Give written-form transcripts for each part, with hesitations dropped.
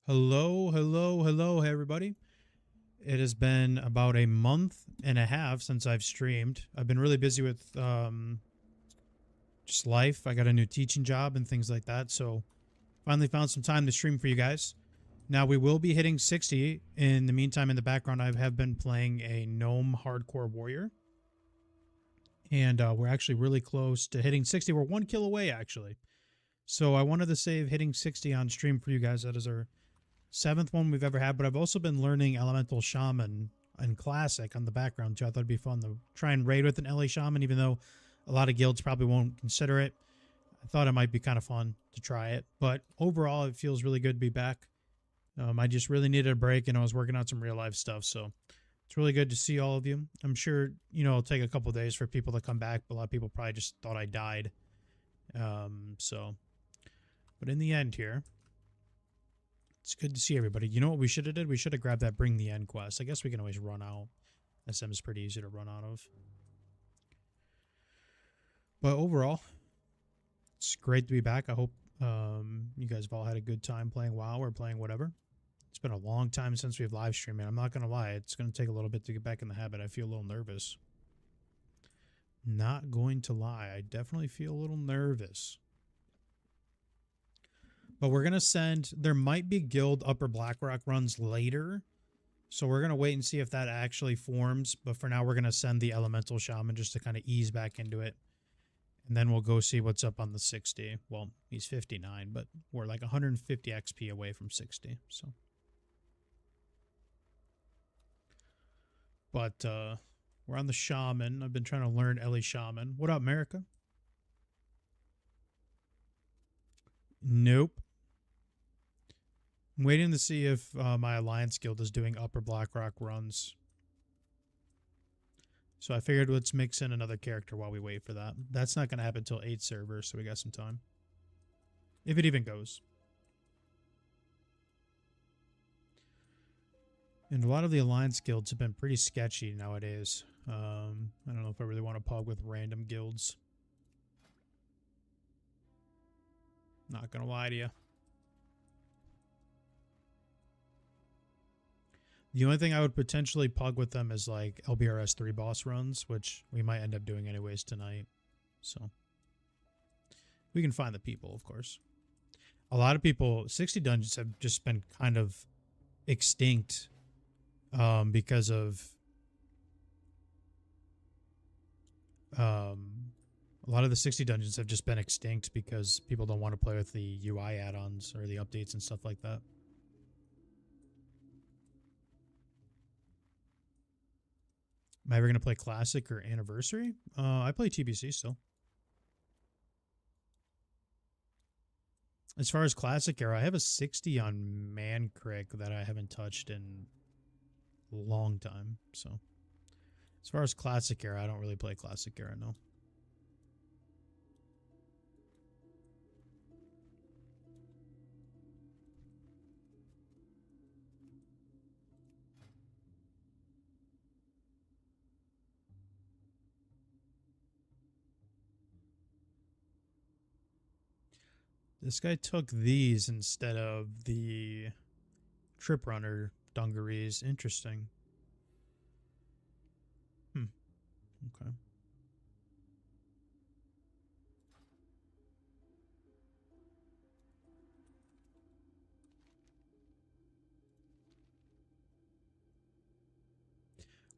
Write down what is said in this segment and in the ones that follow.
Hello, hello, hello, everybody. It has been about a month and a half since I've streamed. I've been really busy with just life. I got a new teaching job and things like that, so finally found some time to stream for you guys. Now we will be hitting 60. In the meantime, in the background, I have been playing a Gnome Hardcore Warrior, and we're actually really close to hitting 60. We're 1 kill away, actually. So I wanted to save hitting 60 on stream for you guys. That is our seventh one we've ever had, but I've also been learning Elemental Shaman and Classic on the background too. I thought it'd be fun to try and raid with an LA Shaman, even though a lot of guilds probably won't consider it. I thought it might be kind of fun to try it, but overall it feels really good to be back. I just really needed a break and I was working on some real life stuff, so it's really good to see all of you. I'm sure, it'll take a couple of days for people to come back, but a lot of people probably just thought I died. But in the end here, it's good to see everybody. You know what we should have did? We should have grabbed that Bring the End quest. I guess we can always run out. SM is pretty easy to run out of. But overall, it's great to be back. I hope you guys have all had a good time playing WoW or playing whatever. It's been a long time since we've live streamed, and I'm not going to lie. It's going to take a little bit to get back in the habit. I feel a little nervous. Not going to lie. I definitely feel a little nervous. But we're going to send... There might be guild Upper Blackrock runs later. So we're going to wait and see if that actually forms. But for now, we're going to send the Elemental Shaman just to kind of ease back into it. And then we'll go see what's up on the 60. Well, he's 59, but we're like 150 XP away from 60. So, but we're on the Shaman. I've been trying to learn Ellie Shaman. What up, America? Nope. I'm waiting to see if my Alliance Guild is doing Upper Blackrock runs. So I figured let's mix in another character while we wait for that. That's not going to happen until 8 servers, so we got some time. If it even goes. And a lot of the Alliance guilds have been pretty sketchy nowadays. I don't know if I really want to pog with random guilds. Not going to lie to you. The only thing I would potentially pug with them is like LBRS 3 boss runs, which we might end up doing anyways tonight. So we can find the people, of course. A lot of people, 60 dungeons have just been kind of extinct because of a lot of the 60 dungeons have just been extinct because people don't want to play with the UI add-ons or the updates and stuff like that. Am I ever going to play Classic or Anniversary? I play TBC still. As far as Classic era, I have a 60 on Mancrick that I haven't touched in a long time. So, as far as Classic era, I don't really play Classic era, no. This guy took these instead of the Trip Runner dungarees. Interesting. Okay.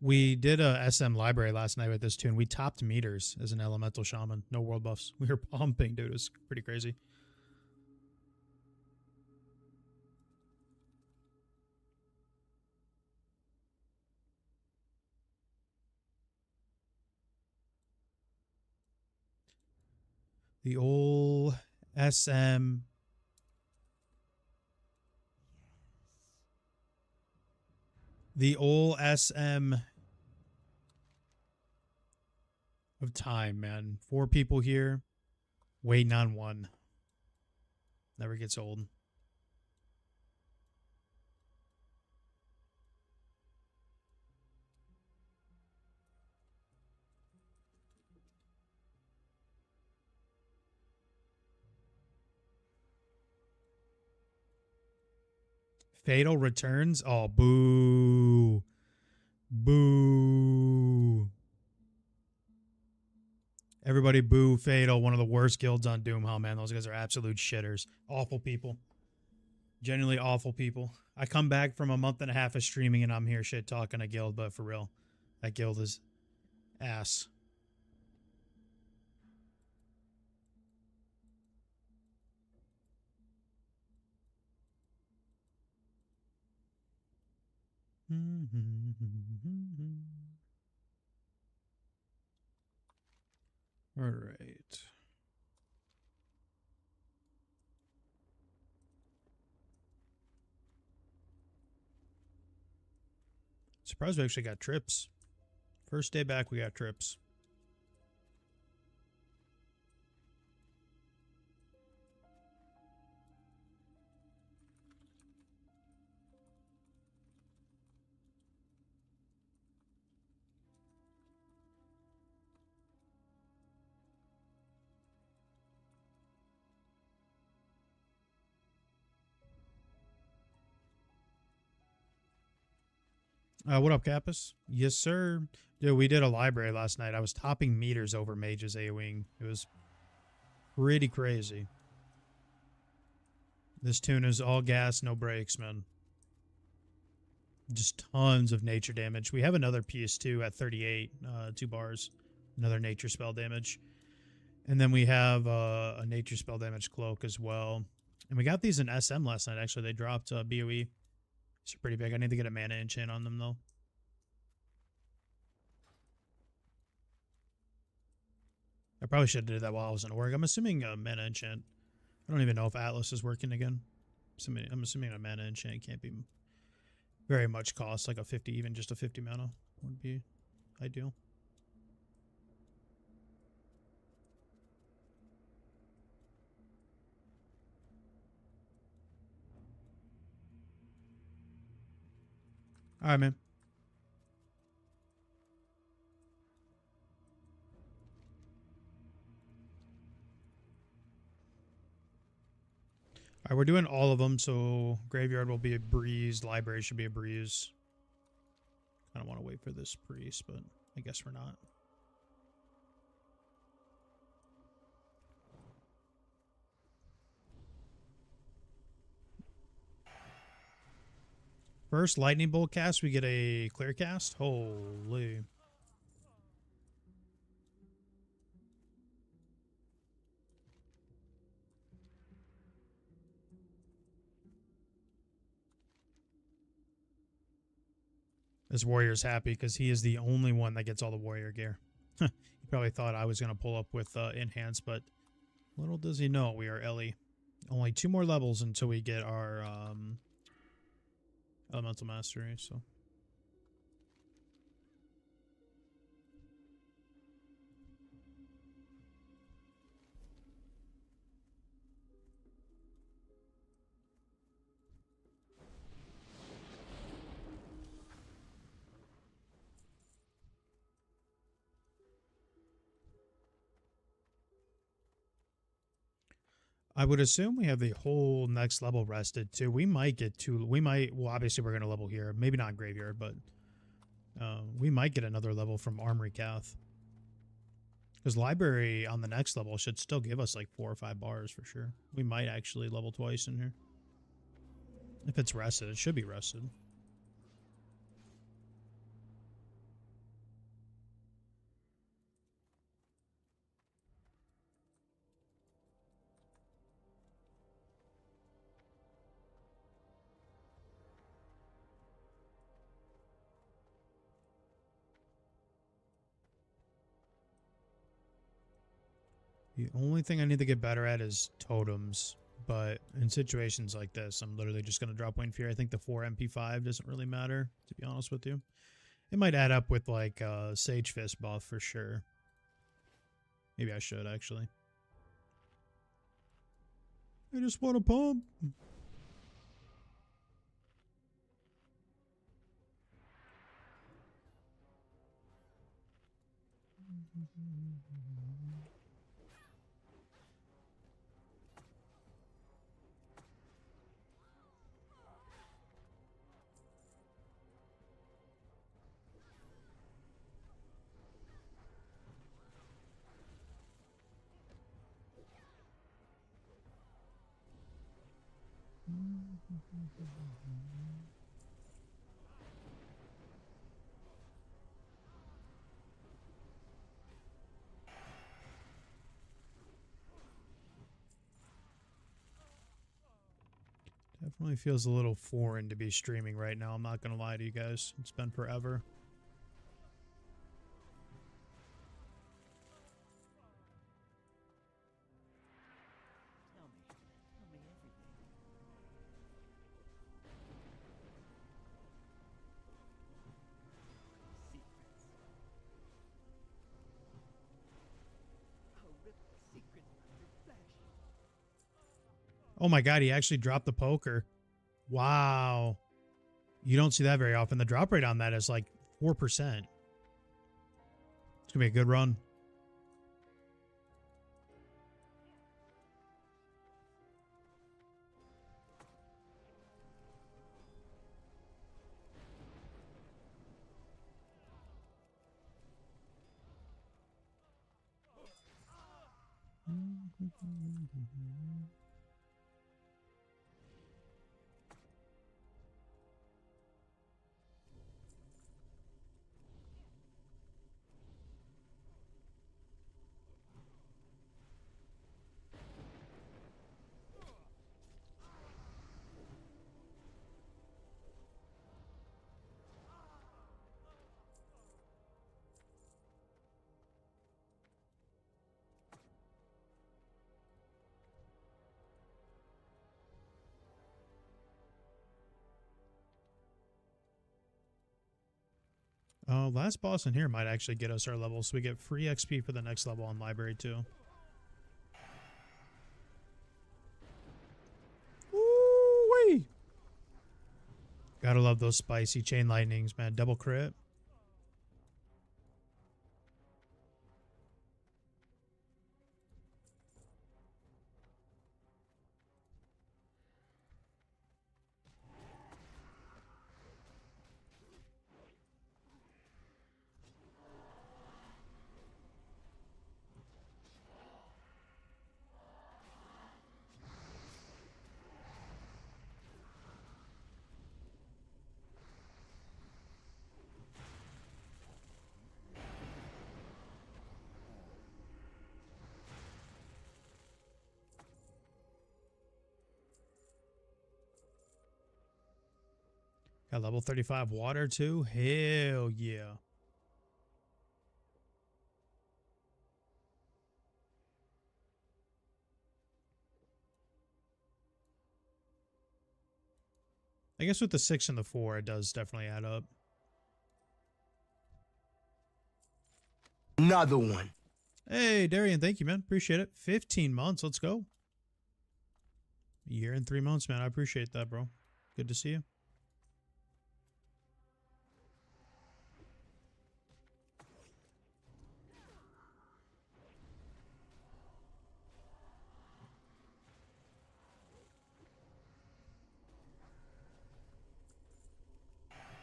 We did a SM library last night with this tune. We topped meters as an Elemental Shaman. No world buffs. We were pumping, dude. It was pretty crazy. The old SM. The old SM of time, man. 4 people here waiting on one. Never gets old. Fatal returns? Oh, boo. Boo. Everybody boo Fatal, one of the worst guilds on Doomhowl, man. Those guys are absolute shitters. Awful people. Genuinely awful people. I come back from a month and a half of streaming and I'm here shit talking a guild, but for real, that guild is ass. All right. Surprised we actually got trips. First day back, we got trips. What up, Kappas? Yes, sir. Dude, we did a library last night. I was topping meters over mages AoEing. It was pretty crazy. This tune is all gas, no brakes, man. Just tons of nature damage. We have another PS2 at 38, 2 bars. Another nature spell damage. And then we have a nature spell damage cloak as well. And we got these in SM last night, actually. They dropped BOE. It's pretty big. I need to get a mana enchant on them, though. I probably should have did that while I was in org. I'm assuming mana enchant. I don't even know if Atlas is working again. I'm assuming a mana enchant can't be very much cost. Like a 50, even just a 50 mana would be ideal. All right, man. All right, we're doing all of them, so graveyard will be a breeze. Library should be a breeze. I don't want to wait for this priest, but I guess we're not. First lightning bolt cast, we get a clear cast. Holy. This warrior's happy because he is the only one that gets all the warrior gear. He probably thought I was going to pull up with enhance, but little does he know we are Ellie. Only 2 more levels until we get our elemental mastery, so. I would assume we have the whole next level rested too. We might get well, obviously we're going to level here. Maybe not graveyard, but we might get another level from Armory Cath. Because library on the next level should still give us like 4 or 5 bars for sure. We might actually level twice in here. If it's rested, it should be rested. The only thing I need to get better at is totems. But in situations like this, I'm literally just going to drop Wind Fear. I think the 4 MP5 doesn't really matter, to be honest with you. It might add up with like Sage Fist buff for sure. Maybe I should actually. I just want to pump. Definitely feels a little foreign to be streaming right now. I'm not going to lie to you guys. It's been forever. Tell me everything. Secrets. I'll rip the secrets from your flesh. Oh my god, he actually dropped the poker. Wow. You don't see that very often. The drop rate on that is like 4%. It's going to be a good run. Last boss in here might actually get us our level, so we get free XP for the next level on library too. Woo-wee! Gotta love those spicy chain lightnings, man. Double crit. Got level 35 water too? Hell yeah. I guess with the 6 and the 4, it does definitely add up. Another one. Hey, Darian, thank you, man. Appreciate it. 15 months. Let's go. A year and 3 months, man. I appreciate that, bro. Good to see you.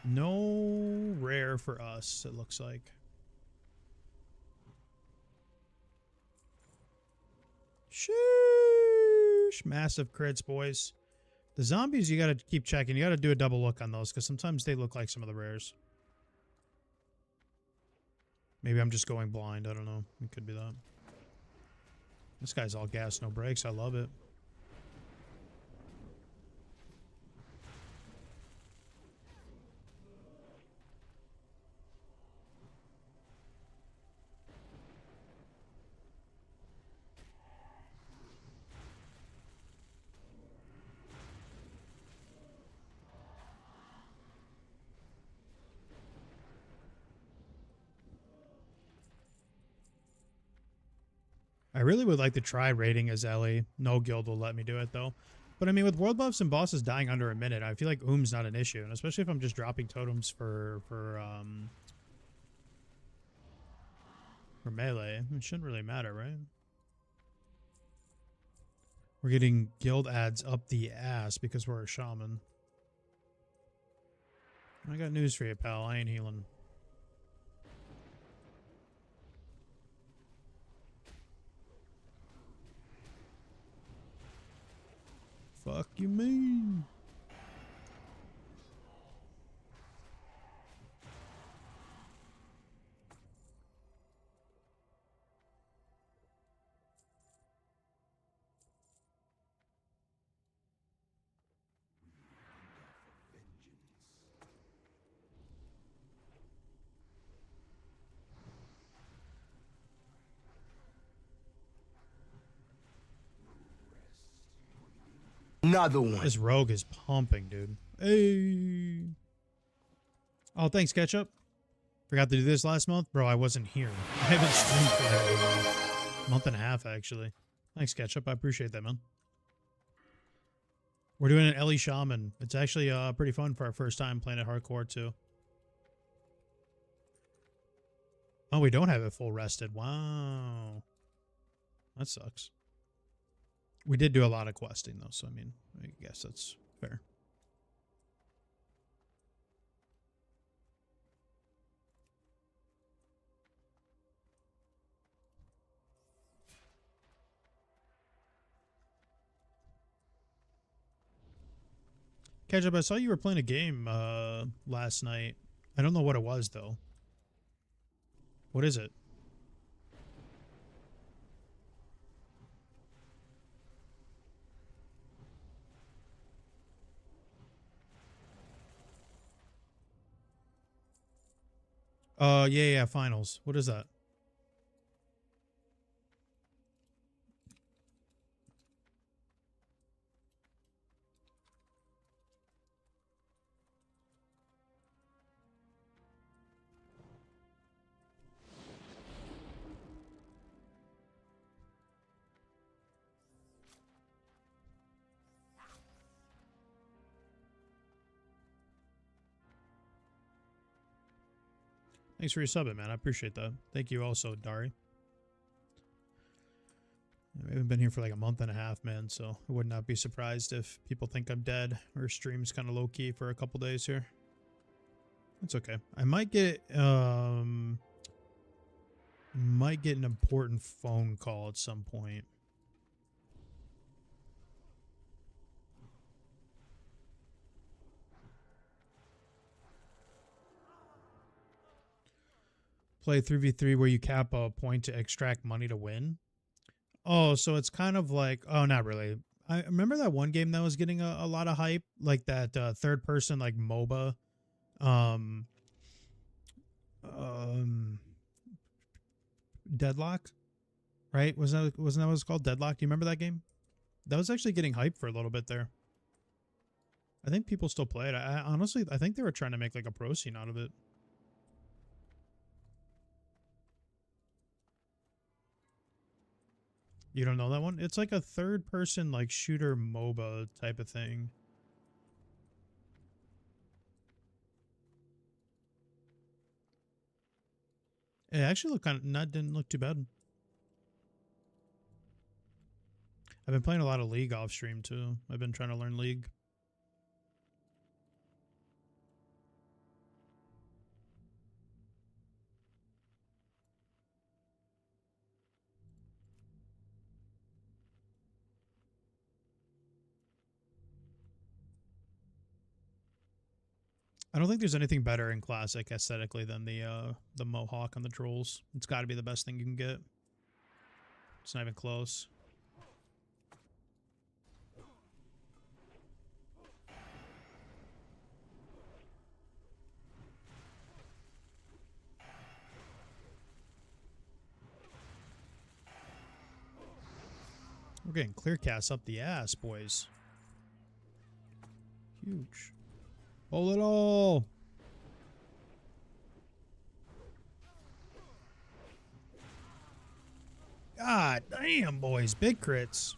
No rare for us, it looks like. Sheesh. Massive crits, boys. The zombies, you gotta keep checking. You gotta do a double look on those, because sometimes they look like some of the rares. Maybe I'm just going blind. I don't know. It could be that. This guy's all gas, no brakes. I love it. I really would like to try raiding as Ellie. No guild will let me do it, though. But, I mean, with world buffs and bosses dying under a minute, I feel like Oom's not an issue. And especially if I'm just dropping totems for melee. It shouldn't really matter, right? We're getting guild ads up the ass because we're a shaman. I got news for you, pal. I ain't healing. Fuck you mean? another one. This rogue is pumping, dude. Hey. Oh, thanks, Ketchup. Forgot to do this last month. Bro, I wasn't here. I haven't streamed for like a month and a half, actually. Thanks, Ketchup. I appreciate that, man. We're doing an Elemental Shaman. It's actually pretty fun for our first time playing it hardcore, too. Oh, we don't have it full rested. Wow. That sucks. We did do a lot of questing, though, so, I mean, I guess that's fair. Ketchup, I saw you were playing a game last night. I don't know what it was, though. What is it? Yeah, finals. What is that? Thanks for your subbing, man. I appreciate that. Thank you also, Dari. I haven't been here for like a month and a half, man, so I would not be surprised if people think I'm dead or stream's kind of low-key for a couple days here. It's okay. I might get an important phone call at some point. Play 3v3 where you cap a point to extract money to win. Oh, so it's kind of like, oh, not really. I remember that one game that was getting a lot of hype, like that third person like MOBA. Deadlock, right? Wasn't that what it's called? Deadlock. Do you remember that game? That was actually getting hype for a little bit there. I think people still play it. I honestly, I think they were trying to make like a pro scene out of it. You don't know that one? It's like a third person like shooter MOBA type of thing. It actually looked didn't look too bad. I've been playing a lot of League off stream too. I've been trying to learn League. I don't think there's anything better in Classic aesthetically than the Mohawk on the trolls. It's got to be the best thing you can get. It's not even close. We're getting clear casts up the ass, boys. Huge. Hold it all. God damn, boys. Big crits.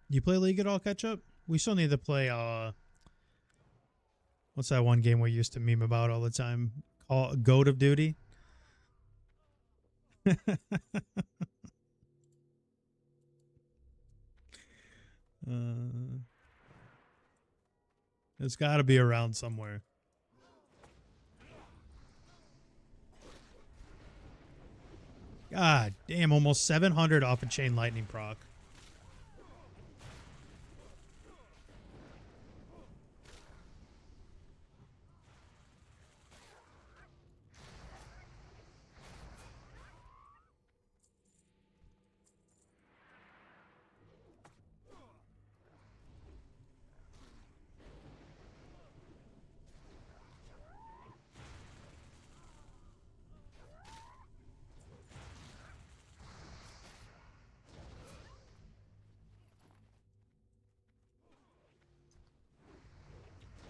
You play League at all, Ketchup? We still need to play What's that one game we used to meme about all the time? Call Goat of Duty. It's got to be around somewhere. God damn, almost 700 off a chain lightning proc.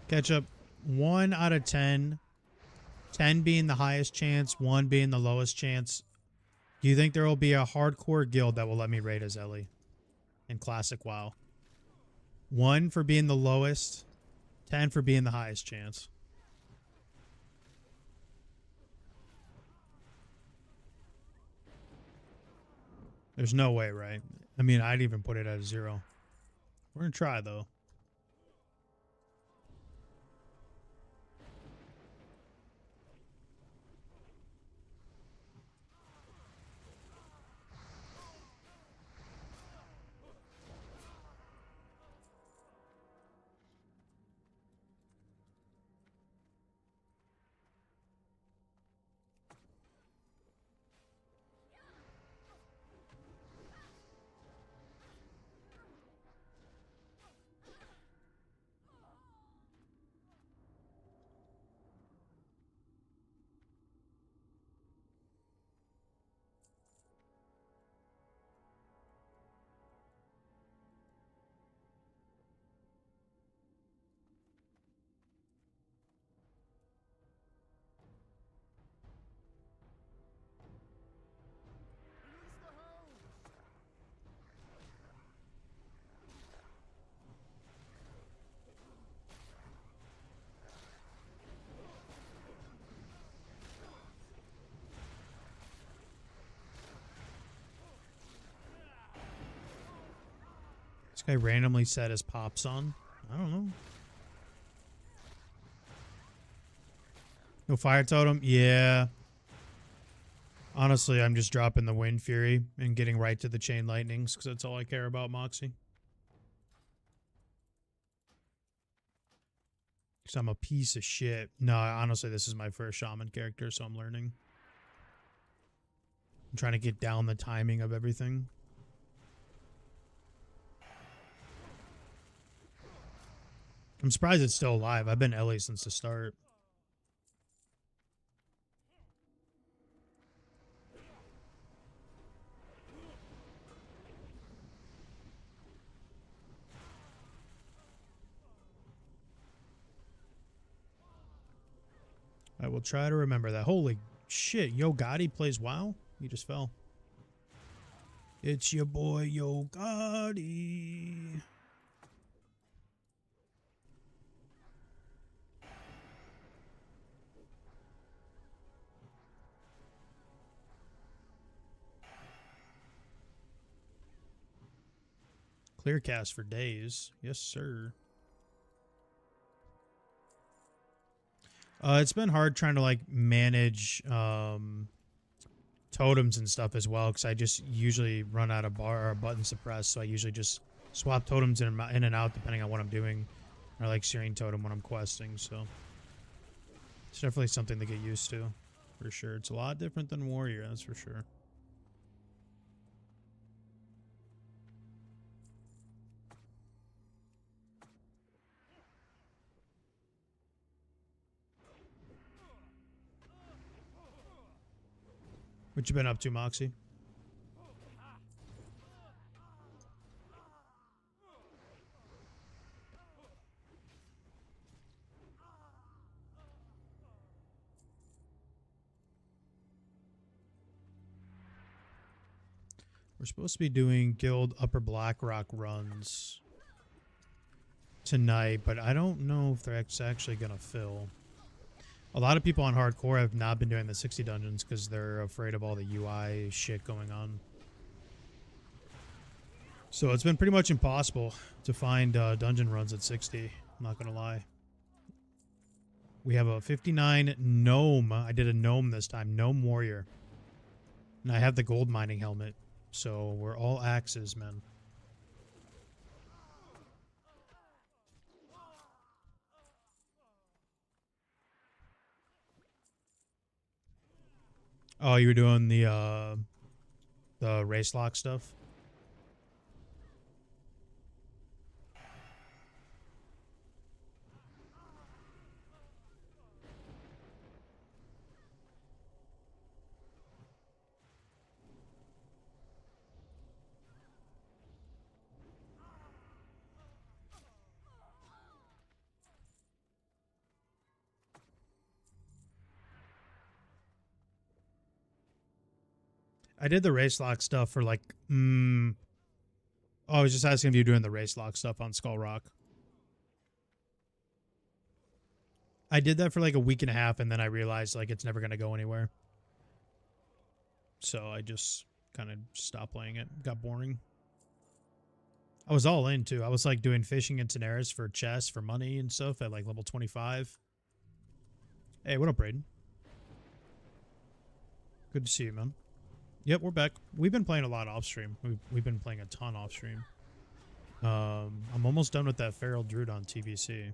Ketchup, 1 out of 10. 10 being the highest chance, 1 being the lowest chance. Do you think there will be a hardcore guild that will let me raid as Ellie in Classic WoW? 1 for being the lowest, 10 for being the highest chance. There's no way, right? I mean, I'd even put it at 0. We're going to try, though. This guy randomly set his pops on. I don't know. No fire totem? Yeah. Honestly, I'm just dropping the Wind Fury and getting right to the Chain Lightnings because that's all I care about, Moxie. Because I'm a piece of shit. No, honestly, this is my first Shaman character, so I'm learning. I'm trying to get down the timing of everything. I'm surprised it's still alive. I've been Ellie since the start. I will try to remember that. Holy shit, Yo Gotti plays WoW? He just fell. It's your boy Yo Gotti. Clear cast for days. Yes, sir. It's been hard trying to like manage totems and stuff as well, because I just usually run out of bar or button suppress, so I usually just swap totems in and out depending on what I'm doing, or like Searing Totem when I'm questing. So it's definitely something to get used to, for sure. It's a lot different than Warrior, that's for sure. What you been up to, Moxie? We're supposed to be doing Guild Upper Blackrock runs. tonight, but I don't know if they're actually going to fill. A lot of people on hardcore have not been doing the 60 dungeons because they're afraid of all the UI shit going on. So it's been pretty much impossible to find dungeon runs at 60. I'm not going to lie. We have a 59 gnome. I did a gnome this time. Gnome Warrior. And I have the gold mining helmet. So we're all axes, man. Oh, you were doing the race lock stuff? I did the race lock stuff for like, oh, I was just asking if you were doing the race lock stuff on Skull Rock. I did that for like a week and a half, and then I realized like it's never going to go anywhere. So I just kind of stopped playing it. Got boring. I was all in too. I was like doing fishing in Tenaris for chests, for money and stuff at like level 25. Hey, what up, Braden? Good to see you, man. Yep, we're back. We've been playing a lot off stream. We've been playing a ton off stream. I'm almost done with that Feral Druid on TBC.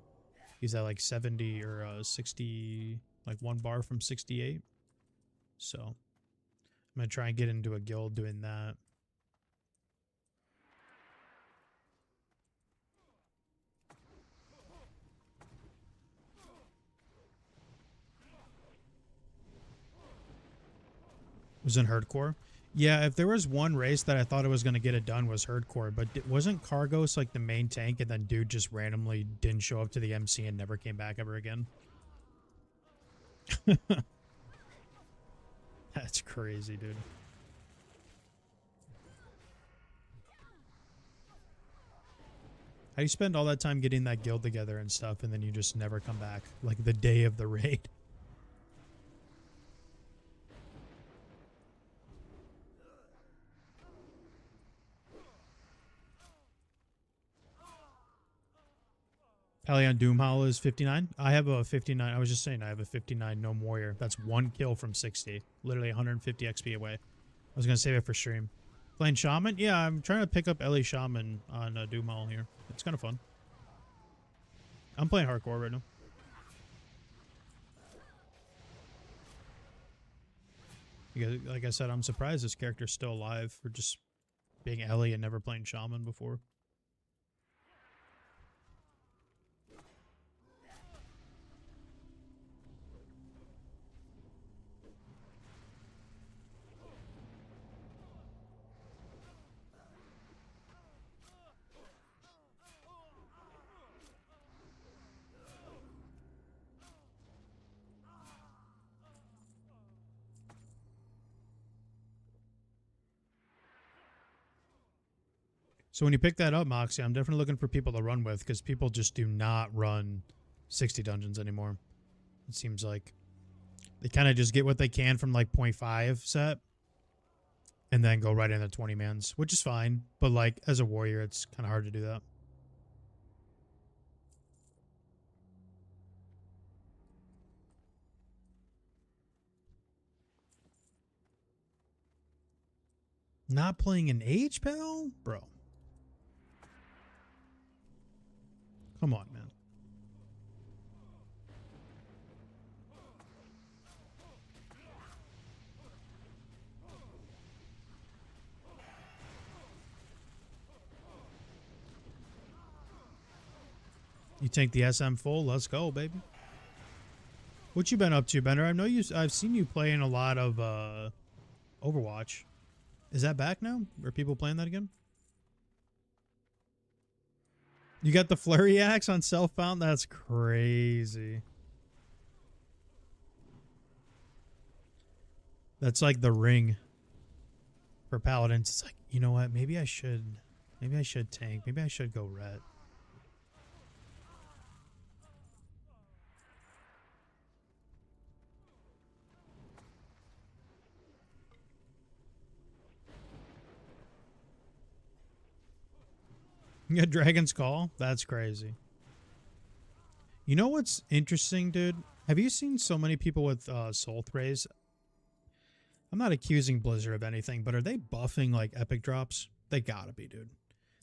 He's at like 70 or 60, like one bar from 68. So I'm gonna try and get into a guild doing that. Was in Hardcore. Yeah, if there was one race that I thought it was going to get it done was Hardcore, but wasn't Cargos like the main tank and then dude just randomly didn't show up to the MC and never came back ever again? That's crazy, dude. How do you spend all that time getting that guild together and stuff and then you just never come back? Like the day of the raid. Pally on Doomhowl is 59. I have a 59. I was just saying I have a 59 Gnome Warrior. That's one kill from 60. Literally 150 XP away. I was going to save it for stream. Playing Shaman? Yeah, I'm trying to pick up Ellie Shaman on Doomhowl here. It's kind of fun. I'm playing hardcore right now. Because, like I said, I'm surprised this character's still alive for just being Ellie and never playing Shaman before. So when you pick that up, Moxie, I'm definitely looking for people to run with because people just do not run 60 dungeons anymore. It seems like they kind of just get what they can from like 0.5 set and then go right into 20 mans, which is fine. But like as a warrior, it's kind of hard to do that. Not playing an age, pal? Bro. Come on, man. You take the SM full? Let's go, baby. What you been up to, Bender? I know I've seen you playing a lot of Overwatch. Is that back now? Are people playing that again? You got the flurry axe on self-found? That's crazy. That's like the ring for paladins. It's like, you know what? Maybe I should tank. Maybe I should go ret. Yeah, Dragon's Call? That's crazy. You know what's interesting, dude? Have you seen so many people with Soul Thrays? I'm not accusing Blizzard of anything, but are they buffing like epic drops? They gotta be, dude.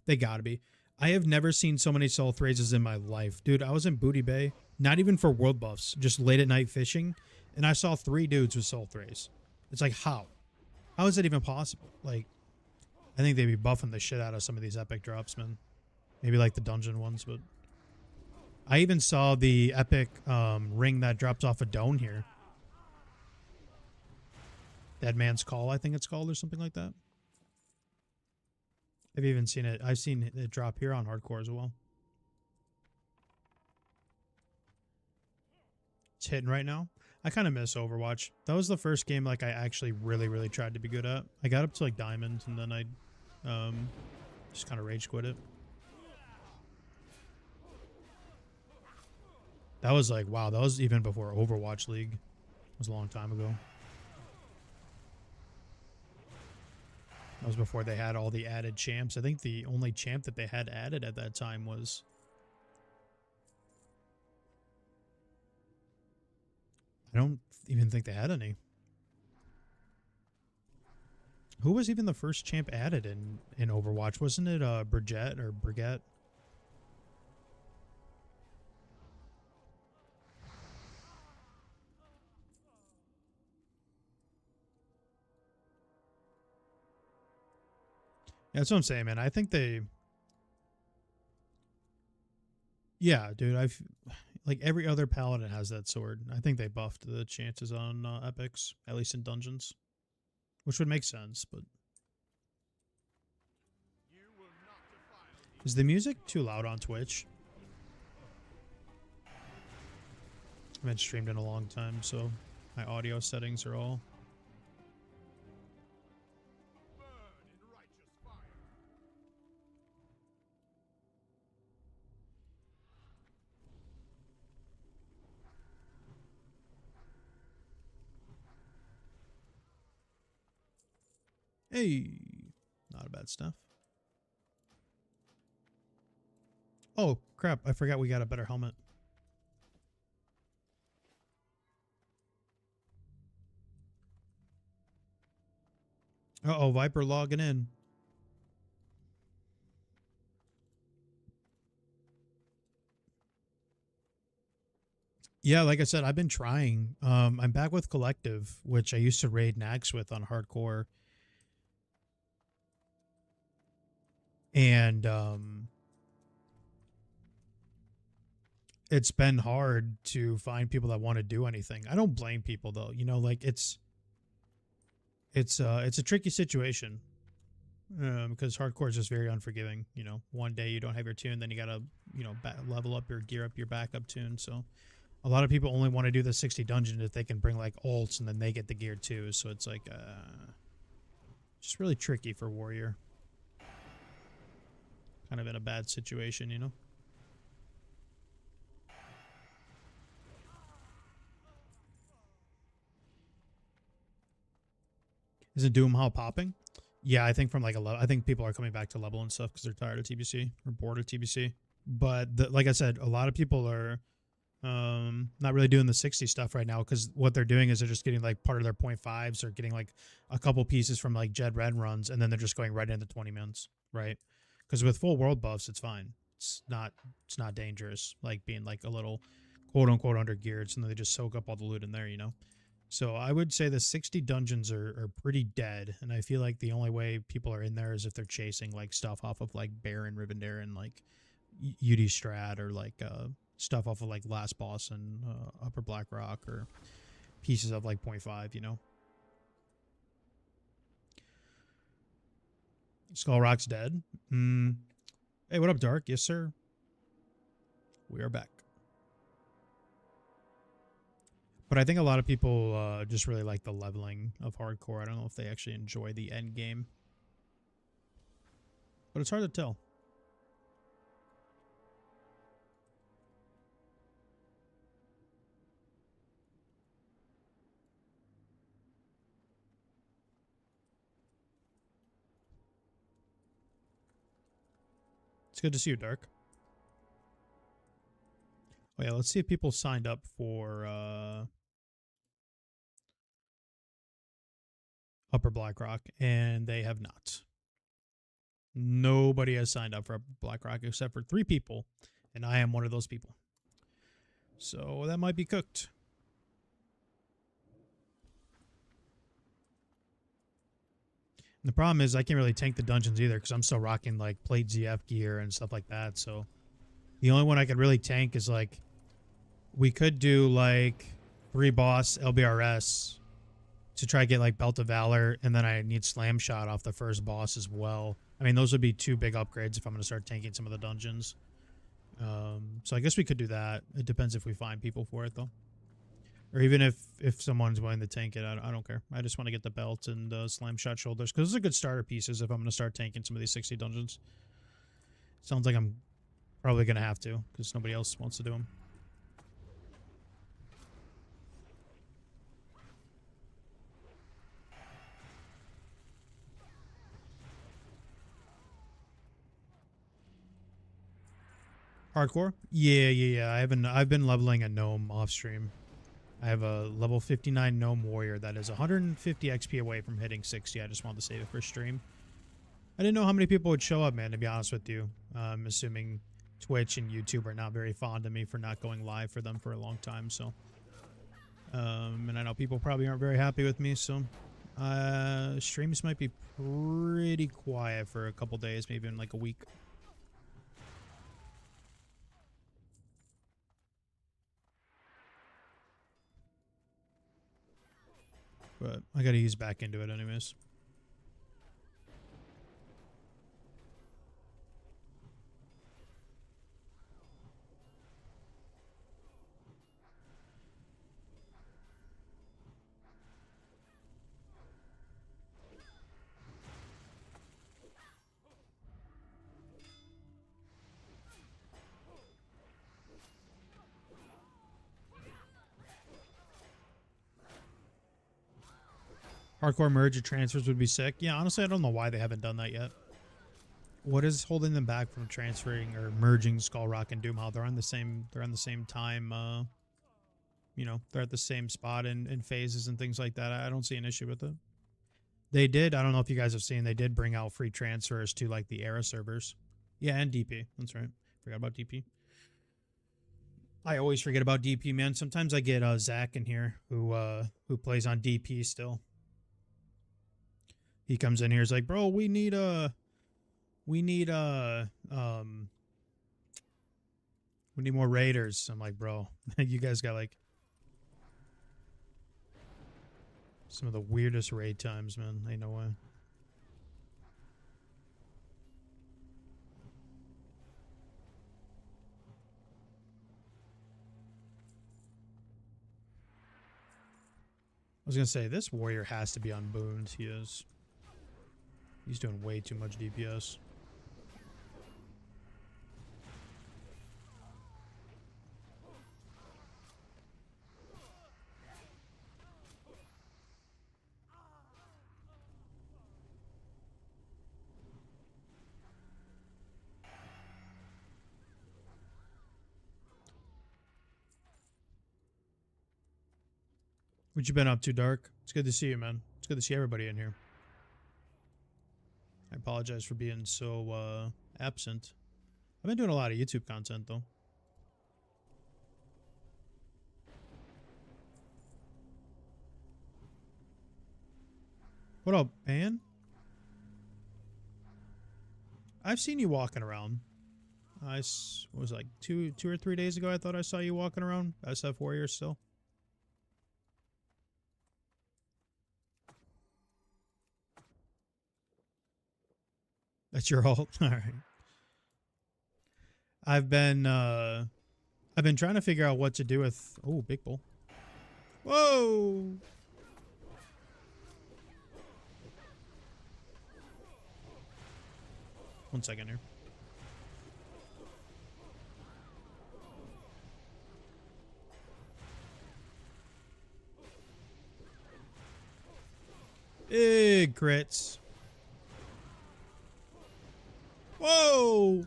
They gotta be. I have never seen so many Soul Thrays in my life. Dude, I was in Booty Bay, not even for world buffs, just late at night fishing, and I saw 3 dudes with Soul Thrays. It's like, how? How is that even possible? Like, I think they'd be buffing the shit out of some of these epic drops, man. Maybe like the dungeon ones, but I even saw the epic ring that drops off a Doan here. Dead Man's Call, I think it's called, or something like that. I've even seen it. I've seen it drop here on Hardcore as well. It's hitting right now. I kind of miss Overwatch. That was the first game like I actually really tried to be good at. I got up to like Diamond, and then I just kind of rage quit it. That was like, wow, that was even before Overwatch League. It was a long time ago. That was before they had all the added champs. I think the only champ that they had added at that time was... I don't even think they had any. Who was even the first champ added in Overwatch? Wasn't it Brigitte or Brigitte? Yeah, that's what I'm saying, man. I think they... Yeah, dude, like every other paladin has that sword. I think they buffed the chances on epics, at least in dungeons, which would make sense. But is the music too loud on Twitch? I haven't streamed in a long time, so my audio settings are all... Hey, not a bad stuff. Oh, crap. I forgot we got a better helmet. Uh-oh, Viper logging in. Yeah, like I said, I've been trying. I'm back with Collective, which I used to raid Nax with on Hardcore. And it's been hard to find people that want to do anything. I don't blame people though. You know, like it's a tricky situation. Because Hardcore is just very unforgiving. You know, one day you don't have your tune, then you gotta, you know, level up your gear up your backup tune. So a lot of people only want to do the 60 dungeon if they can bring like ults and then they get the gear too. So it's like just really tricky for Warrior. Kind of in a bad situation, you know. Is it Doomhowl popping? Yeah, I think from like I think people are coming back to level and stuff because they're tired of TBC or bored of TBC. But like I said, a lot of people are not really doing the 60 stuff right now because what they're doing is they're just getting like part of their 0.5s or getting like a couple pieces from like Jed Red runs, and then they're just going right into 20 mins, right? Because with full world buffs, it's fine. It's not dangerous like being like a little quote unquote under geared, so then they just soak up all the loot in there, you know. So I would say the 60 dungeons are pretty dead, and I feel like the only way people are in there is if they're chasing like stuff off of like Baron, Rivendare, and like UD Strat, or like stuff off of like Last Boss and Upper Black Rock, or pieces of like 0.5, you know. Skull Rock's dead. Hey, what up, Dark? Yes, sir. We are back. But I think a lot of people just really like the leveling of Hardcore. I don't know if they actually enjoy the end game. But it's hard to tell. It's good to see you, Dark. Oh yeah, let's see if people signed up for Upper Blackrock, and they have not. Nobody has signed up for Upper Blackrock except for 3 people, and I am one of those people. So that might be cooked. And the problem is I can't really tank the dungeons either because I'm still rocking like plate ZF gear and stuff like that. So the only one I could really tank is like we could do like 3 boss LBRS to try to get like Belt of Valor, and then I need Slam Shot off the first boss as well. I mean, those would be 2 big upgrades if I'm going to start tanking some of the dungeons. So I guess we could do that. It depends if we find people for it though. Or even if someone's willing to tank it, I don't care. I just want to get the belt and Slam Shot shoulders because those are good starter pieces if I'm going to start tanking some of these 60 dungeons. Sounds like I'm probably going to have to because nobody else wants to do them. Hardcore? Yeah. I've been leveling a gnome off stream. I have a level 59 Gnome Warrior that is 150 XP away from hitting 60. I just wanted to save it for stream. I didn't know how many people would show up, man, to be honest with you. I'm assuming Twitch and YouTube are not very fond of me for not going live for them for a long time, so. And I know people probably aren't very happy with me, so. Streams might be pretty quiet for a couple days, maybe in like a week. But I gotta ease back into it anyways. Hardcore merge or transfers would be sick. Yeah, honestly, I don't know why they haven't done that yet. What is holding them back from transferring or merging Skull Rock and Doomhowl? They're on the same time. You know, they're at the same spot in phases and things like that. I don't see an issue with it. They did. I don't know if you guys have seen. They did bring out free transfers to like the Era servers. Yeah, and DP. That's right. Forgot about DP. I always forget about DP, man. Sometimes I get Zach in here who plays on DP still. He comes in here, he's like, bro, we need more raiders. I'm like, bro, you guys got like some of the weirdest raid times, man. Ain't no way. I was gonna say, this warrior has to be on boons. He is. He's doing way too much DPS. What you been up to, Dark? It's good to see you, man. It's good to see everybody in here. I apologize for being so absent. I've been doing a lot of YouTube content, though. What up, man? I've seen you walking around. What was it, like two or 3 days ago, I thought I saw you walking around. SF Warrior still. That's your ult? Alright. I've been trying to figure out what to do with... Oh, big bull. Whoa! One second here. Big crits. Whoa!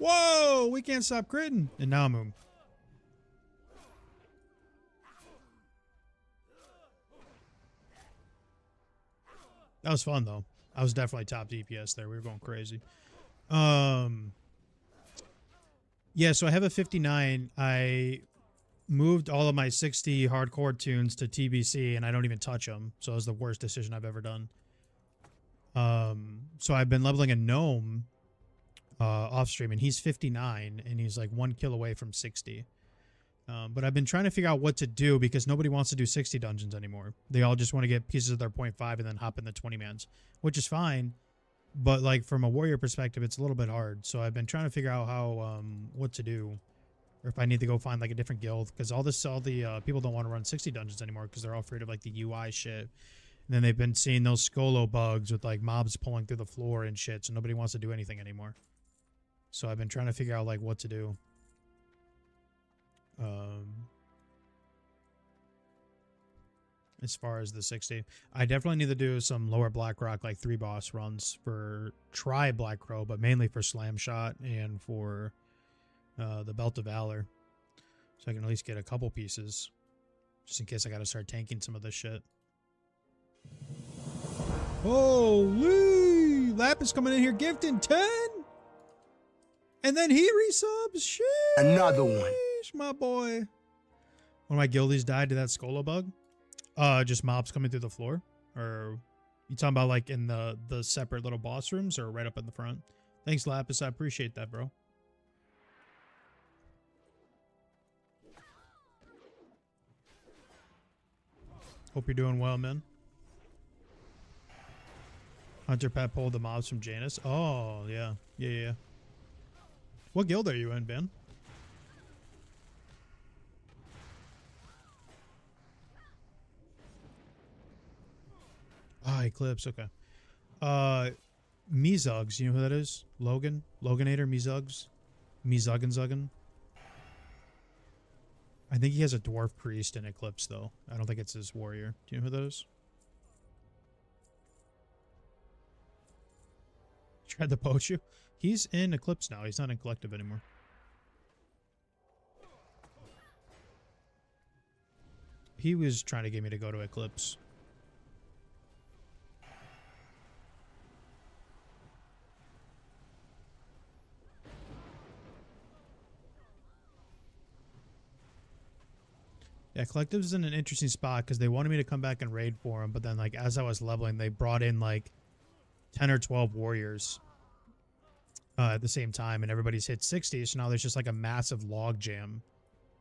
Whoa, we can't stop critting. And now I'm That was fun though. I was definitely top DPS there. We were going crazy. Yeah, so I have a 59. I moved all of my 60 hardcore tunes to TBC and I don't even touch them. So it was the worst decision I've ever done. So I've been leveling a gnome off stream and he's 59 and he's like 1 kill away from 60. But I've been trying to figure out what to do because nobody wants to do 60 dungeons anymore. They all just want to get pieces of their 0.5 and then hop in the 20 mans, which is fine. But like from a warrior perspective, it's a little bit hard. So I've been trying to figure out how, what to do, or if I need to go find like a different guild, because all the people don't want to run 60 dungeons anymore because they're all afraid of like the UI shit. And then they've been seeing those Scolo bugs with like mobs pulling through the floor and shit. So nobody wants to do anything anymore. So I've been trying to figure out like what to do. As far as the 60, I definitely need to do some lower Blackrock like 3 boss runs for try Black Crow, but mainly for Slam Shot and for the Belt of Valor, so I can at least get a couple pieces just in case I gotta start tanking some of this shit. Holy! Lapis coming in here gifting 10, and then he resubs. Shit! Another one. My boy. One of my guildies died to that Scolo bug. Just mobs coming through the floor? Or you talking about like in the separate little boss rooms or right up in the front? Thanks, Lapis. I appreciate that, bro. Hope you're doing well, man. Hunter Pat pulled the mobs from Janus. Oh, yeah. Yeah. What guild are you in, Ben? Ah, Eclipse, okay. Mezugs, you know who that is? Logan? Loganator, Mezugs? Mezuggan. I think he has a dwarf priest in Eclipse, though. I don't think it's his warrior. Do you know who that is? Tried to poach you? He's in Eclipse now. He's not in Collective anymore. He was trying to get me to go to Eclipse. Yeah, Collective's in an interesting spot because they wanted me to come back and raid for them, but then like as I was leveling, they brought in like 10 or 12 warriors at the same time, and everybody's hit 60, so now there's just like a massive log jam.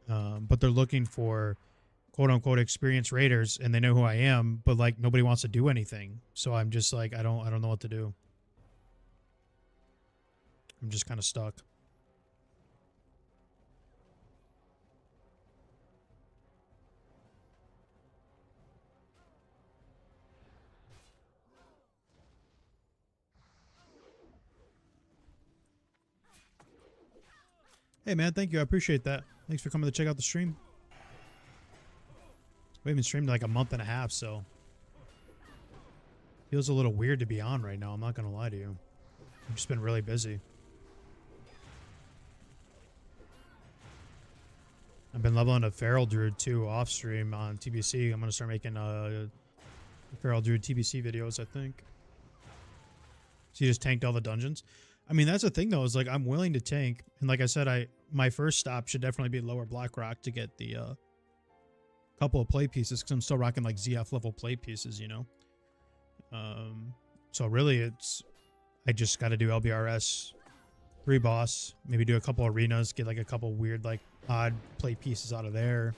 But they're looking for quote-unquote experienced raiders, and they know who I am, but like nobody wants to do anything. So I'm just like, I don't know what to do. I'm just kind of stuck. Hey man, thank you. I appreciate that. Thanks for coming to check out the stream. We haven't streamed like a month and a half, so feels a little weird to be on right now. I'm not gonna lie to you. I've just been really busy. I've been leveling a Feral Druid too off stream on TBC. I'm gonna start making Feral Druid TBC videos, I think. So you just tanked all the dungeons. I mean, that's the thing though, is like I'm willing to tank, and like I said, my first stop should definitely be lower Blackrock to get the couple of play pieces, because I'm still rocking like ZF level play pieces, you know. So really, I just got to do LBRS 3 boss, maybe do a couple arenas, get like a couple weird like odd play pieces out of there.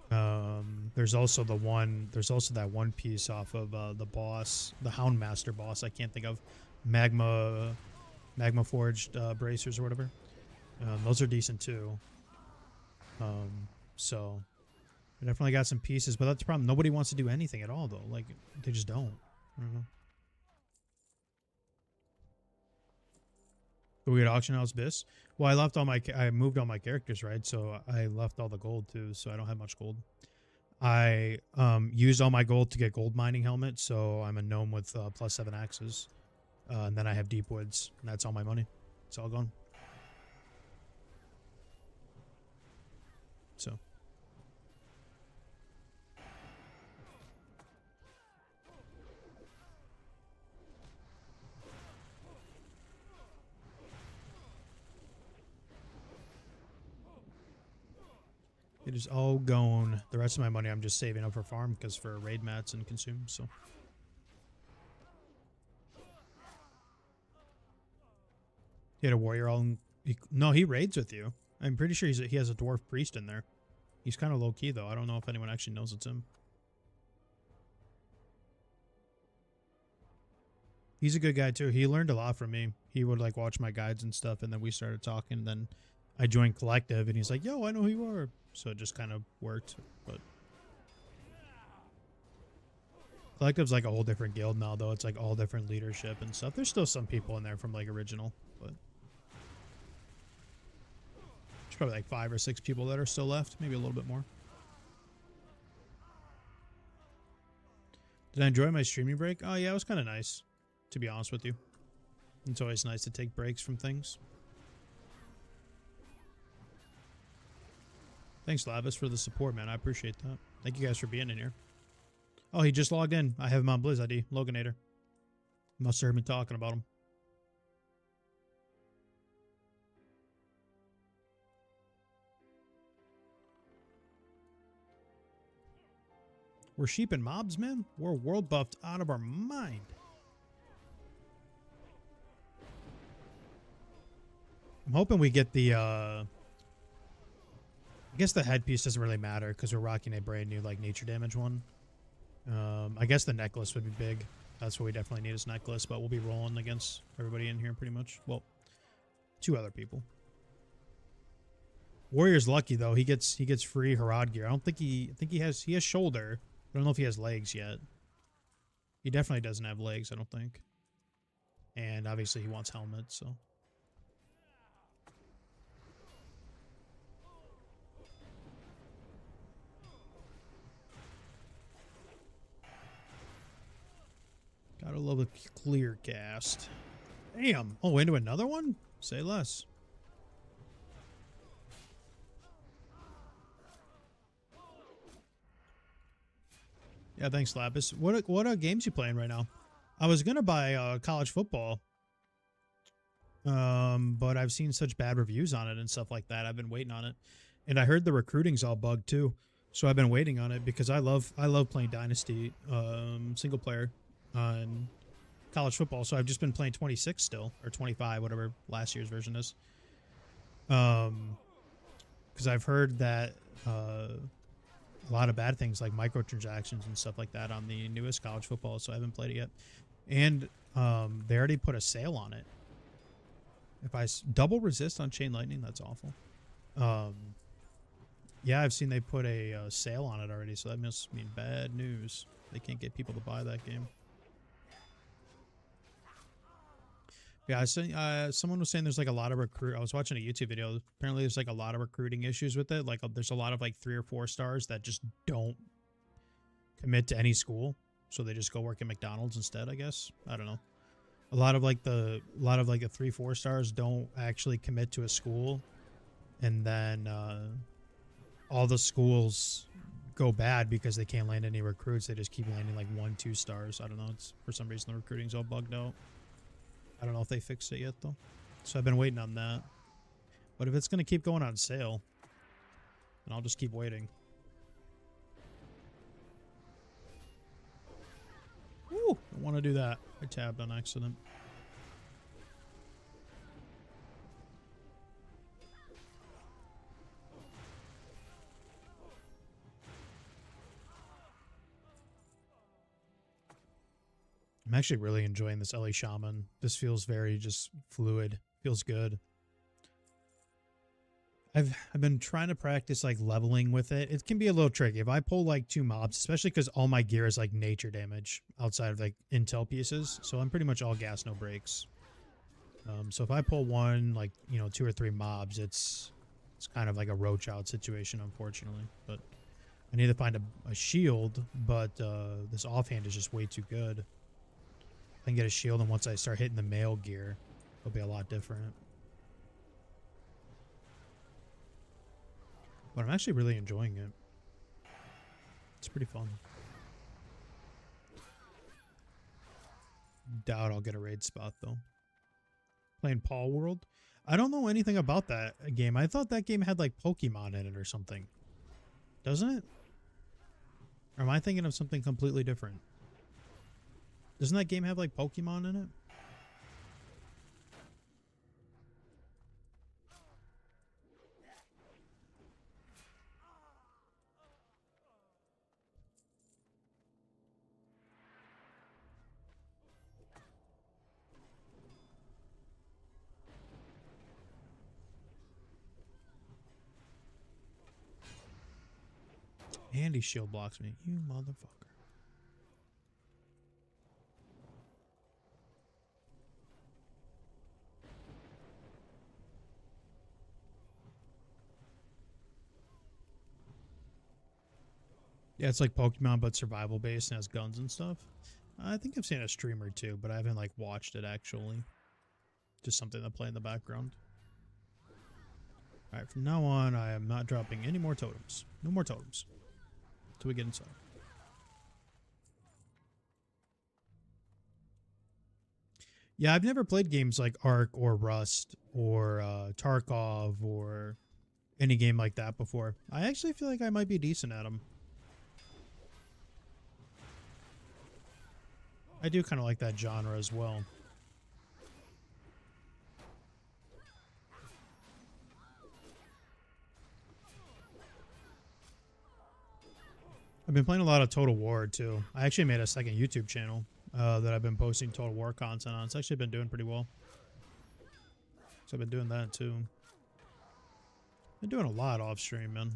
There's also that one piece off of the boss, the Houndmaster boss. I can't think of. Magma forged bracers or whatever. Those are decent too. So I definitely got some pieces, but that's the problem. Nobody wants to do anything at all though. Like they just don't. I don't know. Do we get auction house bis? Well, I moved all my characters, right? So I left all the gold too, so I don't have much gold. I used all my gold to get gold mining helmet, so I'm a gnome with +7 axes. And then I have deep woods, and that's all my money. It's all gone. It is all gone. The rest of my money I'm just saving up for farm because for raid mats and consume, so. He had a warrior all in, no, he raids with you. I'm pretty sure he has a dwarf priest in there. He's kind of low key though. I don't know if anyone actually knows it's him. He's a good guy too. He learned a lot from me. He would like watch my guides and stuff, and then we started talking, and then I joined collective and he's like, yo, I know who you are. So it just kind of worked. But collective's like a whole different guild now though. It's like all different leadership and stuff. There's still some people in there from like original, but there's probably like 5 or 6 people that are still left, maybe a little bit more. Did I enjoy my streaming break? Oh yeah, it was kind of nice, to be honest with you. It's always nice to take breaks from things. Thanks, Lavis, for the support, man. I appreciate that. Thank you guys for being in here. Oh, he just logged in. I have him on Blizz ID. Loganator. Must have heard me talking about him. We're sheep and mobs, man. We're world buffed out of our mind. I'm hoping we get the, I guess the headpiece doesn't really matter because we're rocking a brand new, like, nature damage one. I guess the necklace would be big. That's what we definitely need is necklace, but we'll be rolling against everybody in here pretty much. Well, 2 other people. Warrior's lucky though. He gets free Harad gear. I think he has shoulder. I don't know if he has legs yet. He definitely doesn't have legs, I don't think. And obviously he wants helmet, so. Gotta love a clear cast. Damn. Oh, into another one? Say less. Yeah, thanks, Lapis. What games you playing right now? I was gonna buy college football, but I've seen such bad reviews on it and stuff like that. I've been waiting on it, and I heard the recruiting's all bugged too. So I've been waiting on it because I love playing Dynasty single player on college football. So I've just been playing 26 still, or 25, whatever last year's version is. Because I've heard that a lot of bad things like microtransactions and stuff like that on the newest college football, so I haven't played it yet. And they already put a sale on it. If I double resist on Chain Lightning, that's awful. Yeah, I've seen they put a sale on it already, so that must mean bad news. They can't get people to buy that game. Yeah, someone was saying there's like a lot of I was watching a YouTube video. Apparently there's like a lot of recruiting issues with it. Like there's a lot of like 3 or 4 stars that just don't commit to any school. So they just go work at McDonald's instead, I guess. I don't know. A lot of like the 3-4 stars don't actually commit to a school. And then all the schools go bad because they can't land any recruits. They just keep landing like 1-2 stars. I don't know. It's for some reason the recruiting's all bugged out. I don't know if they fixed it yet, though. So I've been waiting on that. But if it's going to keep going on sale, then I'll just keep waiting. Ooh, I want to do that. I tabbed on accident. I'm actually really enjoying this Elemental Shaman. This feels very just fluid. Feels good. I've been trying to practice like leveling with it. It can be a little tricky. If I pull like 2 mobs, especially because all my gear is like nature damage outside of like intel pieces. So I'm pretty much all gas, no breaks. So if I pull 1, like, you know, 2 or 3 mobs, it's kind of like a roach out situation, unfortunately. But I need to find a shield, but this offhand is just way too good. I can get a shield, and once I start hitting the male gear, it'll be a lot different. But I'm actually really enjoying it. It's pretty fun. Doubt I'll get a raid spot, though. Playing Paul World? I don't know anything about that game. I thought that game had, like, Pokemon in it or something. Doesn't it? Or am I thinking of something completely different? Doesn't that game have like Pokemon in it? And he shield blocks me. You motherfucker. Yeah, it's like Pokemon, but survival based and has guns and stuff. I think I've seen a streamer too, but I haven't like watched it actually. Just something to play in the background. Alright, from now on, I am not dropping any more totems. No more totems. Until we get inside. Yeah, I've never played games like Ark or Rust or Tarkov or any game like that before. I actually feel like I might be decent at them. I do kind of like that genre as well. I've been playing a lot of Total War too. I actually made a second YouTube channel that I've been posting Total War content on. It's actually been doing pretty well. So I've been doing that too. Been doing a lot off stream, man.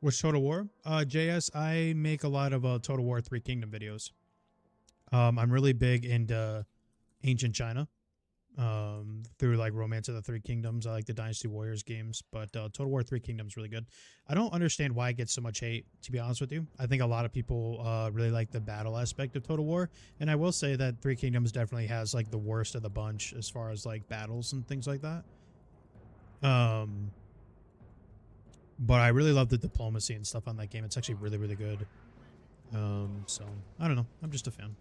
Which Total War? JS, I make a lot of Total War 3 Kingdom videos. I'm really big into ancient China. Through like Romance of the Three Kingdoms. I like the Dynasty Warriors games, but Total War 3 Kingdoms really good. I don't understand why it gets so much hate, to be honest with you. I think a lot of people really like the battle aspect of Total War, and I will say that Three Kingdoms definitely has like the worst of the bunch as far as like battles and things like that. But I really love the diplomacy and stuff on that game. It's actually really, really good. So I don't know. I'm just a fan.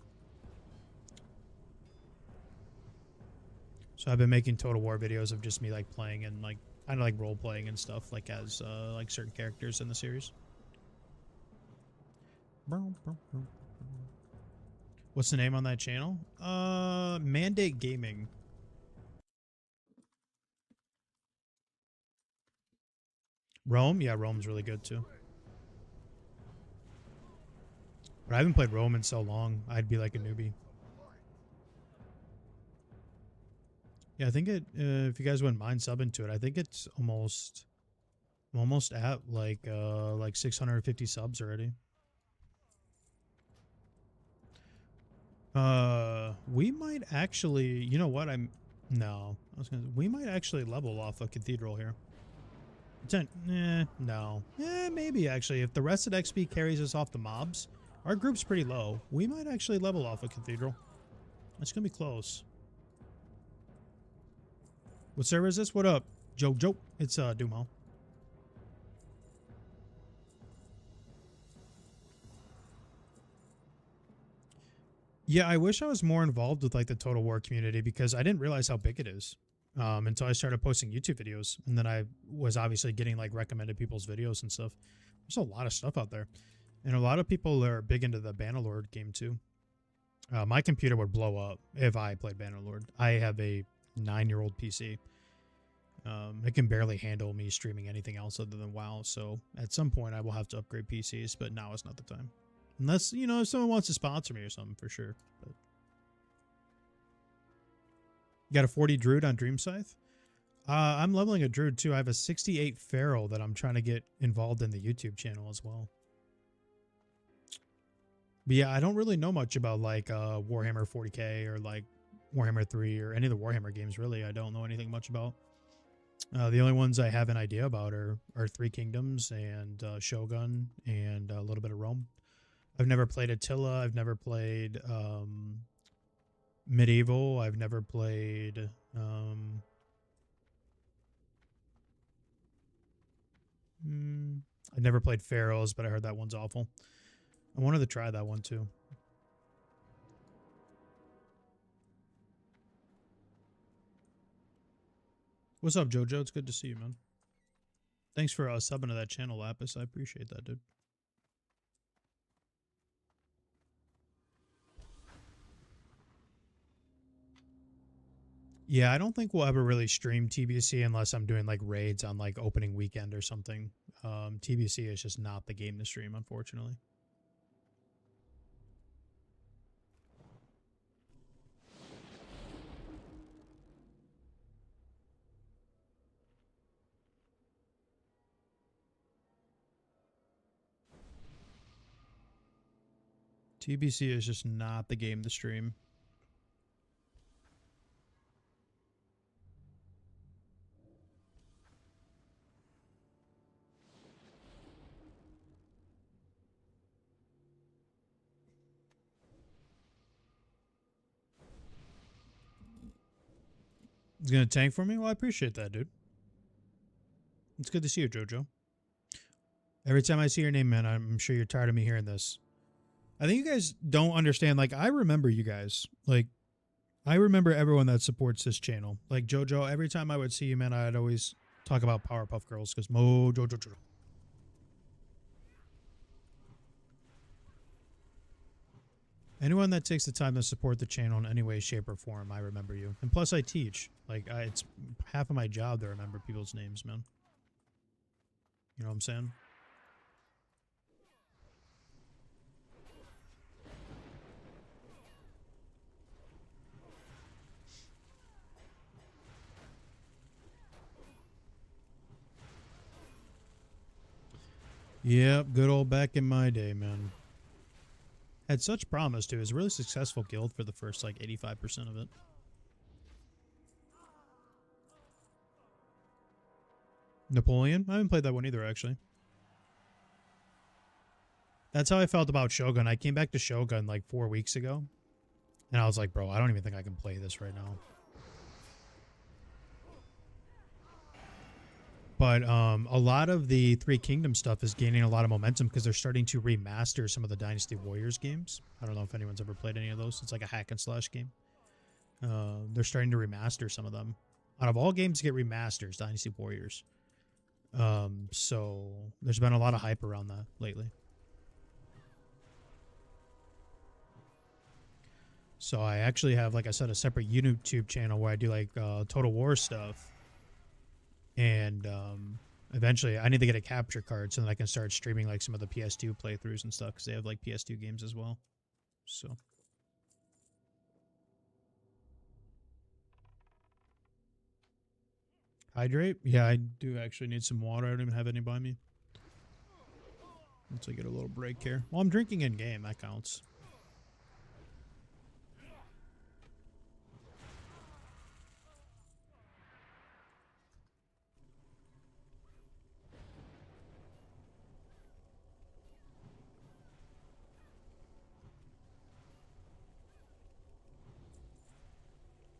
So I've been making Total War videos of just me like playing and like kind of like role playing and stuff like as like certain characters in the series. What's the name on that channel? Mandate Gaming. Rome? Yeah, Rome's really good too. But I haven't played Rome in so long. I'd be like a newbie. Yeah, I think it. If you guys wouldn't mind subbing to it, I think it's almost, I'm almost at like 650 subs already. We might actually. You know what? We might actually level off a cathedral here. No. Maybe actually. If the rest of XP carries us off the mobs, our group's pretty low. We might actually level off a cathedral. It's gonna be close. What server is this? What up, Joe? It's Doomhowl. Yeah, I wish I was more involved with like the Total War community because I didn't realize how big it is until I started posting YouTube videos, and then I was obviously getting like recommended people's videos and stuff. There's a lot of stuff out there, and a lot of people are big into the Bannerlord game too. My computer would blow up if I played Bannerlord. I have a 9-year-old PC. It can barely handle me streaming anything else other than WoW. So at some point I will have to upgrade PCs, but now is not the time. Unless, you know, if someone wants to sponsor me or something, for sure. But you got a 40 Druid on Dream Scythe? I'm leveling a Druid too. I have a 68 Feral that I'm trying to get involved in the YouTube channel as well. But yeah, I don't really know much about like Warhammer 40k or like Warhammer 3 or any of the Warhammer games, really. I don't know anything much about. The only ones I have an idea about are Three Kingdoms and Shogun and a little bit of Rome. I've never played Attila. I've never played Medieval. I've never played I've never played Pharaohs, but I heard that one's awful. I wanted to try that one too. What's up, Jojo? It's good to see you, man. Thanks for subbing to that channel, Lapis. I appreciate that, dude. Yeah, I don't think we'll ever really stream TBC unless I'm doing like raids on like opening weekend or something. TBC is just not the game to stream, unfortunately. TBC is just not the game to stream. It's gonna tank for me? Well, I appreciate that, dude. It's good to see you, Jojo. Every time I see your name, man, I'm sure you're tired of me hearing this. I think you guys don't understand. Like, I remember you guys. Like, I remember everyone that supports this channel. Like, Jojo, every time I would see you, man, I'd always talk about Powerpuff Girls because Jojo. Anyone that takes the time to support the channel in any way, shape, or form, I remember you. And plus, I teach. Like, it's half of my job to remember people's names, man. You know what I'm saying? Yep, good old back in my day, man. Had such promise, too. It was a really successful guild for the first, like, 85% of it. Napoleon? I haven't played that one either, actually. That's how I felt about Shogun. I came back to Shogun, like, 4 weeks ago. And I was like, bro, I don't even think I can play this right now. But a lot of the Three Kingdoms stuff is gaining a lot of momentum because they're starting to remaster some of the Dynasty Warriors games. I don't know if anyone's ever played any of those. It's like a hack and slash game. They're starting to remaster some of them. Out of all games to get remasters, Dynasty Warriors. So there's been a lot of hype around that lately. So I actually have, like I said, a separate YouTube channel where I do like Total War stuff. And eventually I need to get a capture card so that I can start streaming like some of the PS2 playthroughs and stuff because they have like PS2 games as well. So. Hydrate? Yeah, I do actually need some water. I don't even have any by me. Once I get a little break here. Well, I'm drinking in game. That counts.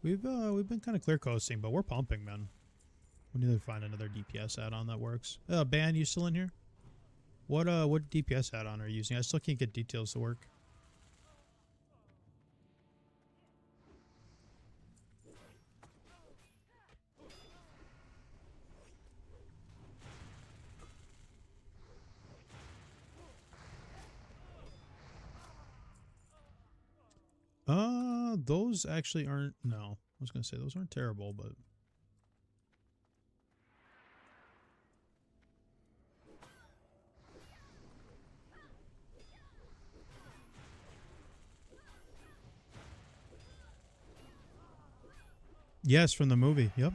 We've been kind of clear coasting, but we're pumping, man. We need to find another DPS add-on that works. Ban, you still in here? What DPS add-on are you using? I still can't get details to work. Those actually aren't, no. I was gonna say those aren't terrible, but yes, from the movie. Yep.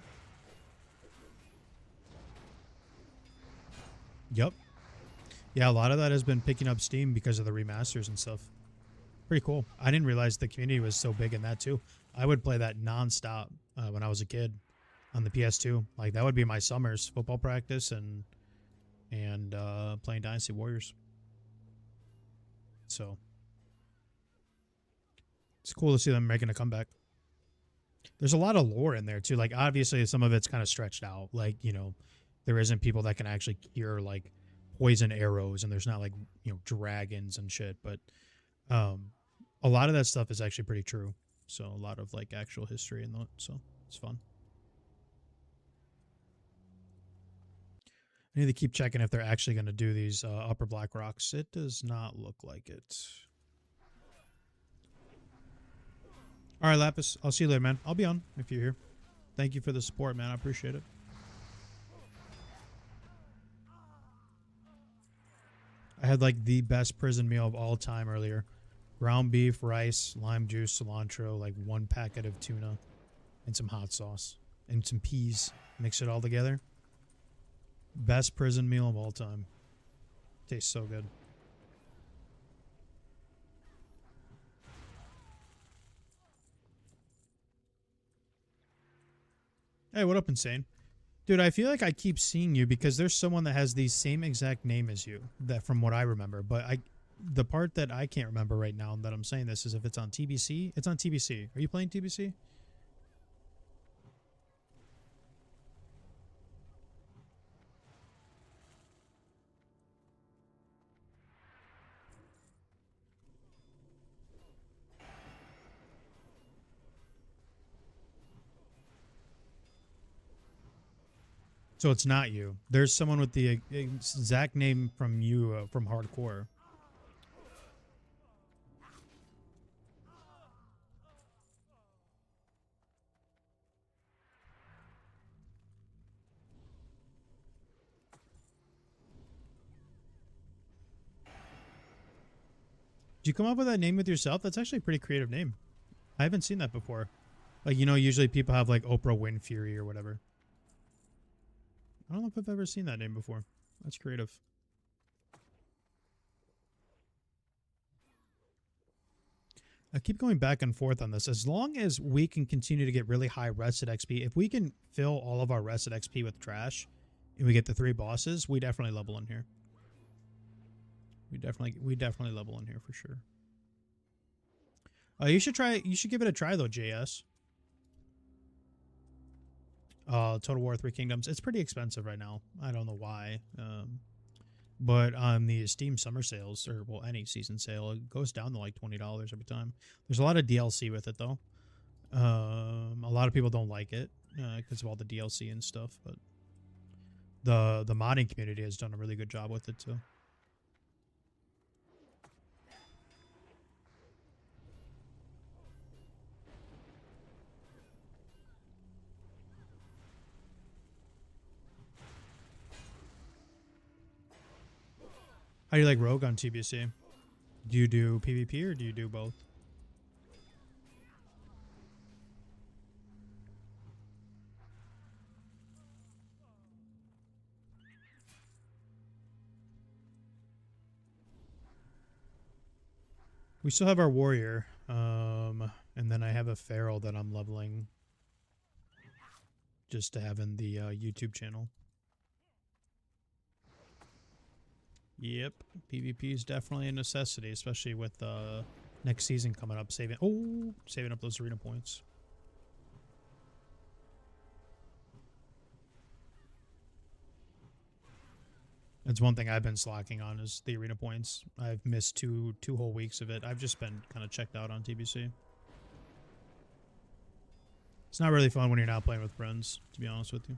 Yep. Yeah, a lot of that has been picking up steam because of the remasters and stuff. Pretty cool. I didn't realize the community was so big in that too. I would play that nonstop when I was a kid. on the PS2. Like that would be my summers, football practice and playing Dynasty Warriors. So it's cool to see them making a comeback. There's a lot of lore in there too. Like obviously some of it's kind of stretched out. Like, you know, there isn't people that can actually cure like poison arrows, and there's not like, you know, dragons and shit, but a lot of that stuff is actually pretty true. So a lot of like actual history in that, so it's fun. I need to keep checking if they're actually going to do these upper black rocks. It does not look like it. All right, Lapis. I'll see you later, man. I'll be on if you're here. Thank you for the support, man. I appreciate it. I had like the best prison meal of all time earlier. Ground beef, rice, lime juice, cilantro, like 1 packet of tuna, and some hot sauce, and some peas. Mix it all together. Best prison meal of all time. Tastes so good. Hey, what up, Insane? Dude, I feel like I keep seeing you because there's someone that has the same exact name as you, that from what I remember. But the part that I can't remember right now that I'm saying this is if it's on TBC. It's on TBC. Are you playing TBC? So it's not you. There's someone with the exact name from you, from Hardcore. Did you come up with that name with yourself? That's actually a pretty creative name. I haven't seen that before. Like, you know, usually people have like Oprah Winfrey or whatever. I don't know if I've ever seen that name before. That's creative. I keep going back and forth on this. As long as we can continue to get really high rested XP, if we can fill all of our rested XP with trash and we get the 3 bosses, we definitely level in here. We definitely level in here for sure. You should give it a try though, JS. Total War 3 Kingdoms. It's pretty expensive right now. I don't know why. But on the Steam summer sales, or well, any season sale, it goes down to like $20 every time. There's a lot of DLC with it though. A lot of people don't like it because of all the DLC and stuff, but the modding community has done a really good job with it too. How do you like Rogue on TBC? Do you do PvP or do you do both? We still have our warrior, and then I have a feral that I'm leveling just to have in the YouTube channel. Yep, PvP is definitely a necessity, especially with next season coming up. Saving up those arena points. That's one thing I've been slacking on is the arena points. I've missed two whole weeks of it. I've just been kind of checked out on TBC. It's not really fun when you're not playing with friends, to be honest with you.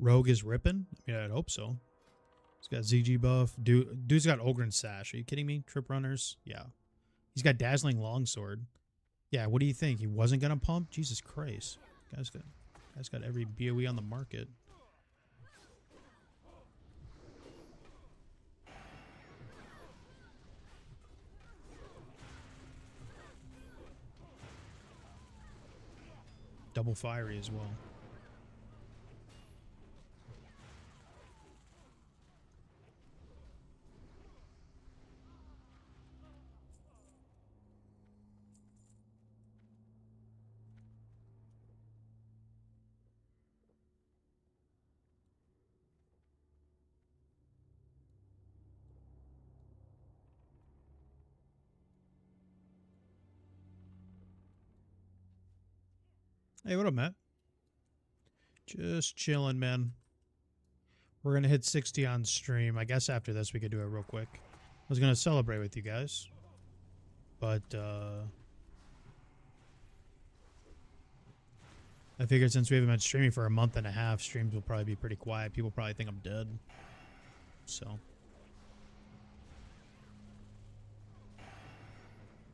Rogue is ripping? Yeah, I'd hope so. He's got ZG buff. Dude's got Ogren Sash. Are you kidding me? Trip runners? Yeah. He's got Dazzling Longsword. Yeah, what do you think? He wasn't going to pump? Jesus Christ. Guy's got every BOE on the market. Double fiery as well. Hey, what up, Matt? Just chilling, man. We're going to hit 60 on stream. I guess after this we could do it real quick. I was going to celebrate with you guys. But, I figured since we haven't been streaming for a month and a half, streams will probably be pretty quiet. People probably think I'm dead. So.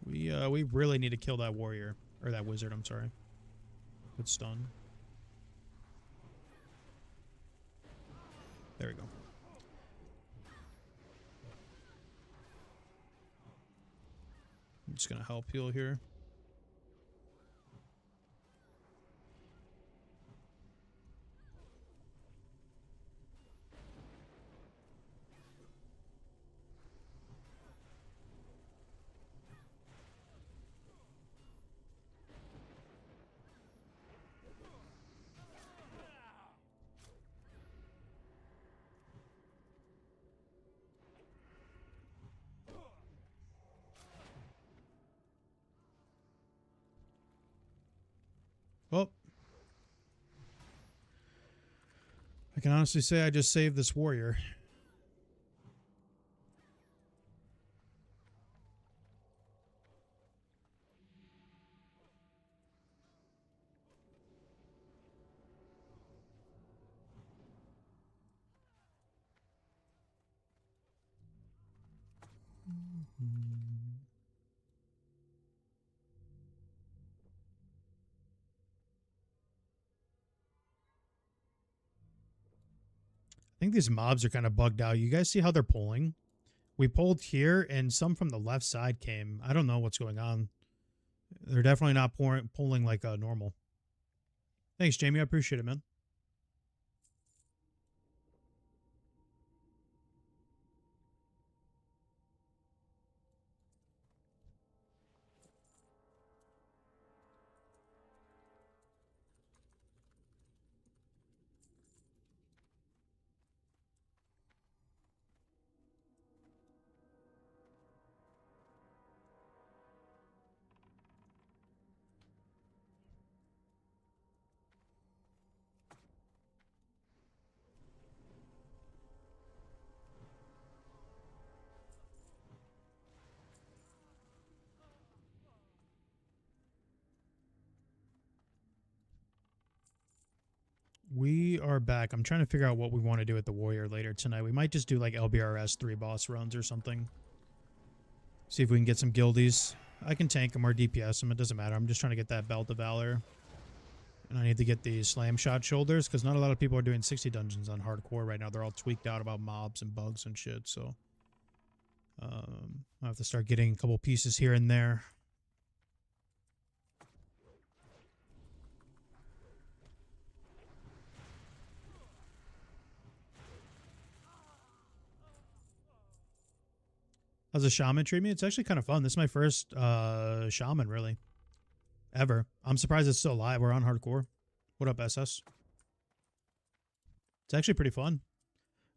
We really need to kill that warrior. Or that wizard, I'm sorry. Good stun. There we go. I'm just gonna help heal here. Well, I can honestly say I just saved this warrior. I think these mobs are kind of bugged out. You guys see how they're pulling? We pulled here, and some from the left side came. I don't know what's going on. They're definitely not pulling like normal. Thanks, Jamie. I appreciate it, man. We are back. I'm trying to figure out what we want to do with the warrior later tonight. We might just do like LBRS 3 boss runs or something. See if we can get some guildies. I can tank him or DPS him. It doesn't matter. I'm just trying to get that Belt of Valor. And I need to get these Slam Shot Shoulders because not a lot of people are doing 60 dungeons on hardcore right now. They're all tweaked out about mobs and bugs and shit. So I have to start getting a couple pieces here and there. How's a shaman treat me? It's actually kind of fun. This is my first shaman, really. Ever. I'm surprised it's still alive. We're on hardcore. What up, SS? It's actually pretty fun.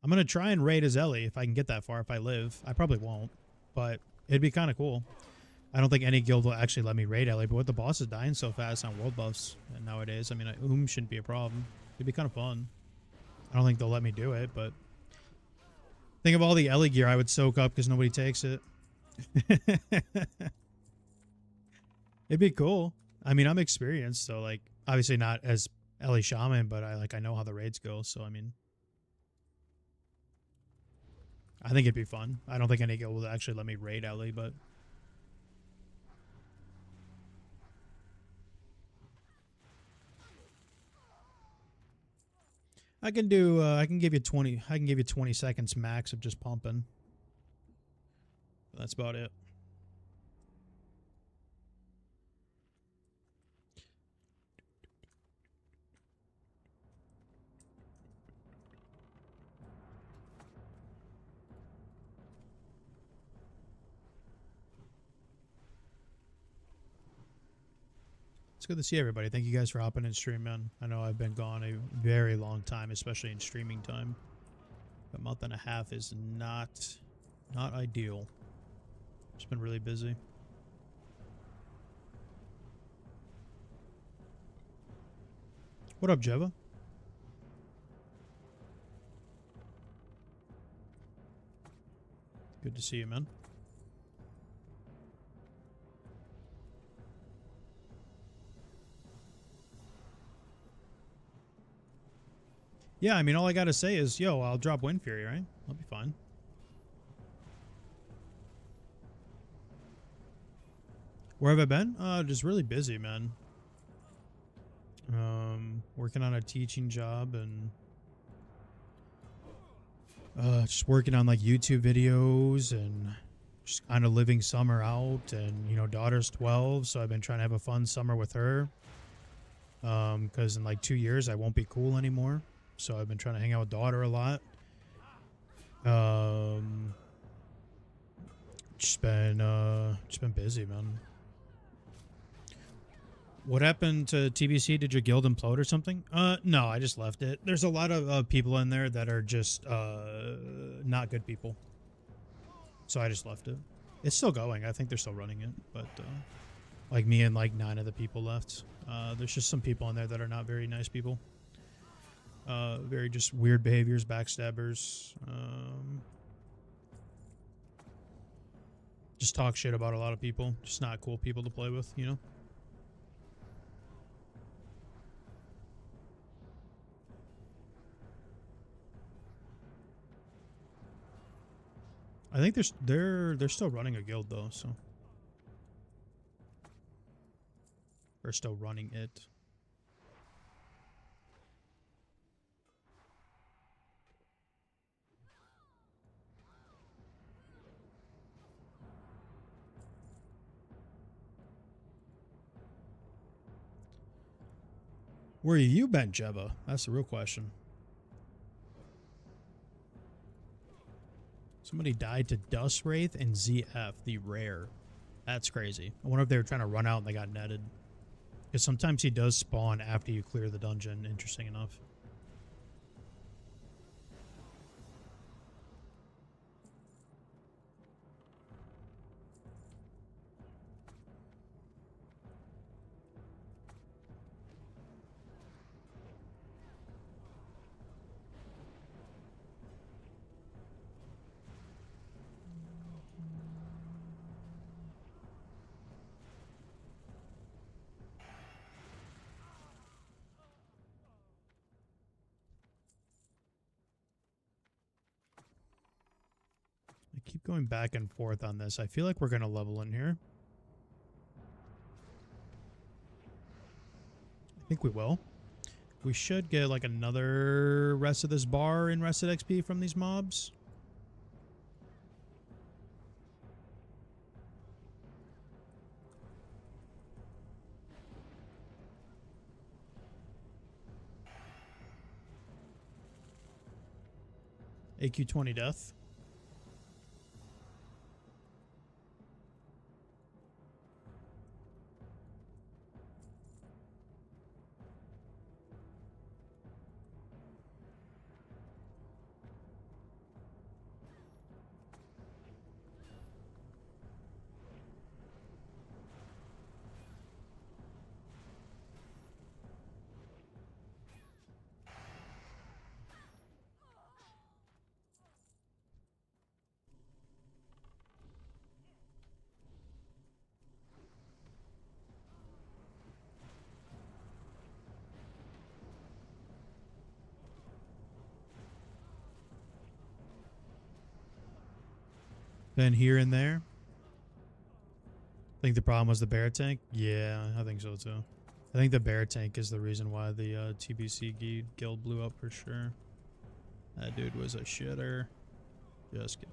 I'm going to try and raid as Ellie if I can get that far, if I live. I probably won't, but it'd be kind of cool. I don't think any guild will actually let me raid Ellie, but with the bosses dying so fast on world buffs and nowadays, I mean, shouldn't be a problem. It'd be kind of fun. I don't think they'll let me do it, but think of all the Ellie gear I would soak up because nobody takes it. It'd be cool. I mean, I'm experienced, so like obviously not as Ellie Shaman, but I know how the raids go, so I mean I think it'd be fun. I don't think any guild will actually let me raid Ellie, but I can do I can give you 20 seconds max of just pumping. That's about it. It's good to see everybody. Thank you guys for hopping in stream, man. I know I've been gone a very long time, especially in streaming time. A month and a half is not ideal. It's been really busy. What up, Jeva? Good to see you, man. Yeah, I mean, all I gotta say is, yo, I'll drop Wind Fury, right? I'll be fine. Where have I been? Just really busy, man. Working on a teaching job and just working on like YouTube videos and just kind of living summer out. And you know, daughter's 12, so I've been trying to have a fun summer with her. Because in like 2 years I won't be cool anymore, so I've been trying to hang out with daughter a lot. Just been busy, man. What happened to TBC? Did your guild implode or something? No, I just left it. There's a lot of people in there that are just not good people. So I just left it. It's still going. I think they're still running it. But like me and like 9 of the people left. There's just some people in there that are not very nice people. Very just weird behaviors, backstabbers. Just talk shit about a lot of people. Just not cool people to play with, you know? I think they're still running a guild though, so they're still running it. Where you been, Jeba? That's the real question. Somebody died to Dust Wraith and ZF, the rare. That's crazy. I wonder if they were trying to run out and they got netted. Because sometimes he does spawn after you clear the dungeon, interesting enough. I keep going back and forth on this. I feel like we're going to level in here. I think we will. We should get like another rest of this bar in rested XP from these mobs. AQ20 death. Then here and there. I think the problem was the bear tank. Yeah, I think so too. I think the bear tank is the reason why the TBC guild blew up for sure. That dude was a shitter. Just kidding.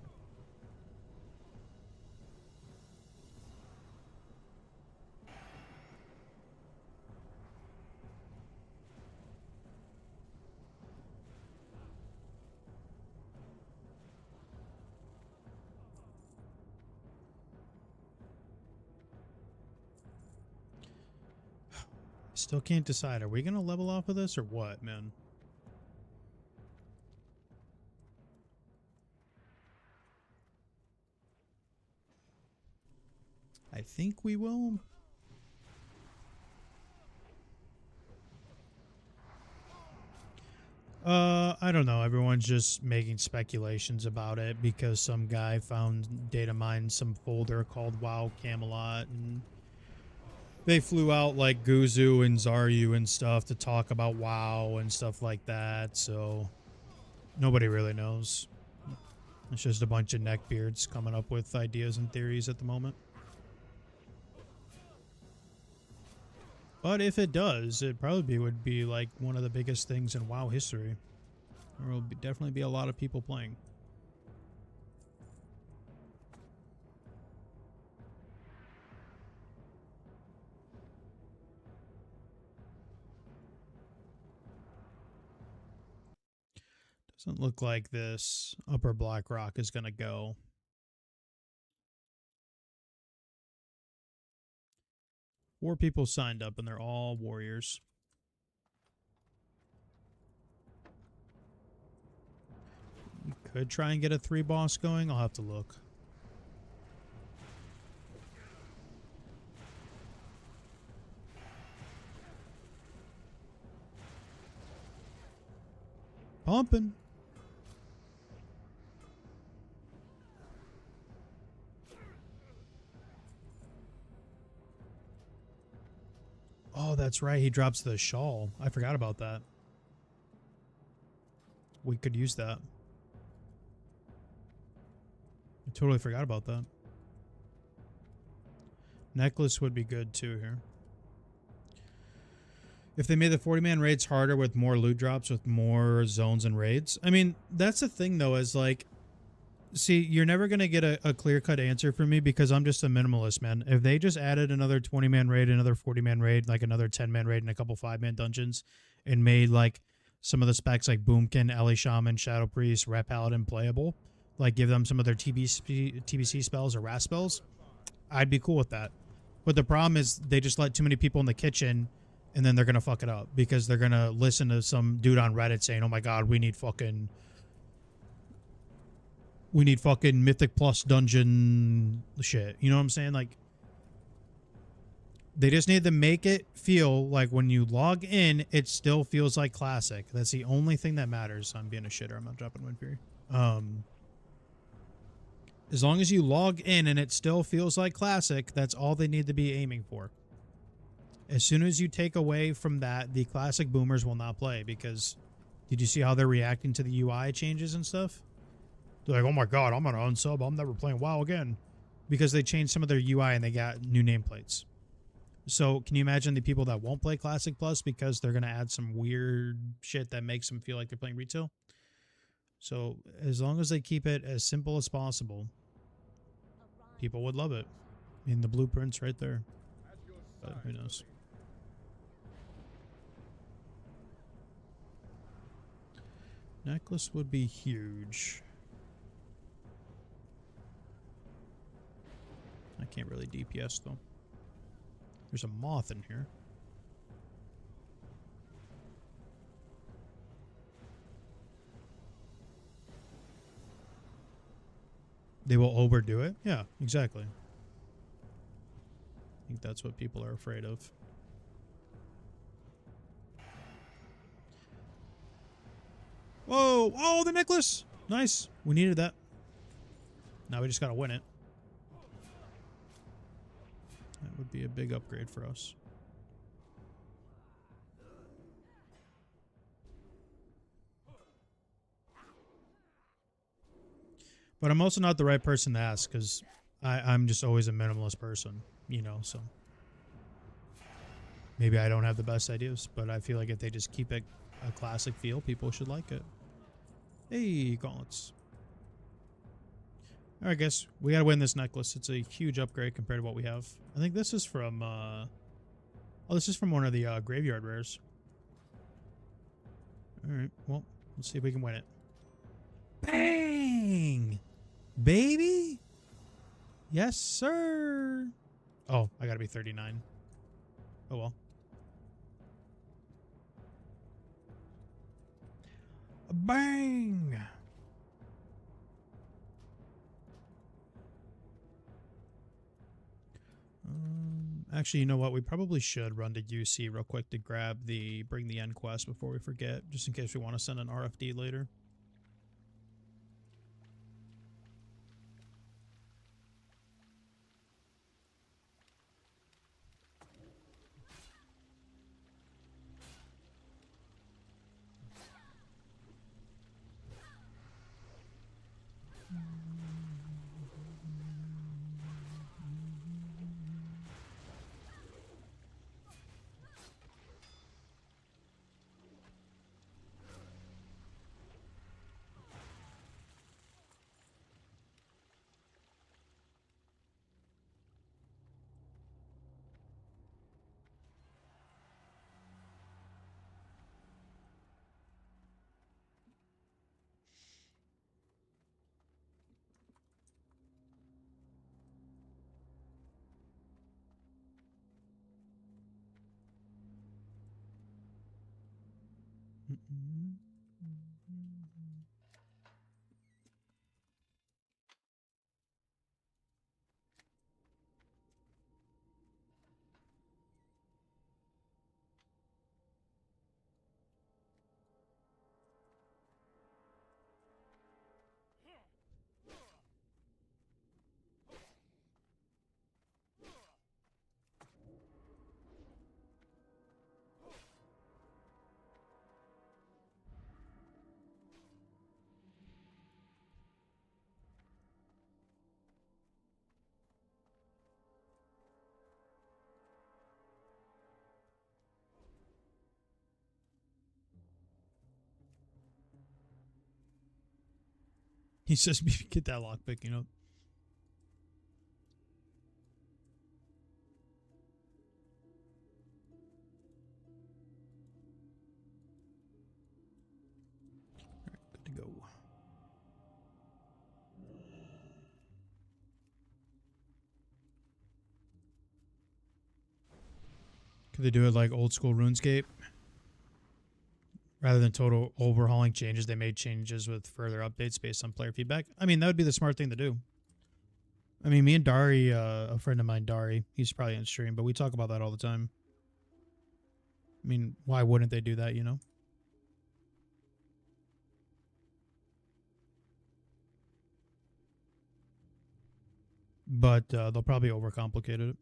Still can't decide. Are we going to level off of this or what, man? I think we will. I don't know. Everyone's just making speculations about it because some guy found data mined some folder called WoW Camelot, and they flew out like Guzu and Zaryu and stuff to talk about WoW and stuff like that. So nobody really knows. It's just a bunch of neckbeards coming up with ideas and theories at the moment. But if it does, it probably would be like one of the biggest things in WoW history. There will definitely be a lot of people playing. Doesn't look like this upper Black Rock is going to go. Four people signed up and they're all warriors. We could try and get a 3 boss going. I'll have to look. Pumping. Oh, that's right. He drops the shawl. I forgot about that. We could use that. I totally forgot about that. Necklace would be good too here. If they made the 40-man raids harder with more loot drops, with more zones and raids. I mean, that's the thing though, is like, see, you're never going to get a clear-cut answer from me because I'm just a minimalist, man. If they just added another 20-man raid, another 40-man raid, like another 10-man raid, and a couple 5-man dungeons, and made like some of the specs like Boomkin, Elemental Shaman, Shadow Priest, Ret Paladin playable, like give them some of their TBC spells or RAS spells, I'd be cool with that. But the problem is they just let too many people in the kitchen, and then they're going to fuck it up because they're going to listen to some dude on Reddit saying, oh my god, we need fucking Mythic Plus dungeon shit. You know what I'm saying? Like, they just need to make it feel like when you log in, it still feels like Classic. That's the only thing that matters. I'm being a shitter. I'm not dropping Wind Fury. As long as you log in and it still feels like Classic, that's all they need to be aiming for. As soon as you take away from that, the Classic boomers will not play because did you see how they're reacting to the UI changes and stuff? They're like, oh my god, I'm gonna unsub. I'm never playing WoW again. Because they changed some of their UI and they got new nameplates. So can you imagine the people that won't play Classic Plus because they're gonna add some weird shit that makes them feel like they're playing retail? So as long as they keep it as simple as possible, people would love it. I mean, the blueprint's right there. But who knows? Necklace would be huge. I can't really DPS though. There's a moth in here. They will overdo it? Yeah, exactly. I think that's what people are afraid of. Whoa! Oh, the necklace! Nice. We needed that. Now we just gotta win it. That would be a big upgrade for us. But I'm also not the right person to ask because I'm just always a minimalist person, you know, so. Maybe I don't have the best ideas, but I feel like if they just keep it a classic feel, people should like it. Hey, gauntlets. Alright, guys. We gotta win this necklace. It's a huge upgrade compared to what we have. I think this is from, oh, this is from one of the graveyard rares. Alright, well, let's see if we can win it. Bang! Baby? Yes, sir! Oh, I gotta be 39. Oh, well. Bang! Actually, you know what? We probably should run to UC real quick to grab bring the end quest before we forget, just in case we want to send an RFD later. He says, "Get that lockpick," you know. All right, good to go. Could they do it like old school RuneScape? Rather than total overhauling changes, they made changes with further updates based on player feedback. I mean, that would be the smart thing to do. I mean, me and Dari, a friend of mine, Dari, he's probably on stream, but we talk about that all the time. I mean, why wouldn't they do that, you know? But they'll probably overcomplicate it.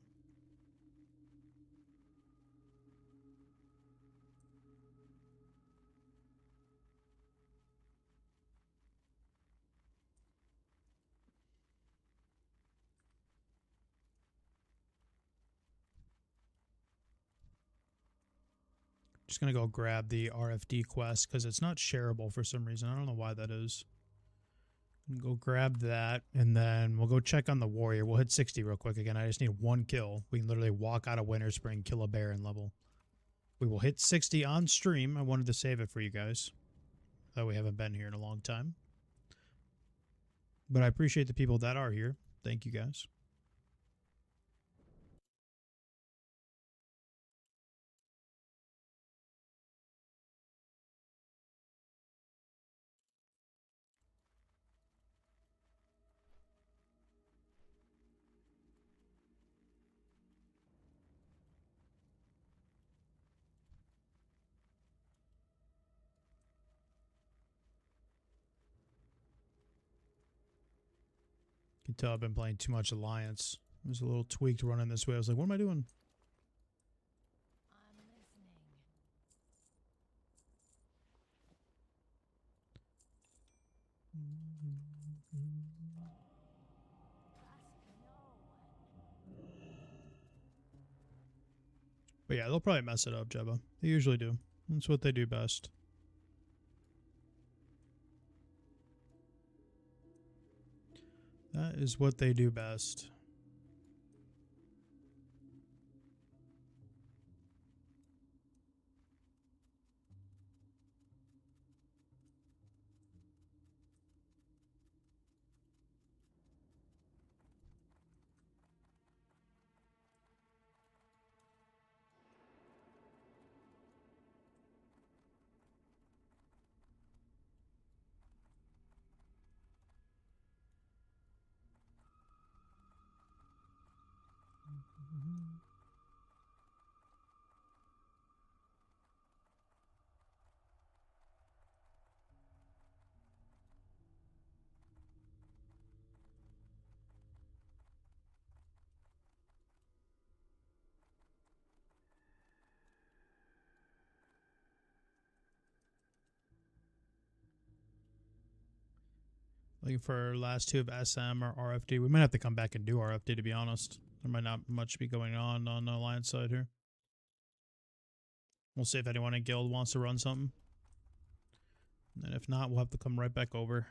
Just gonna go grab the RFD quest because it's not shareable for some reason. I don't know why that is. Go grab that, and then we'll go check on the warrior. We'll hit 60 real quick again. I just need one kill. We can literally walk out of Winter Spring, kill a bear, and level. We will hit 60 on stream. I wanted to save it for you guys, though we haven't been here in a long time. But I appreciate the people that are here. Thank you, guys. You can tell I've been playing too much Alliance. I was a little tweaked running this way. I was like, what am I doing? I'm listening. Ask no one. But yeah, they'll probably mess it up, Jebba. They usually do. That's what they do best. That is what they do best. Looking for last two of SM or RFD. We might have to come back and do RFD, to be honest. There might not much be going on the Alliance side here. We'll see if anyone in Guild wants to run something. And if not, we'll have to come right back over.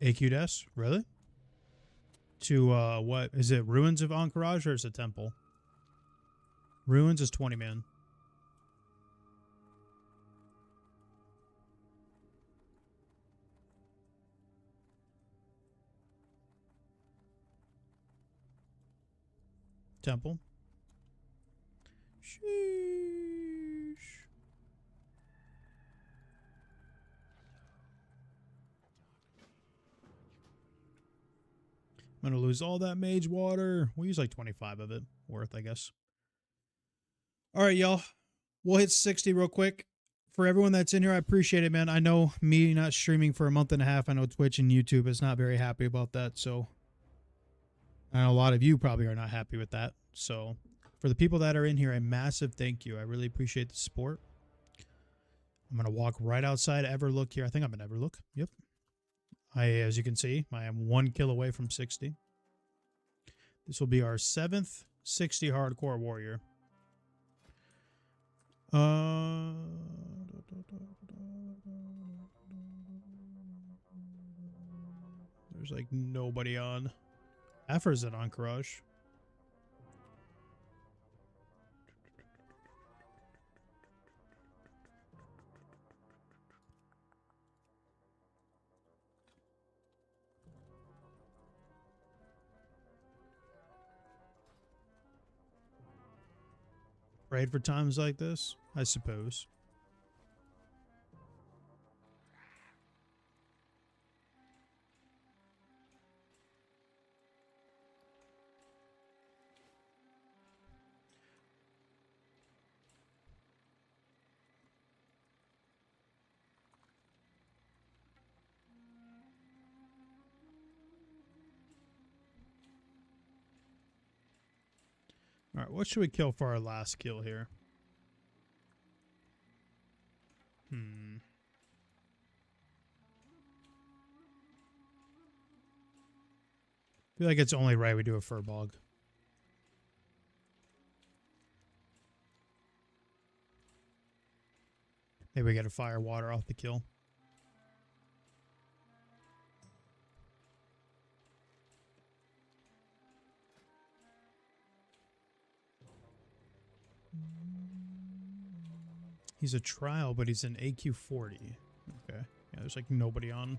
AQ Des? Really? To, what? Is it Ruins of Encourage or is it Temple? Ruins is 20 man. Temple. Sheesh. I'm gonna lose all that mage water. We'll use like 25 of it. Worth, I guess. Alright, y'all. We'll hit 60 real quick. For everyone that's in here, I appreciate it, man. I know me not streaming for a month and a half. I know Twitch and YouTube is not very happy about that, so I know a lot of you probably are not happy with that. So for the people that are in here, a massive thank you. I really appreciate the support. I'm going to walk right outside Everlook here. I think I'm in Everlook. Yep. As you can see, I am 1 kill away from 60. This will be our 7th 60 Hardcore Warrior. There's like nobody on. Affer's at Encourage. Prayed for times like this, I suppose. All right, what should we kill for our last kill here? I feel like it's only right we do a Furbog. Maybe we get a fire water off the kill. He's a trial, but he's an AQ 40. Okay. Yeah, there's like nobody on.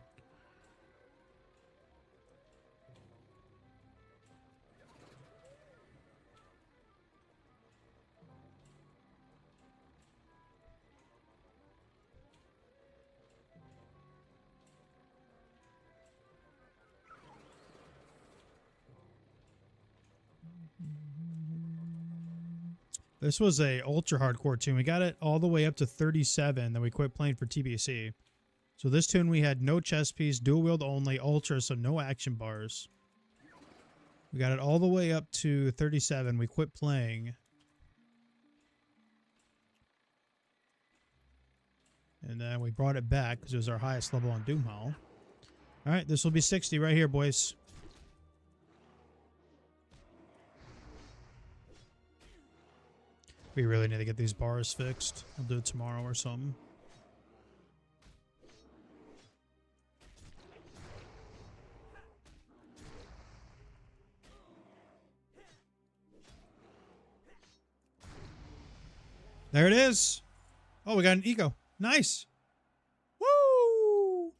This was a ultra hardcore tune. We got it all the way up to 37, then we quit playing for TBC. So this tune we had no chest piece, dual wield only, ultra, so no action bars. We got it all the way up to 37. We quit playing. And then we brought it back because it was our highest level on Doomhowl. All right, this will be 60 right here, boys. We really need to get these bars fixed. I'll do it tomorrow or something. There it is. Oh, we got an eco. Nice. Woo!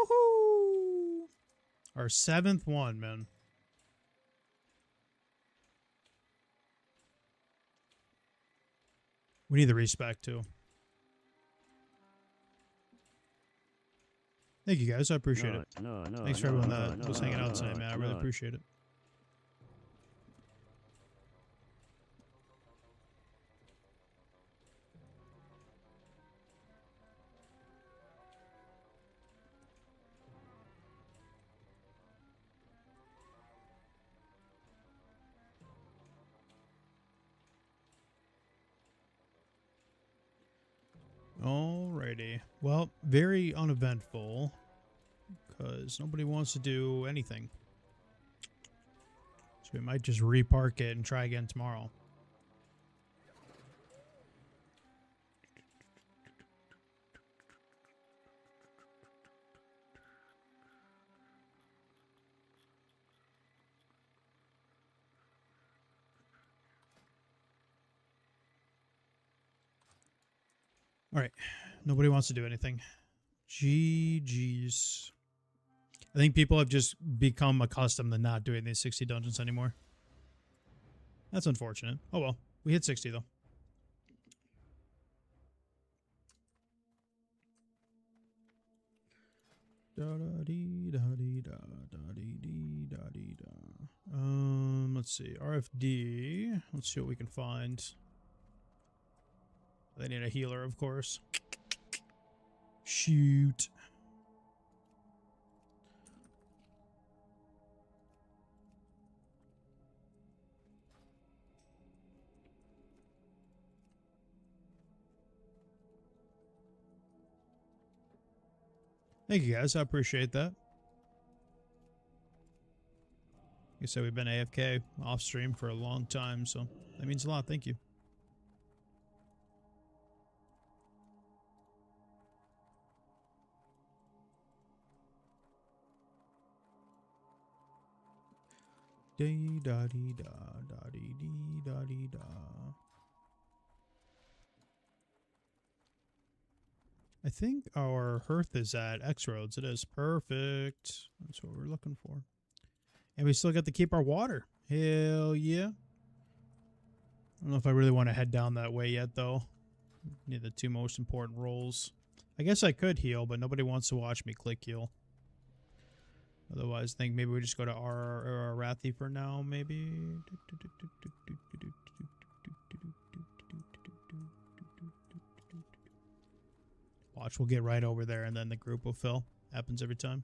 Woohoo! Our 7th one, man. We need the respec too. Thank you guys. I appreciate it. Thanks for everyone that was hanging out tonight, man. I really appreciate it. Alrighty. Well, very uneventful because nobody wants to do anything. So we might just repark it and try again tomorrow. All right. Nobody wants to do anything. GG's. I think people have just become accustomed to not doing these 60 dungeons anymore. That's unfortunate. Oh well. We hit 60 though. Let's see. RFD. Let's see what we can find. They need a healer, of course. Shoot. Thank you guys. I appreciate that. Like I said, we've been AFK off stream for a long time, so that means a lot. Thank you. Dee da dee da da dee dee da dee da. I think our hearth is at X Roads. It is perfect. That's what we're looking for. And we still get to keep our water. Hell yeah. I don't know if I really want to head down that way yet, though. Need the 2 most important roles. I guess I could heal, but nobody wants to watch me click heal. Otherwise, I think maybe we just go to our Arathi for now, maybe. Watch, we'll get right over there and then the group will fill. Happens every time.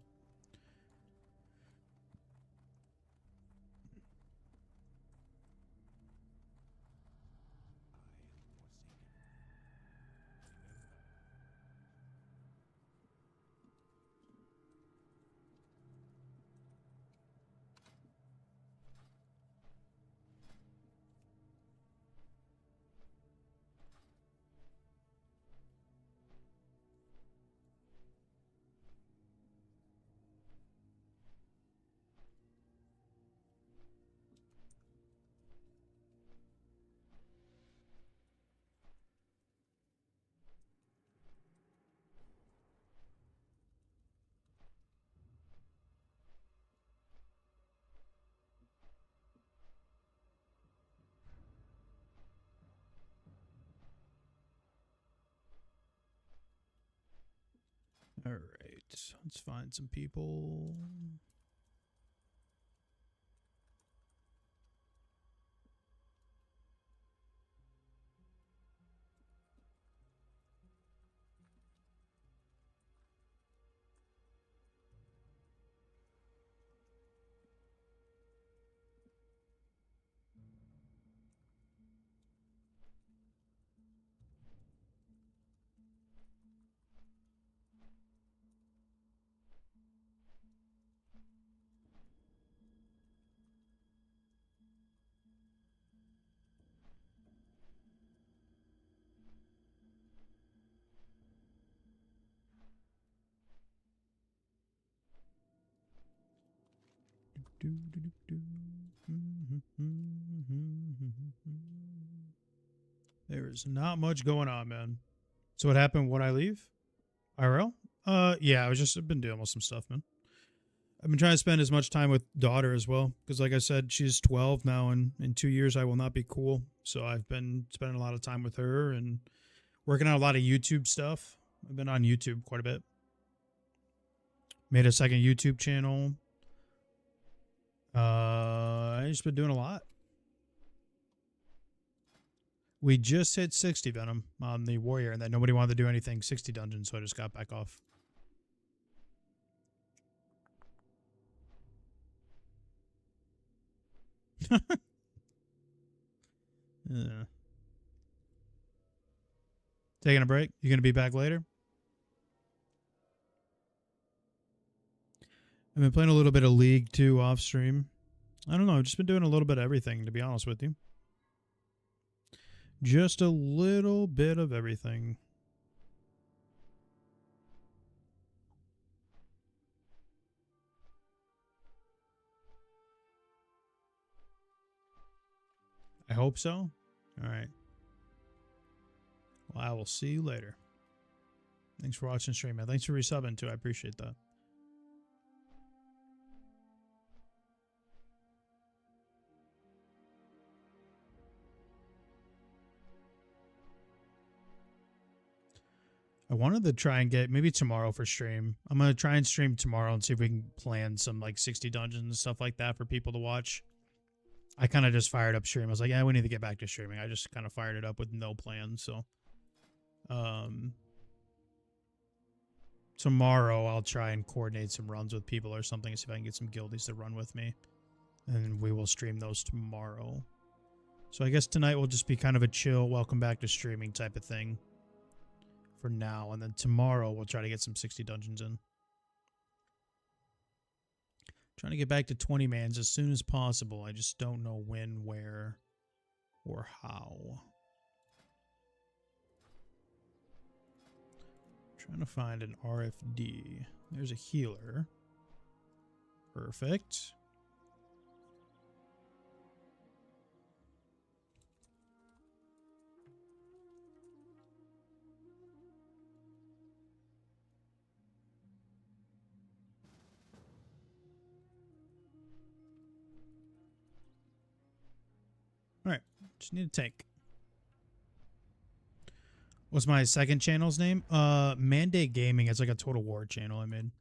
All right, let's find some people. There's not much going on, man. So what happened when I leave? IRL? Yeah, I've been dealing with some stuff, man. I've been trying to spend as much time with daughter as well, because like I said, she's 12 now, and in 2 years I will not be cool. So I've been spending a lot of time with her and working on a lot of YouTube stuff. I've been on YouTube quite a bit. Made a second YouTube channel. I just been doing a lot. We just hit 60 Venom on the Warrior, and then nobody wanted to do anything 60 dungeons, so I just got back off. Yeah. Taking a break? You gonna be back later? I've been playing a little bit of League too off stream. I don't know. I've just been doing a little bit of everything, to be honest with you. Just a little bit of everything. I hope so. All right. Well, I will see you later. Thanks for watching stream, man. Thanks for resubbing too. I appreciate that. I wanted to try and get maybe tomorrow for stream. I'm going to try and stream tomorrow and see if we can plan some like 60 dungeons and stuff like that for people to watch. I kind of just fired up stream. I was like, yeah, we need to get back to streaming. I just kind of fired it up with no plan. So, tomorrow I'll try and coordinate some runs with people or something. See if I can get some guildies to run with me. And we will stream those tomorrow. So I guess tonight will just be kind of a chill, welcome back to streaming type of thing for now. And then tomorrow we'll try to get some 60 dungeons in. Trying to get back to 20 mans as soon as possible. I just don't know when, where, or how. Trying to find an RFD. There's a healer. Perfect. Alright, just need a tank. What's my second channel's name? Mandate Gaming. It's like a Total War channel I made.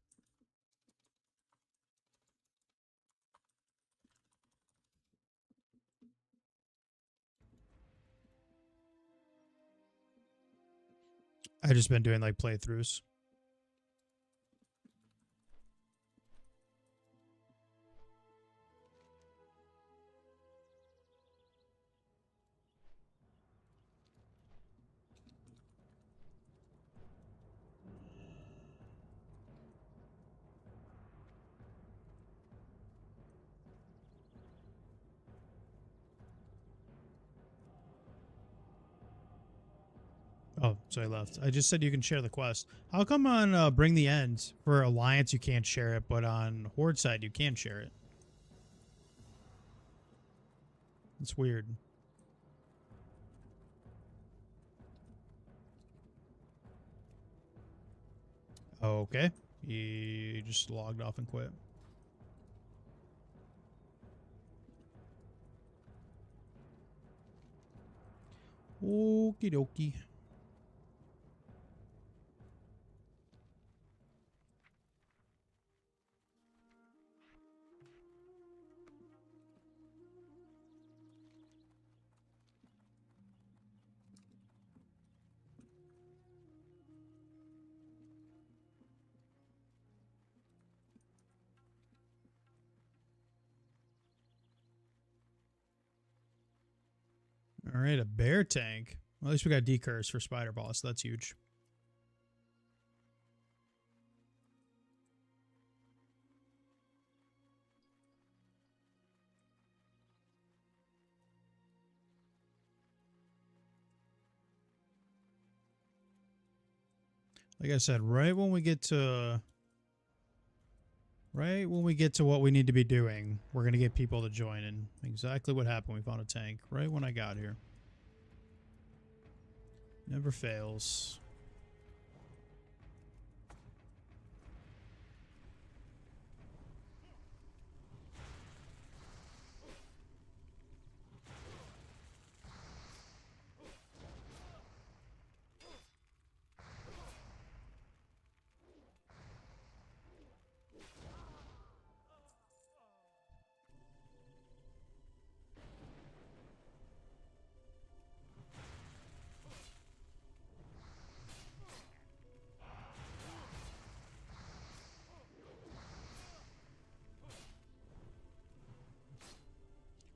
I've just been doing like playthroughs. Oh, so I left. I just said you can share the quest. How come on Bring the End for Alliance you can't share it, but on Horde side you can share it? It's weird. Okay. He just logged off and quit. Okie dokie. All right, a bear tank. Well, at least we got decurse for Spider Boss. That's huge. Like I said, right when we get to what we need to be doing, we're going to get people to join. And exactly what happened. We found a tank right when I got here. Never fails.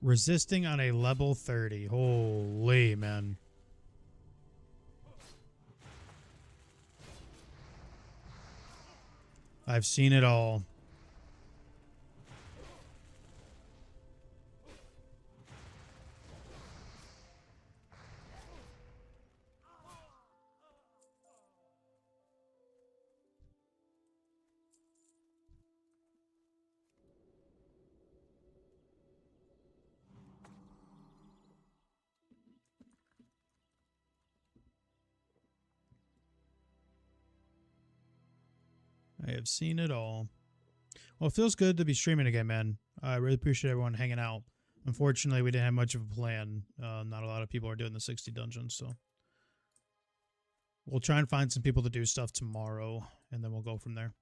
Resisting on a level 30. Holy, man. I've seen it all. I have seen it all. Well, it feels good to be streaming again, man. I really appreciate everyone hanging out. Unfortunately, we didn't have much of a plan. Not a lot of people are doing the 60 dungeons, so we'll try and find some people to do stuff tomorrow, and then we'll go from there.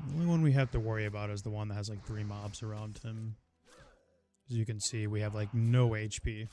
The only one we have to worry about is the one that has like 3 mobs around him. As you can see, we have like no HP.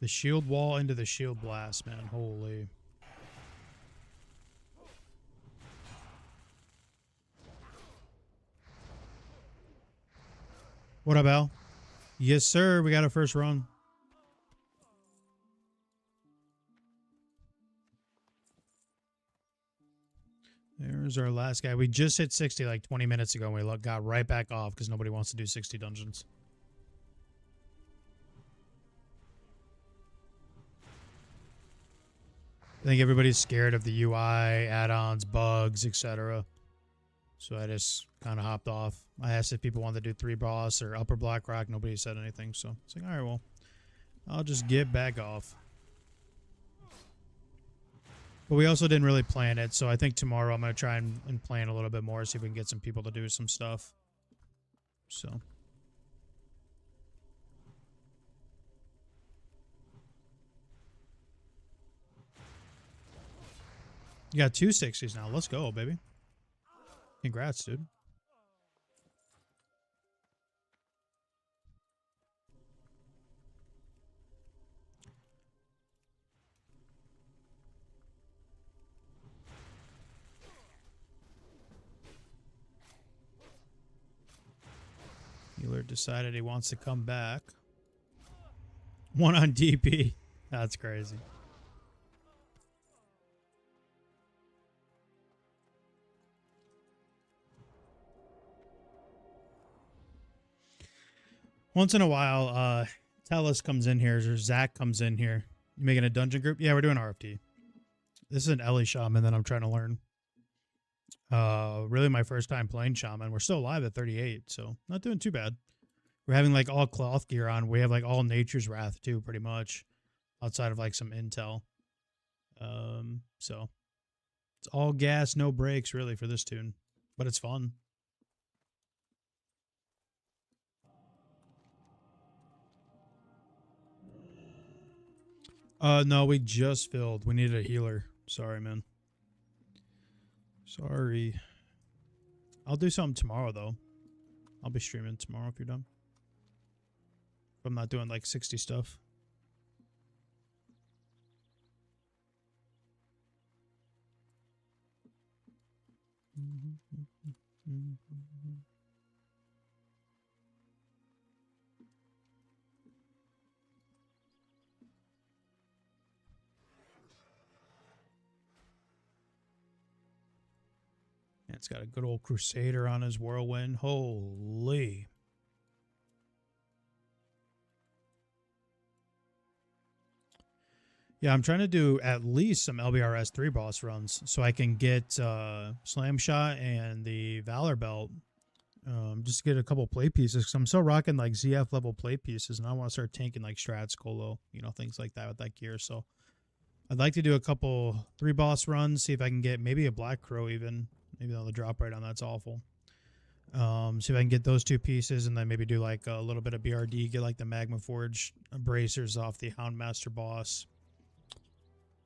The shield wall into the shield blast, man. Holy. What up, Al? Yes, sir. We got our first run. There's our last guy. We just hit 60 like 20 minutes ago, and we got right back off because nobody wants to do 60 dungeons. I think everybody's scared of the UI, add-ons, bugs, etc. So I just kind of hopped off. I asked if people wanted to do 3 boss or upper Black Rock. Nobody said anything, so it's like, all right, well, I'll just get back off. But we also didn't really plan it, so I think tomorrow I'm going to try and plan a little bit more, see if we can get some people to do some stuff. So. You got 2 60s now. Let's go, baby. Congrats, dude. Healer decided he wants to come back. 1 on DP. That's crazy. Once in a while, Tellus comes in here, or Zach comes in here. You making a dungeon group? Yeah, we're doing RFT. This is an Elemental Shaman that I'm trying to learn. Really my first time playing Shaman. We're still alive at 38, so not doing too bad. We're having like all cloth gear on. We have like all Nature's Wrath too, pretty much. outside of like some intel. So it's all gas, no brakes really for this tune, but it's fun. No, we just filled. We needed a healer. Sorry, man. Sorry. I'll do something tomorrow though. I'll be streaming tomorrow if you're done. If I'm not doing like 60 stuff. It's got a good old Crusader on his whirlwind. Holy. Yeah, I'm trying to do at least some LBRS 3 boss runs so I can get Slam Shot and the Valor Belt. Just to get a couple play pieces, because I'm still rocking like ZF level play pieces, and I want to start tanking like Strats, Colo, you know, things like that with that gear. So I'd like to do a couple 3 boss runs, see if I can get maybe a Black Crow even. Maybe though the drop rate on that's awful. See if I can get those 2 pieces, and then maybe do like a little bit of BRD, get like the Magma Forge bracers off the Houndmaster boss.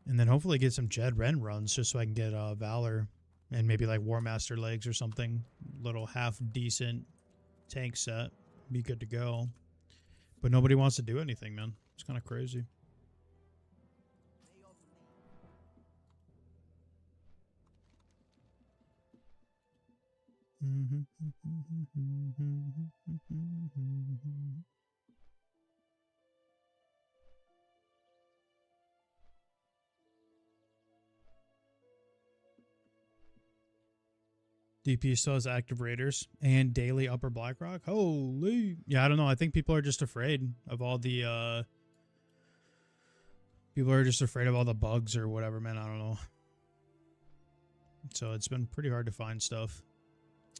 And then hopefully get some Jed Ren runs just so I can get Valor and maybe like War Master legs or something. Little half decent tank set. Be good to go. But nobody wants to do anything, man. It's kind of crazy. DP still has active raiders and daily upper Blackrock. Holy. Yeah, I don't know. I think people are just afraid of all the people are just afraid of all the bugs or whatever, man. I don't know. So it's been pretty hard to find stuff.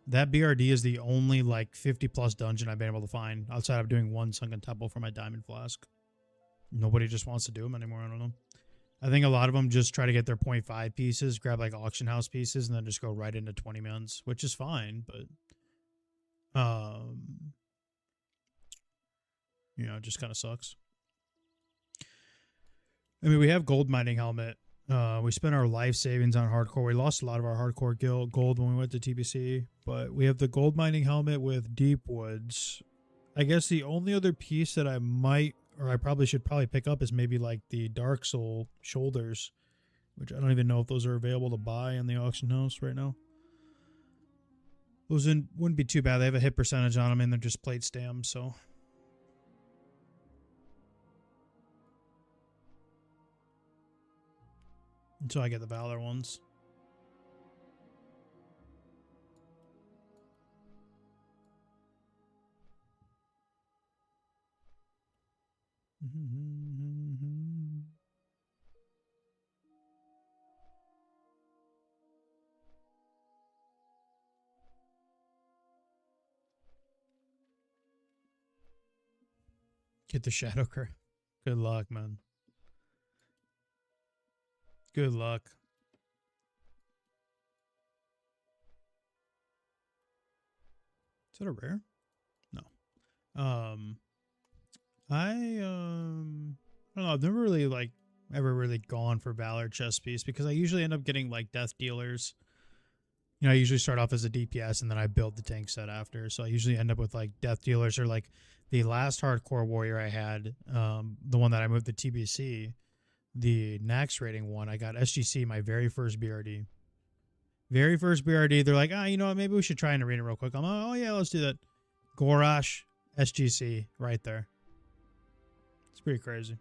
That BRD is the only like 50 plus dungeon I've been able to find outside of doing one Sunken Temple for my Diamond Flask. Nobody just wants to do them anymore. I don't know. I think a lot of them just try to get their 0.5 pieces, grab like auction house pieces, and then just go right into 20 mans, which is fine, but you know, it just kind of sucks. I mean, we have gold mining helmet. We spent our life savings on hardcore. We lost a lot of our hardcore gold when we went to TBC, but we have the gold mining helmet with deep woods. I guess the only other piece that I might, or I probably should pick up is maybe like the Dark Soul shoulders, which I don't even know if those are available to buy in the auction house right now. Those wouldn't be too bad. They have a hit percentage on them and they're just plate stamps, so. Until I get the Valor ones. Get the Shadow Cur. Good luck, man. Good luck. Is that a rare? No. I don't know. I've never really like ever really gone for Valor chest piece because I usually end up getting like death dealers. You know, I usually start off as a DPS and then I build the tank set after. So I usually end up with like death dealers, or like the last hardcore warrior I had, the one that I moved to TBC, the Nax rating one, I got SGC my very first BRD. Very first BRD. They're like, you know what? Maybe we should try an arena real quick. I'm like, oh yeah, let's do that. Gorash, SGC, right there. It's pretty crazy.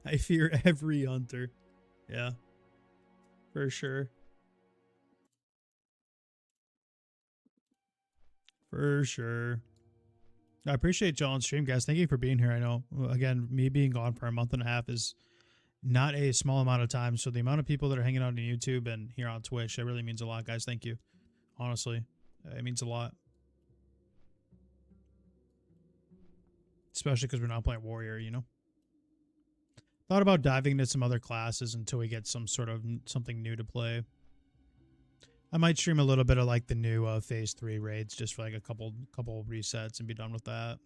I fear every hunter. Yeah. For sure. For sure. I appreciate y'all on stream, guys. Thank you for being here. I know, again, me being gone for a month and a half is not a small amount of time. So the amount of people that are hanging out on YouTube and here on Twitch, it really means a lot, guys. Thank you. Honestly, it means a lot. Especially because we're not playing Warrior, you know? Thought about diving into some other classes until we get some sort of something new to play. I might stream a little bit of like the new phase 3 raids just for like a couple resets and be done with that.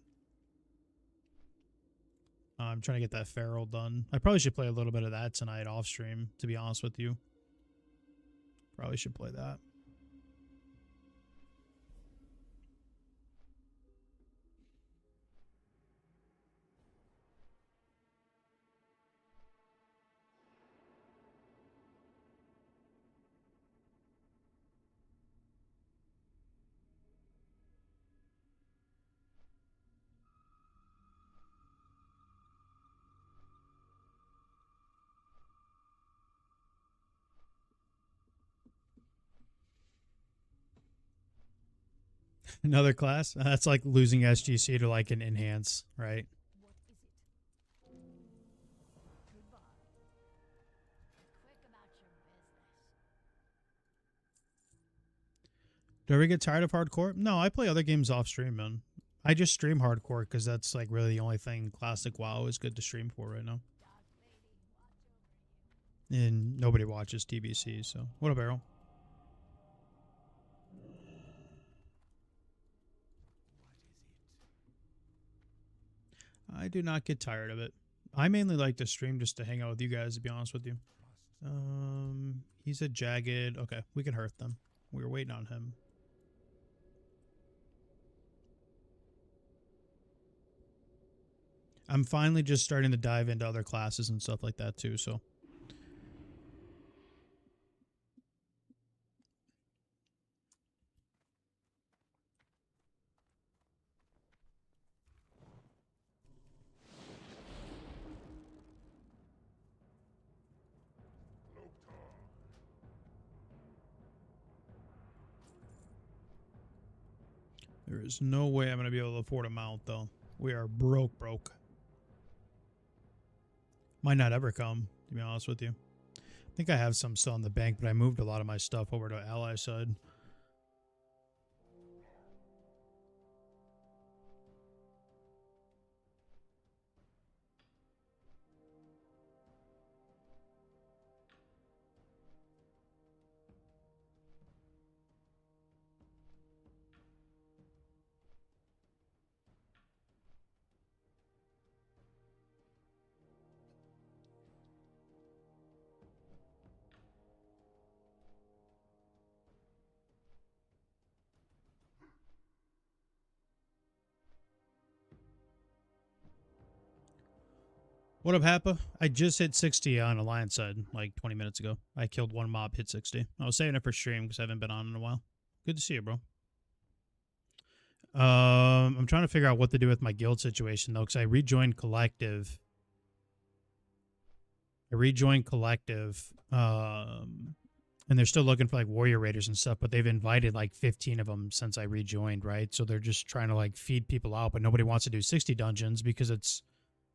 I'm trying to get that feral done. I probably should play a little bit of that tonight off stream, to be honest with you. Probably should play that. Another class? That's like losing SGC to like an enhance, right? What is it? Goodbye. Quick about your business. Do I ever get tired of hardcore? No, I play other games off stream, man. I just stream hardcore because that's like really the only thing classic WoW is good to stream for right now. Dark lady, watch over you. And nobody watches TBC, so what a barrel. I do not get tired of it. I mainly like to stream just to hang out with you guys, to be honest with you. He's a jagged. Okay, we can hurt them. We were waiting on him. I'm finally just starting to dive into other classes and stuff like that too, so. There is no way I'm going to be able to afford a mount, though. We are broke. Might not ever come, to be honest with you. I think I have some still in the bank, but I moved a lot of my stuff over to ally side. What up, Happa? I just hit 60 on Alliance side like 20 minutes ago. I killed one mob, hit 60. I was saving it for stream because I haven't been on in a while. Good to see you, bro. I'm trying to figure out what to do with my guild situation, though, because I rejoined Collective. And they're still looking for, like, Warrior Raiders and stuff, but they've invited, like, 15 of them since I rejoined, right? So they're just trying to, like, feed people out, but nobody wants to do 60 dungeons because it's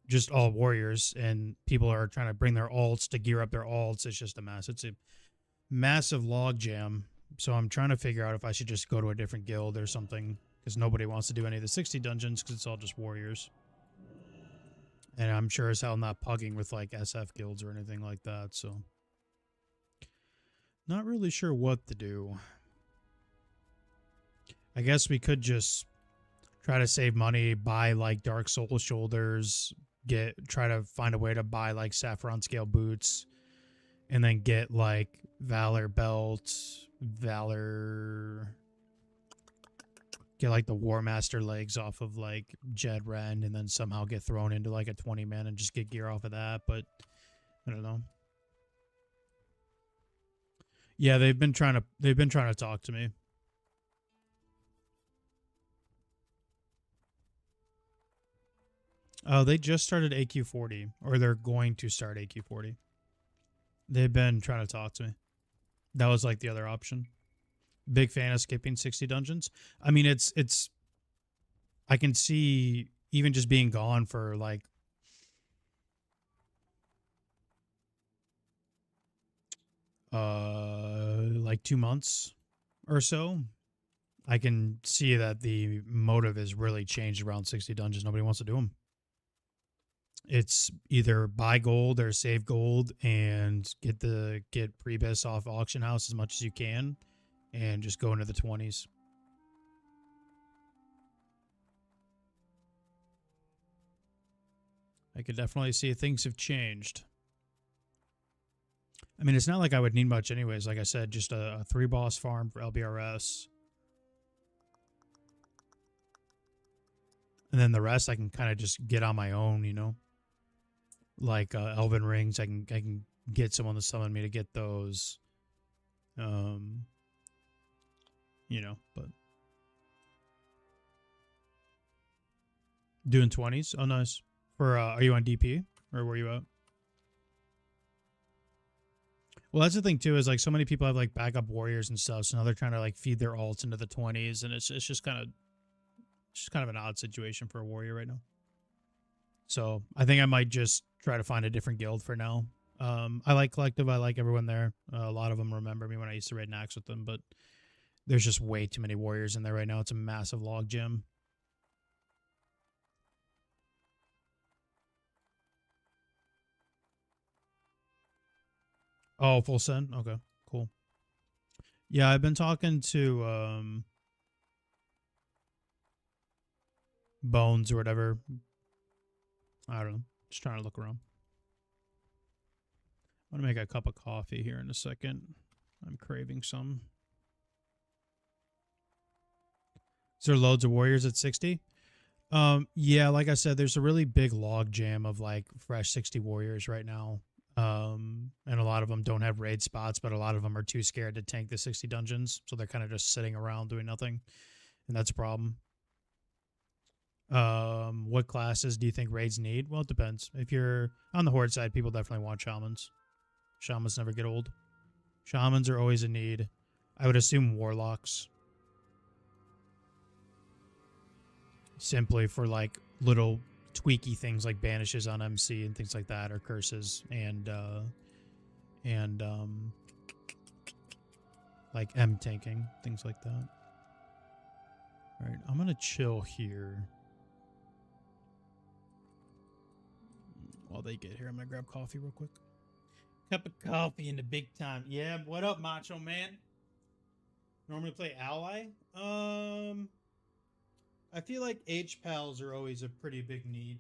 just all warriors, and people are trying to bring their alts to gear up their alts. It's just a mess. It's a massive log jam. So I'm trying to figure out if I should just go to a different guild or something, because nobody wants to do any of the 60 dungeons because it's all just warriors. And I'm sure as hell not pugging with like SF guilds or anything like that. So not really sure what to do. I guess we could just try to save money, buy like Dark Soul shoulders, try to find a way to buy like Saffron scale boots, and then get like Valor belt, get like the War Master legs off of like Jed Ren, and then somehow get thrown into like a 20 man and just get gear off of that. But I don't know. Yeah, they've been trying to talk to me. Oh, they just started AQ40, or they're going to start AQ40. They've been trying to talk to me. That was like the other option. Big fan of skipping 60 dungeons. I mean, it's I can see even just being gone for like like 2 months or so. I can see that the motive is really changed around 60 dungeons. Nobody wants to do them. It's either buy gold or save gold and get Prebis off auction house as much as you can, and just go into the 20s. I could definitely see things have changed. I mean, it's not like I would need much anyways. Like I said, just a 3 boss farm for LBRS. And then the rest I can kind of just get on my own, you know? Like Elven Rings, I can get someone to summon me to get those. You know, but doing 20s. Oh, nice. For are you on DP or where you at? Well, that's the thing too. Is like so many people have like backup warriors and stuff, so now they're trying to like feed their alts into the 20s, and it's just kind of an odd situation for a warrior right now. So I think I might just try to find a different guild for now. I like Collective. I like everyone there. A lot of them remember me when I used to raid Nax with them, but there's just way too many warriors in there right now. It's a massive log jam. Oh, full send? Okay, cool. Yeah, I've been talking to Bones or whatever. I don't know. Just trying to look around. I'm going to make a cup of coffee here in a second. I'm craving some. Is there loads of warriors at 60? Yeah, like I said, there's a really big log jam of like fresh 60 warriors right now. And a lot of them don't have raid spots, but a lot of them are too scared to tank the 60 dungeons, so they're kind of just sitting around doing nothing, and that's a problem. What classes do you think raids need? Well, it depends. If you're on the horde side, people definitely want shamans. Shamans never get old. Shamans are always a need. I would assume warlocks. Simply for like little tweaky things like banishes on MC and things like that, or curses and like M tanking, things like that. All right, I'm gonna chill here while they get here. I'm gonna grab coffee real quick. Cup of coffee in the big time. Yeah, what up, Macho Man? Normally play ally. I feel like H pals are always a pretty big need.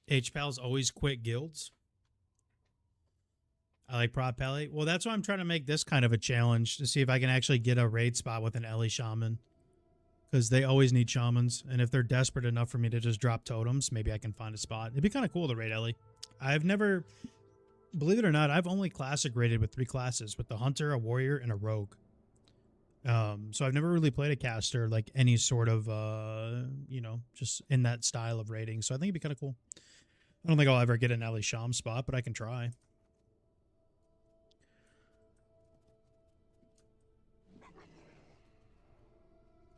H-Pals always quit guilds. I like Prop Pally. Well, that's why I'm trying to make this kind of a challenge to see if I can actually get a raid spot with an Ellie Shaman. Because they always need shamans. And if they're desperate enough for me to just drop totems, maybe I can find a spot. It'd be kind of cool to raid Ellie. I've never, believe it or not, I've only classic raided with 3 classes. With the Hunter, a Warrior, and a Rogue. So I've never really played a caster like any sort of, you know, just in that style of raiding. So I think it'd be kind of cool. I don't think I'll ever get an Ellie Sham spot, but I can try.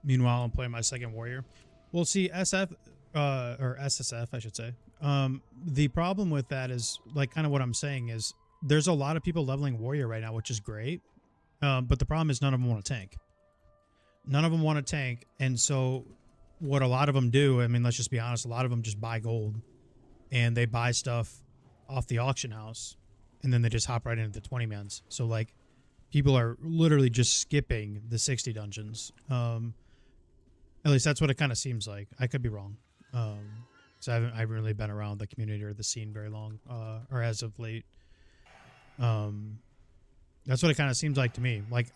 Meanwhile, I'm playing my second warrior. We'll see SF, or SSF, I should say. The problem with that is, like, kind of what I'm saying is, there's a lot of people leveling warrior right now, which is great. But the problem is none of them want to tank. None of them want to tank, and so what a lot of them do, I mean, let's just be honest, a lot of them just buy gold, and they buy stuff off the auction house, and then they just hop right into the 20-mans. So, like, people are literally just skipping the 60 dungeons. At least that's what it kind of seems like. I could be wrong. Because I haven't really been around the community or the scene very long, or as of late. That's what it kind of seems like to me. Like,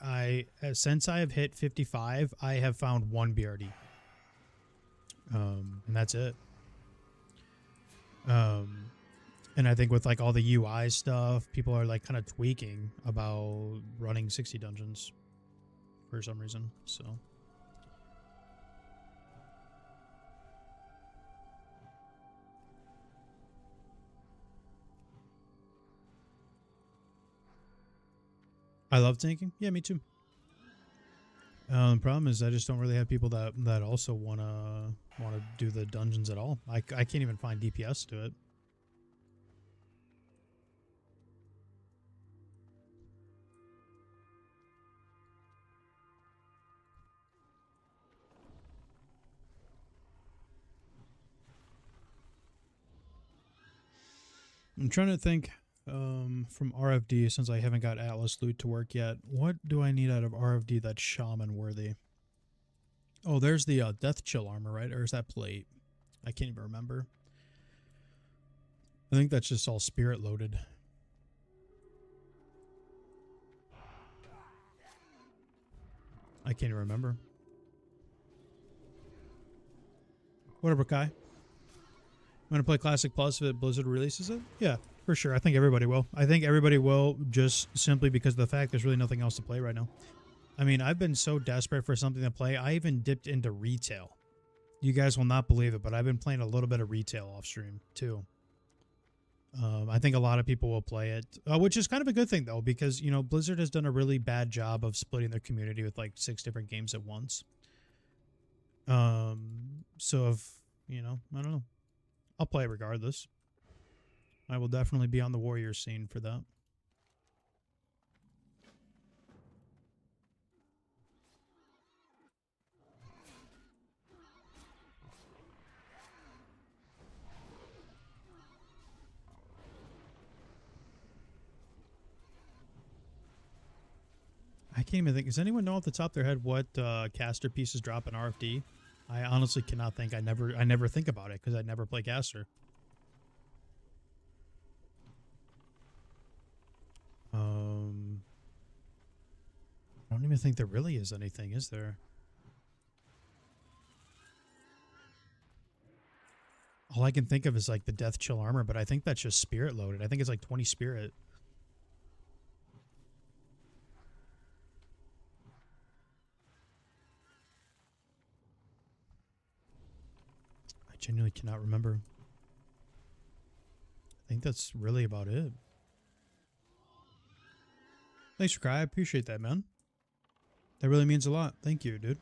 since I have hit 55, I have found 1 BRD. And that's it. And I think with, like, all the UI stuff, people are, like, kind of tweaking about running 60 dungeons for some reason, so. I love tanking. Yeah, me too. The problem is I just don't really have people that also wanna do the dungeons at all. I can't even find DPS to it. I'm trying to think. From RFD, since I haven't got Atlas loot to work yet, what do I need out of RFD that's shaman worthy? Oh, there's the death chill armor, right? Or is that plate? I can't even remember. I think that's just all spirit loaded. I can't even remember. Whatever, Kai. I'm gonna play Classic Plus if Blizzard releases it? Yeah. For sure. I think everybody will. I think everybody will, just simply because of the fact there's really nothing else to play right now. I mean, I've been so desperate for something to play. I even dipped into retail. You guys will not believe it, but I've been playing a little bit of retail off stream too. I think a lot of people will play it, which is kind of a good thing though, because, you know, Blizzard has done a really bad job of splitting their community with like 6 different games at once. So if, you know, I don't know. I'll play it regardless. I will definitely be on the warrior scene for that. I can't even think. Does anyone know off the top of their head what caster pieces drop in RFD? I honestly cannot think. I never think about it because I never play caster. I don't even think there really is anything, is there? All I can think of is like the death chill armor, but I think that's just spirit loaded. I think it's like 20 spirit. I genuinely cannot remember. I think that's really about it. Thanks for crying. I appreciate that, man. That really means a lot. Thank you, dude.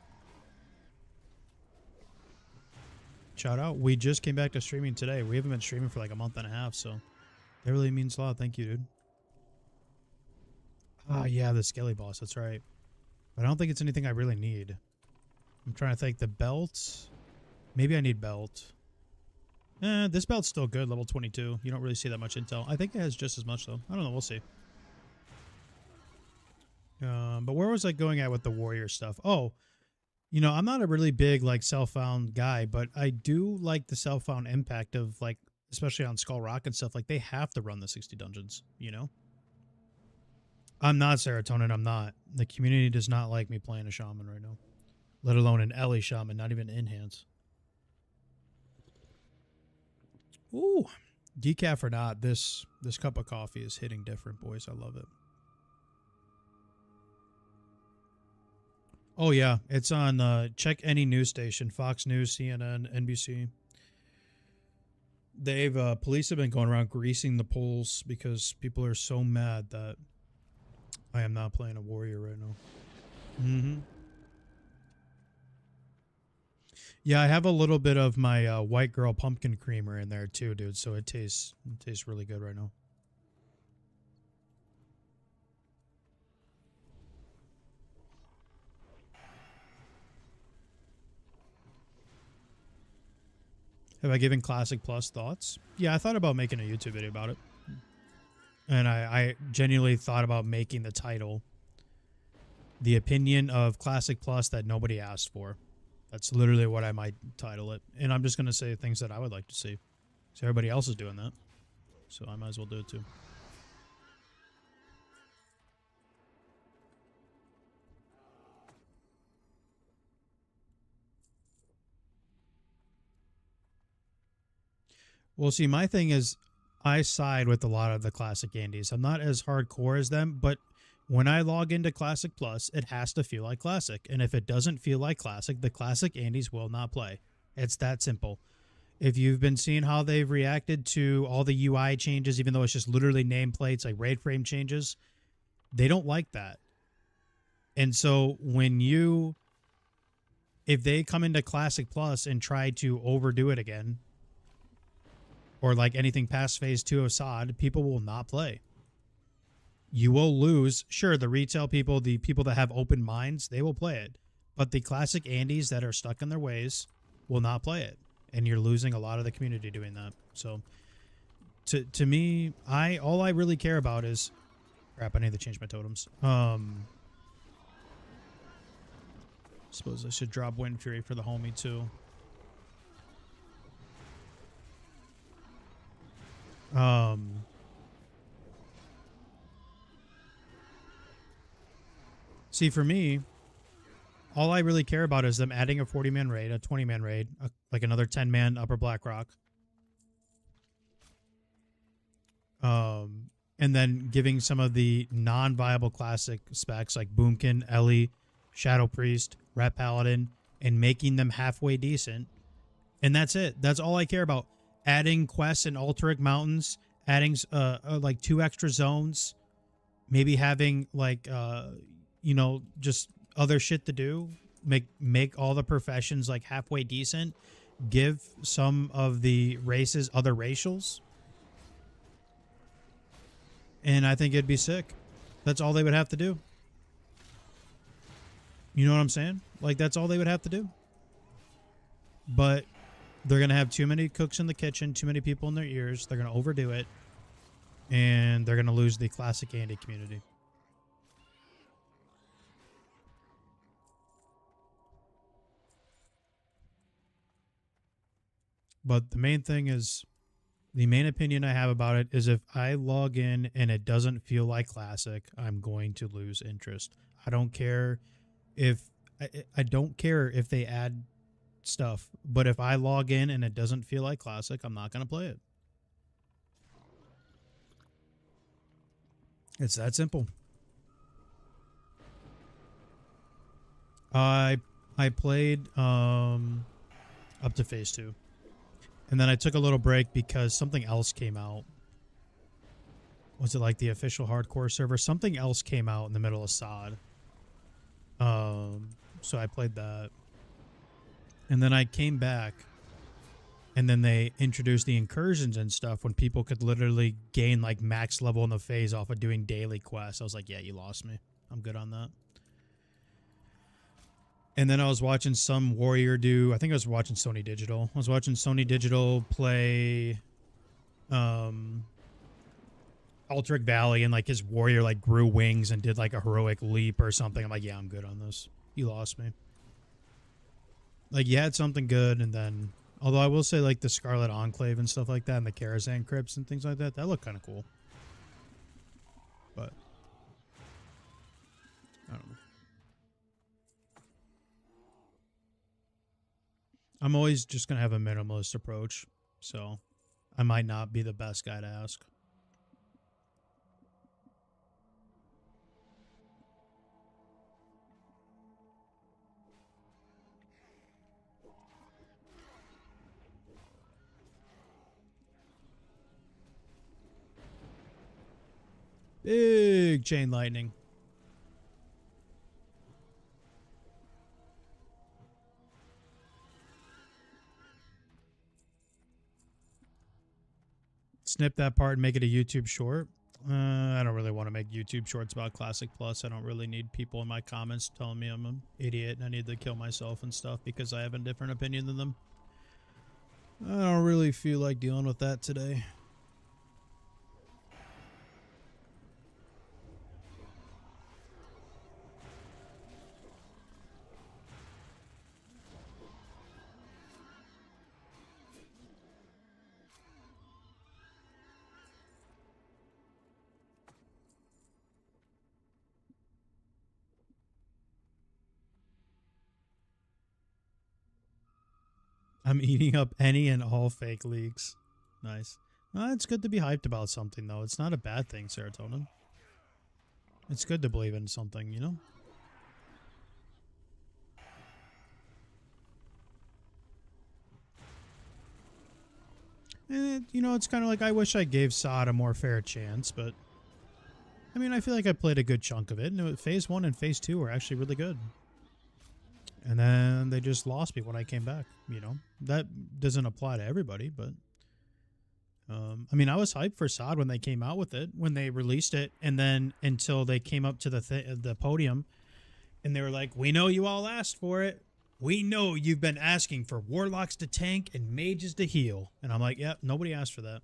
Shout out. We just came back to streaming today. We haven't been streaming for like a month and a half, so that really means a lot. Thank you, dude. Ah, yeah, the skelly boss. That's right. But I don't think it's anything I really need. I'm trying to think. The belt. Maybe I need belt. This belt's still good. Level 22. You don't really see that much intel. I think it has just as much, though. I don't know. We'll see. But where was I going at with the warrior stuff? Oh, you know, I'm not a really big like self-found guy, but I do like the self-found impact of like especially on Skull Rock and stuff, like they have to run the 60 dungeons, you know? I'm not Serotonin, I'm not. The community does not like me playing a shaman right now. Let alone an Ellie shaman, not even enhance. Ooh. Decaf or not, this cup of coffee is hitting different, boys. I love it. Oh yeah, it's on check any news station, Fox News, CNN, NBC. They've police have been going around greasing the polls because people are so mad that I am not playing a warrior right now. Mm-hmm. Yeah, I have a little bit of my white girl pumpkin creamer in there too, dude. So it tastes really good right now. Have I given Classic Plus thoughts? Yeah, I thought about making a YouTube video about it. And I genuinely thought about making the title The Opinion of Classic Plus That Nobody Asked For. That's literally what I might title it. And I'm just going to say things that I would like to see. So everybody else is doing that. So I might as well do it too. Well, see, my thing is I side with a lot of the Classic Andes. I'm not as hardcore as them, but when I log into Classic Plus, it has to feel like Classic. And if it doesn't feel like Classic, the Classic Andes will not play. It's that simple. If you've been seeing how they've reacted to all the UI changes, even though it's just literally nameplates, like raid frame changes, they don't like that. And so if they come into Classic Plus and try to overdo it again, or like anything past phase 2 of SOD, people will not play. You will lose. Sure, the retail people, the people that have open minds, they will play it. But the Classic Andes that are stuck in their ways will not play it. And you're losing a lot of the community doing that. So to me, all I really care about is crap, I need to change my totems. Suppose I should drop Wind Fury for the homie too. See, for me, all I really care about is them adding a 40-man raid, a 20-man raid, like another 10-man Upper Blackrock. And then giving some of the non-viable classic specs like Boomkin, Ellie, Shadow Priest, Rat Paladin, and making them halfway decent. And that's it. That's all I care about. Adding quests in Altaric Mountains, adding like 2 extra zones, maybe having like you know, just other shit to do. Make all the professions like halfway decent. Give some of the races other racials. And I think it'd be sick. That's all they would have to do. You know what I'm saying? Like, that's all they would have to do. But they're going to have too many cooks in the kitchen, too many people in their ears. They're going to overdo it. And they're going to lose the Classic Andy community. But the main thing is, the main opinion I have about it is if I log in and it doesn't feel like Classic, I'm going to lose interest. I don't care if I don't care if they add stuff, but if I log in and it doesn't feel like Classic, I'm not going to play it. It's that simple. I played up to phase 2. And then I took a little break because something else came out. Was it like the official hardcore server? Something else came out in the middle of SOD. So I played that. And then I came back. And then they introduced the incursions and stuff when people could literally gain like max level in the phase off of doing daily quests. I was like, yeah, you lost me. I'm good on that. And then I was watching some warrior do, I think I was watching Sony Digital. I was watching Sony Digital play Altaric Valley, and like his warrior like grew wings and did like a heroic leap or something. I'm like, yeah, I'm good on this. You lost me. Like, you had something good, and then Although I will say, like, the Scarlet Enclave and stuff like that, and the Karazhan Crypts and things like that, that look kind of cool. But I don't know. I'm always just going to have a minimalist approach, so I might not be the best guy to ask. Big chain lightning. Snip that part and make it a YouTube short. I don't really want to make YouTube shorts about Classic Plus. I don't really need people in my comments telling me I'm an idiot and I need to kill myself and stuff because I have a different opinion than them. I don't really feel like dealing with that today. I'm eating up any and all fake leaks. Nice. It's good to be hyped about something, though. It's not a bad thing, serotonin. It's good to believe in something, you know? And, you know, it's kind of like I wish I gave SOD a more fair chance, but... I mean, I feel like I played a good chunk of it. And Phase 1 and Phase 2 were actually really good. And then they just lost me when I came back, you know? That doesn't apply to everybody, but... I mean, I was hyped for SOD when they came out with it, when they released it, and then until they came up to the podium, and they were like, we know you all asked for it. We know you've been asking for warlocks to tank and mages to heal. And I'm like, yep, nobody asked for that.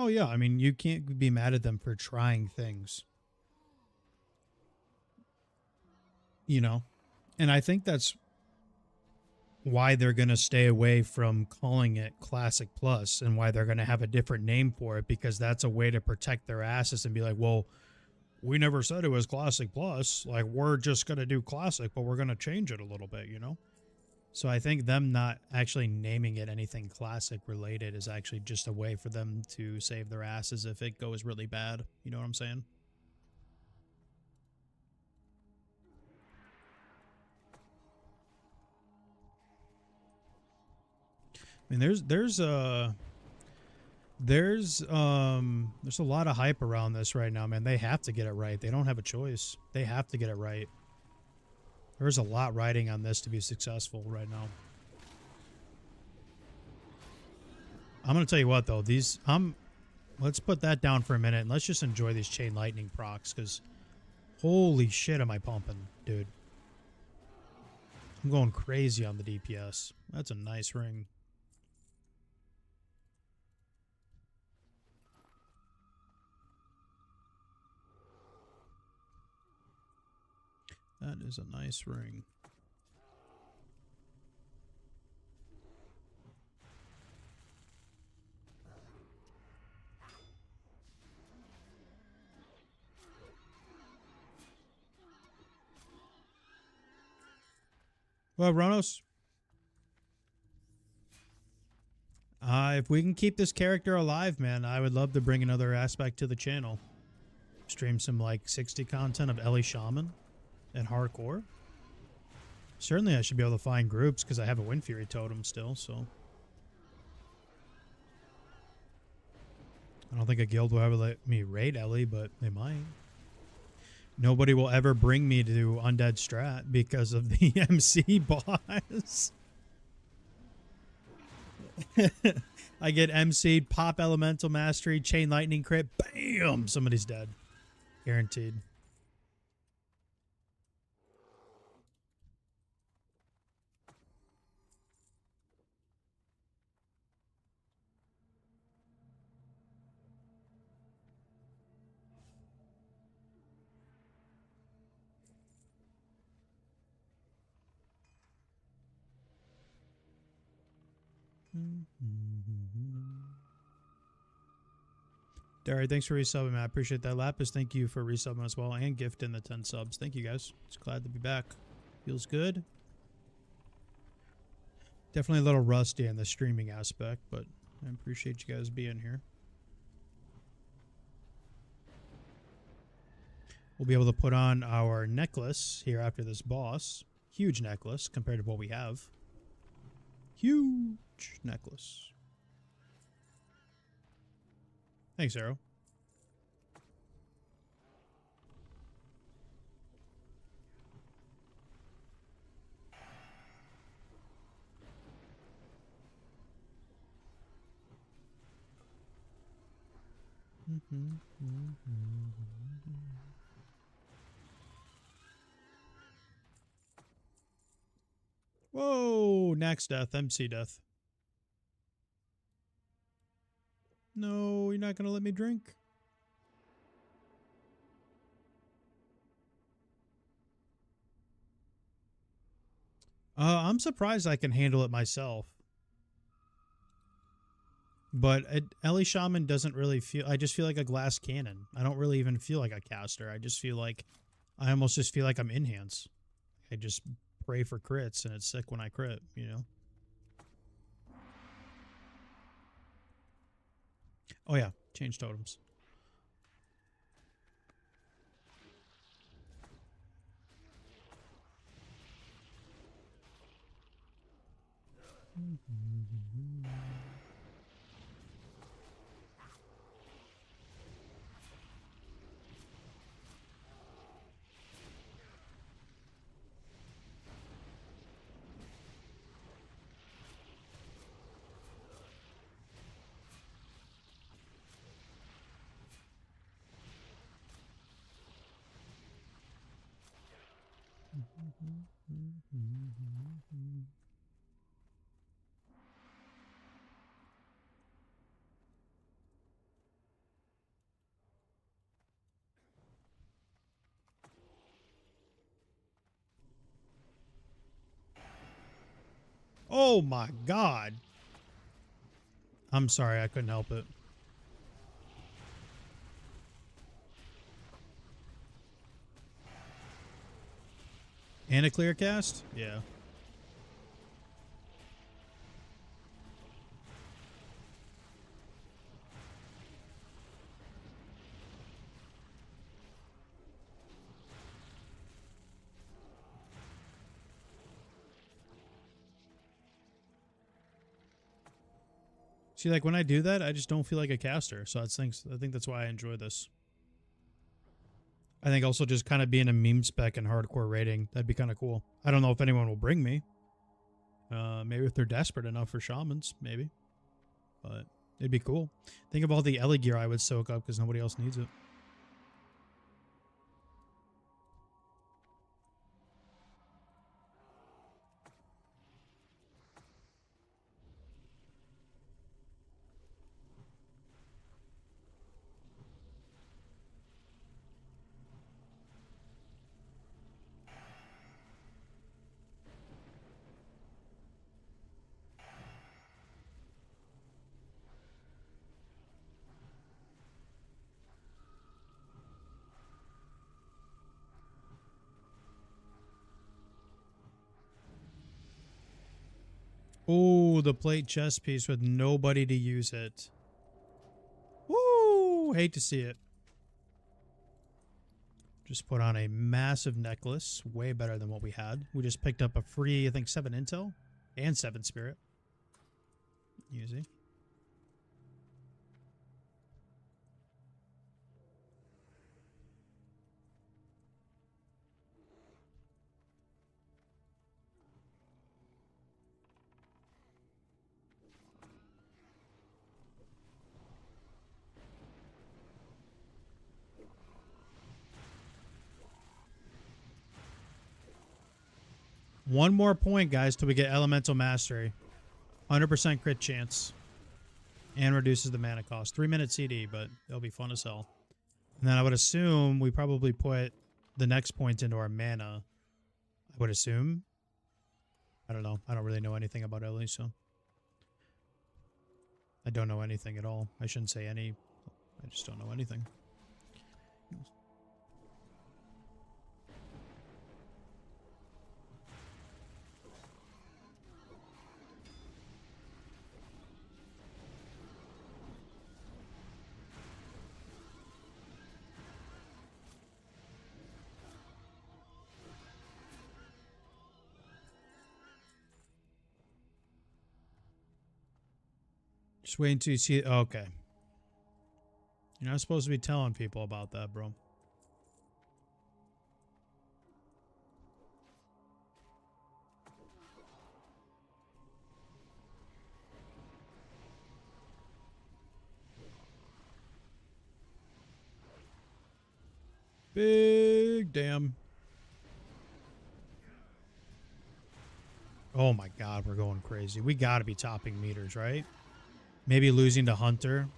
Oh, yeah. I mean, you can't be mad at them for trying things. You know? And I think that's why they're going to stay away from calling it Classic Plus and why they're going to have a different name for it, because that's a way to protect their asses and be like, well, we never said it was Classic Plus. Like, we're just going to do Classic, but we're going to change it a little bit, you know? So I think them not actually naming it anything Classic related is actually just a way for them to save their asses if it goes really bad. You know what I'm saying? I mean, there's a lot of hype around this right now, man. They have to get it right. They don't have a choice. They have to get it right. There's a lot riding on this to be successful right now. I'm going to tell you what, though. Let's put that down for a minute, and let's just enjoy these Chain Lightning procs, because holy shit am I pumping, dude. I'm going crazy on the DPS. That's a nice ring. That is a nice ring. Well, Ronos, if we can keep this character alive, man, I would love to bring another aspect to the channel. Stream some, like, 60 content of Elemental Shaman and Hardcore. Certainly I should be able to find groups because I have a Wind Fury totem still, so. I don't think a guild will ever let me raid Ellie, but they might. Nobody will ever bring me to Undead Strat because of the MC boss. I get MC'd, pop elemental mastery, chain lightning crit, bam! Somebody's dead. Guaranteed. Derry, thanks for resubbing, man. I appreciate that. Lapis, thank you for resubbing as well and gifting the 10 subs. Thank you, guys. Just glad to be back. Feels good. Definitely a little rusty in the streaming aspect, but I appreciate you guys being here. We'll be able to put on our necklace here after this boss. Huge necklace compared to what we have. Huge necklace. Thanks, Arrow. Whoa, next death, MC death. No, you're not going to let me drink? I'm surprised I can handle it myself. But Ele Shaman doesn't really feel... I just feel like a glass cannon. I don't really even feel like a caster. I just feel like... I almost just feel like I'm enhance. I just pray for crits, and it's sick when I crit, you know? Oh yeah, change totems. Oh my god. I'm sorry, I couldn't help it. And a clear cast? Yeah. See, like when I do that, I just don't feel like a caster. So I think that's why I enjoy this. I think also just kind of being a meme spec and hardcore rating, that'd be kind of cool. I don't know if anyone will bring me. Maybe if they're desperate enough for shamans, maybe. But it'd be cool. Think of all the Ellie gear I would soak up because nobody else needs it. Oh, the plate chest piece with nobody to use it. Woo! Hate to see it. Just put on a massive necklace. Way better than what we had. We just picked up a free, I think, 7 intel. And 7 spirit. Easy. One more point, guys, till we get Elemental Mastery. 100% crit chance. And reduces the mana cost. 3-minute CD, but it'll be fun as hell. And then I would assume we probably put the next point into our mana. I would assume. I don't know. I don't really know anything about Ellie, so. I don't know anything at all. I shouldn't say any. I just don't know anything. Just wait until you see it. Oh, okay. You're not supposed to be telling people about that, bro. Big damn. Oh my god, we're going crazy. We gotta be topping meters, right? Maybe losing to Hunter.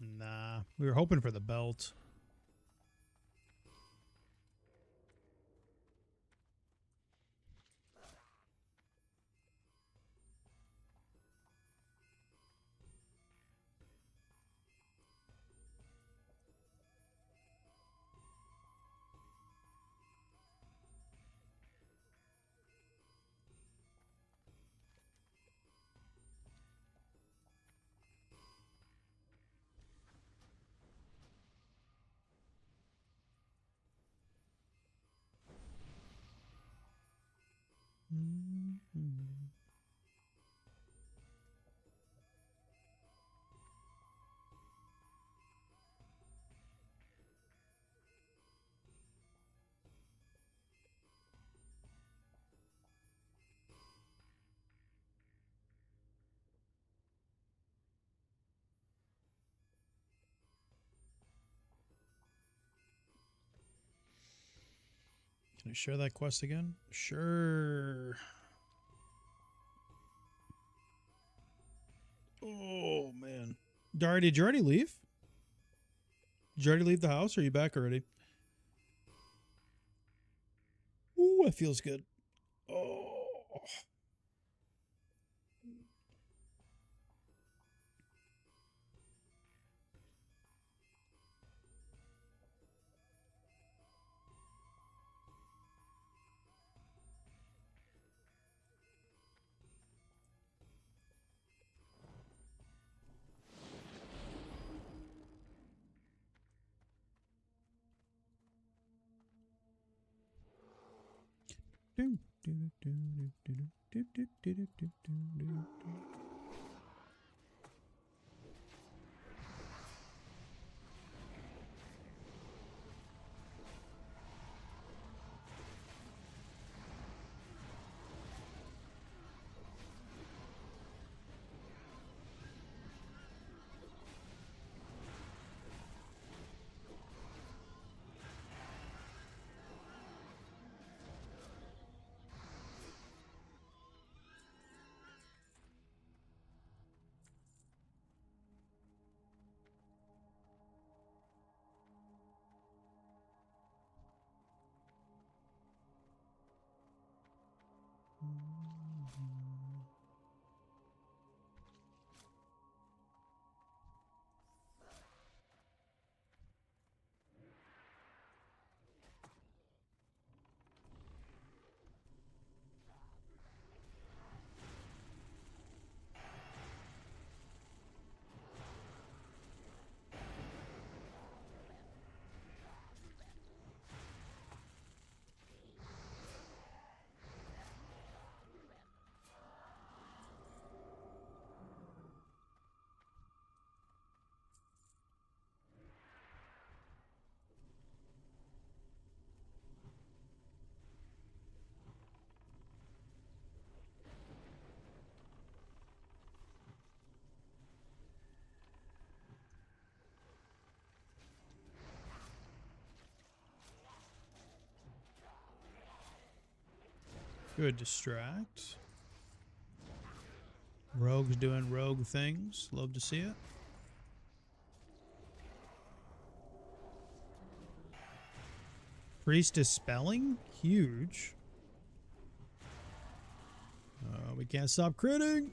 Nah. We were hoping for the belt. Can I share that quest again? Sure. Oh, man. Dari, did you already leave? Did you already leave the house, or are you back already? Ooh, that feels good. Oh. Good distract. Rogue's doing rogue things. Love to see it. Priest dispelling? Huge. We can't stop critting.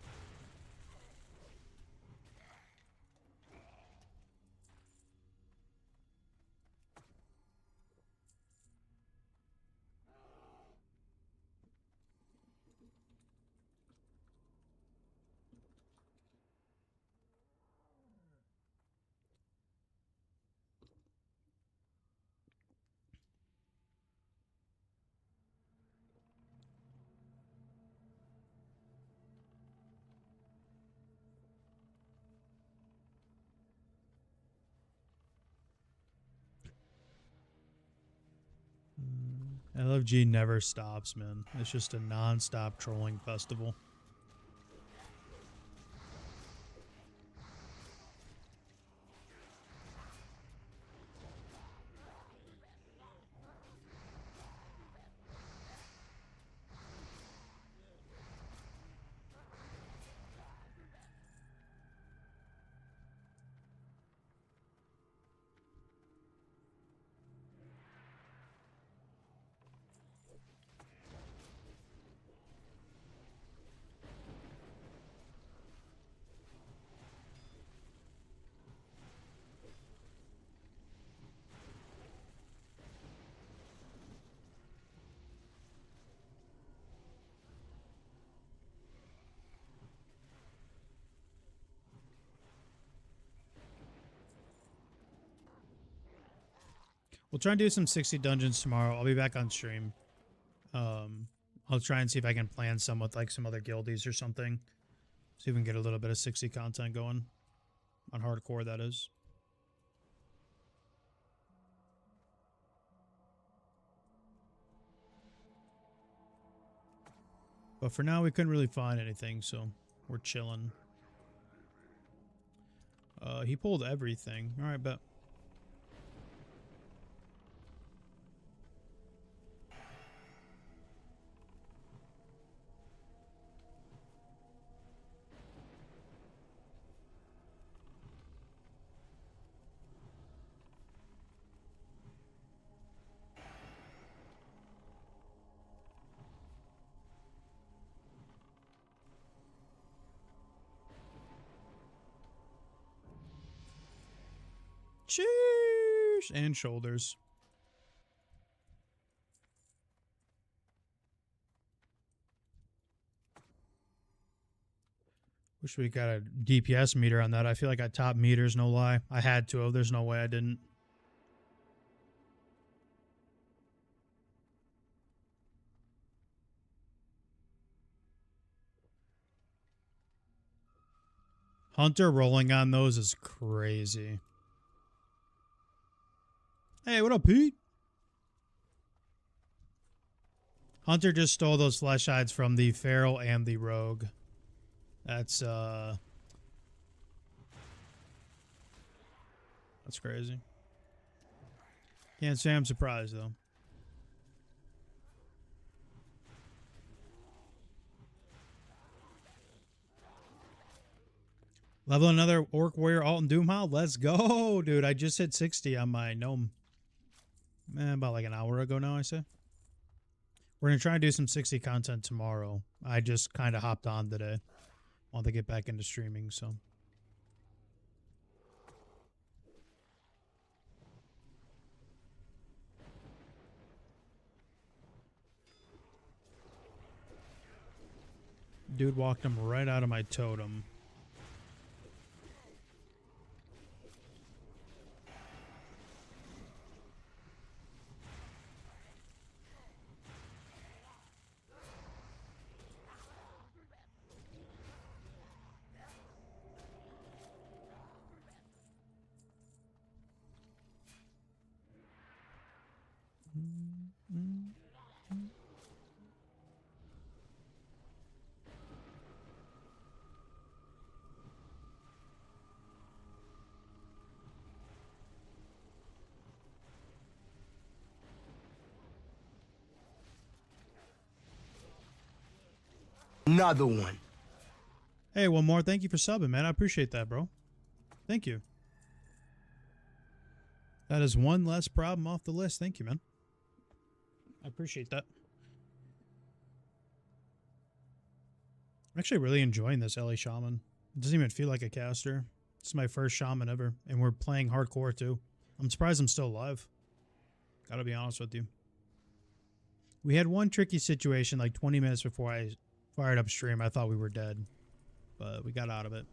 LFG never stops, man. It's just a non-stop trolling festival. We'll try and do some 60 dungeons tomorrow. I'll be back on stream. I'll try and see if I can plan some with like some other guildies or something. See if we can get a little bit of 60 content going. On hardcore, that is. But for now, we couldn't really find anything, so we're chilling. He pulled everything. Alright, bet. Cheers! And shoulders. Wish we got a DPS meter on that. I feel like I topped meters, no lie. I had to have. There's no way I didn't. Hunter rolling on those is crazy. Hey, what up, Pete? Hunter just stole those flesh hides from the Feral and the Rogue. That's crazy. Can't say I'm surprised, though. Level another Orc Warrior alt in Doomhowl? Let's go, dude. I just hit 60 on my gnome. About like an hour ago now, I say. We're going to try and do some 60 content tomorrow. I just kind of hopped on today. Want to get back into streaming, so. Dude walked him right out of my totem. another one. Hey, one more. Thank you for subbing, man. I appreciate that, bro. Thank you. That is one less problem off the list. Thank you, man. I appreciate that. I'm actually really enjoying this LA Shaman. It doesn't even feel like a caster. This is my first Shaman ever, and we're playing hardcore too. I'm surprised I'm still alive. Gotta be honest with you. We had one tricky situation like 20 minutes before I fired up stream. I thought we were dead, but we got out of it.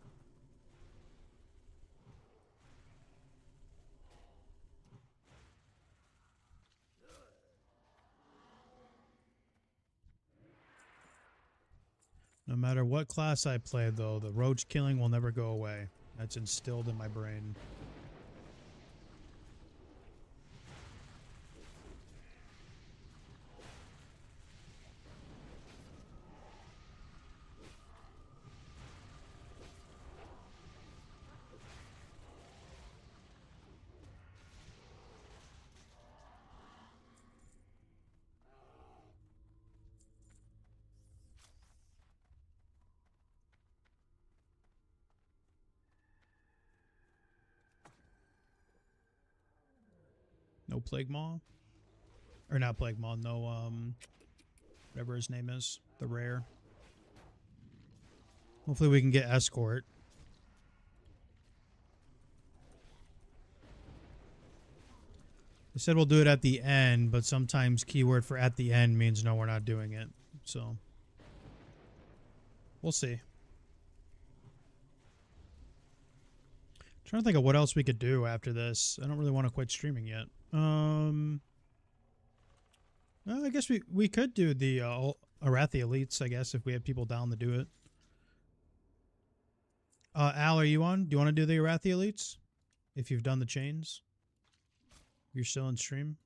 No matter what class I play, though, the roach killing will never go away. That's instilled in my brain. No Plague Maw? Or not Plague Maw, no, whatever his name is. The rare. Hopefully we can get Escort. They said we'll do it at the end, but sometimes keyword for at the end means no, we're not doing it. So, we'll see. Trying to think of what else we could do after this. I don't really want to quit streaming yet. Well, I guess we could do the Arathi Elites, I guess, if we have people down to do it. Al, are you on? Do you want to do the Arathi Elites? If you've done the chains? You're still in stream?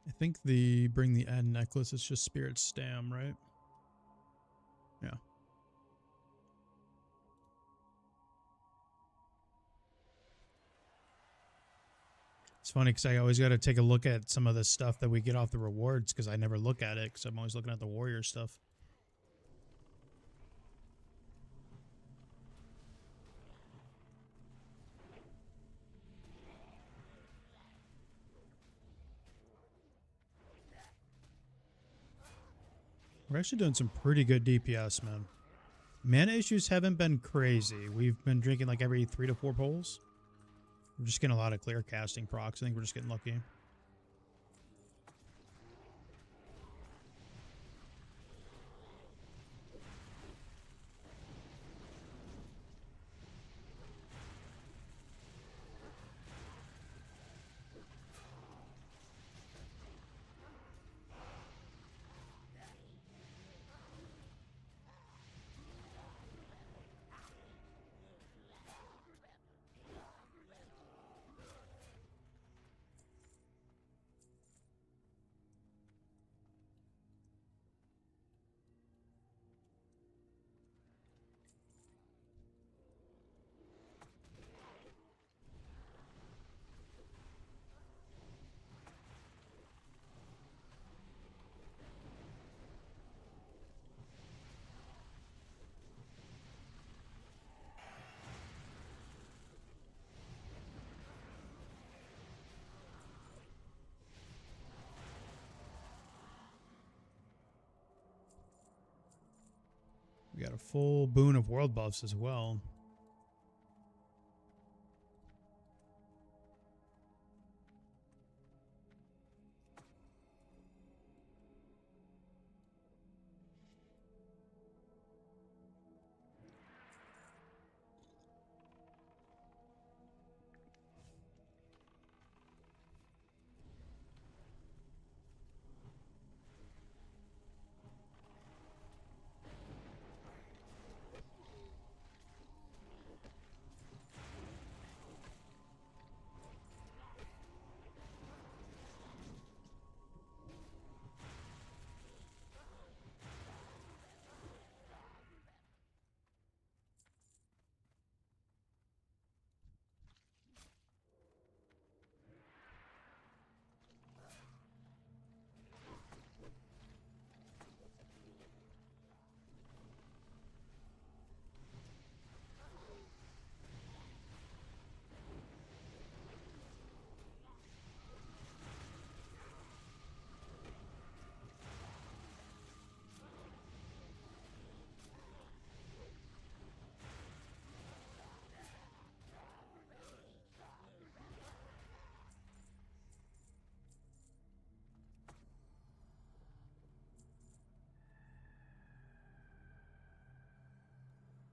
I think the bring the end necklace is just Spirit Stam, right? Yeah. It's funny because I always got to take a look at some of the stuff that we get off the rewards because I never look at it because I'm always looking at the warrior stuff. We're actually doing some pretty good DPS, man. Mana issues haven't been crazy. We've been drinking like every 3 to 4 pulls. We're just getting a lot of clear casting procs. I think we're just getting lucky. We got a full boon of world buffs as well.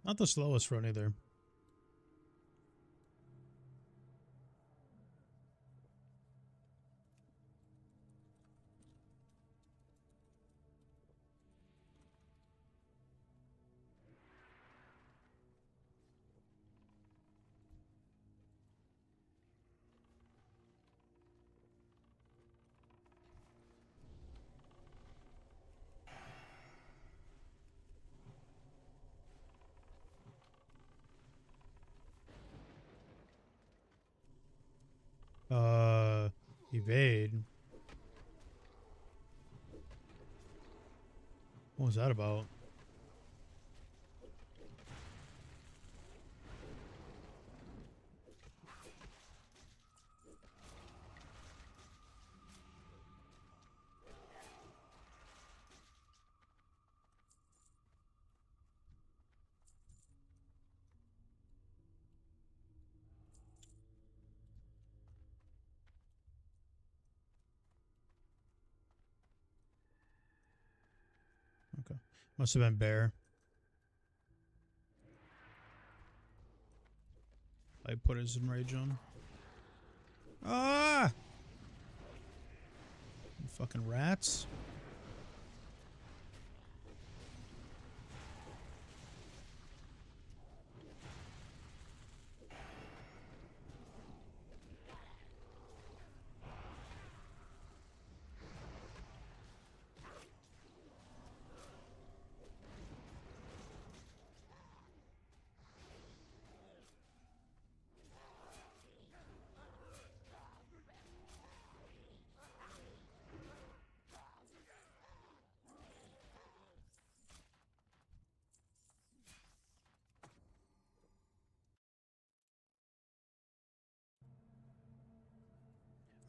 Not the slowest run either. Evade. What was that about? Okay. Must have been bear. I put his enrage on. Ah! You fucking rats.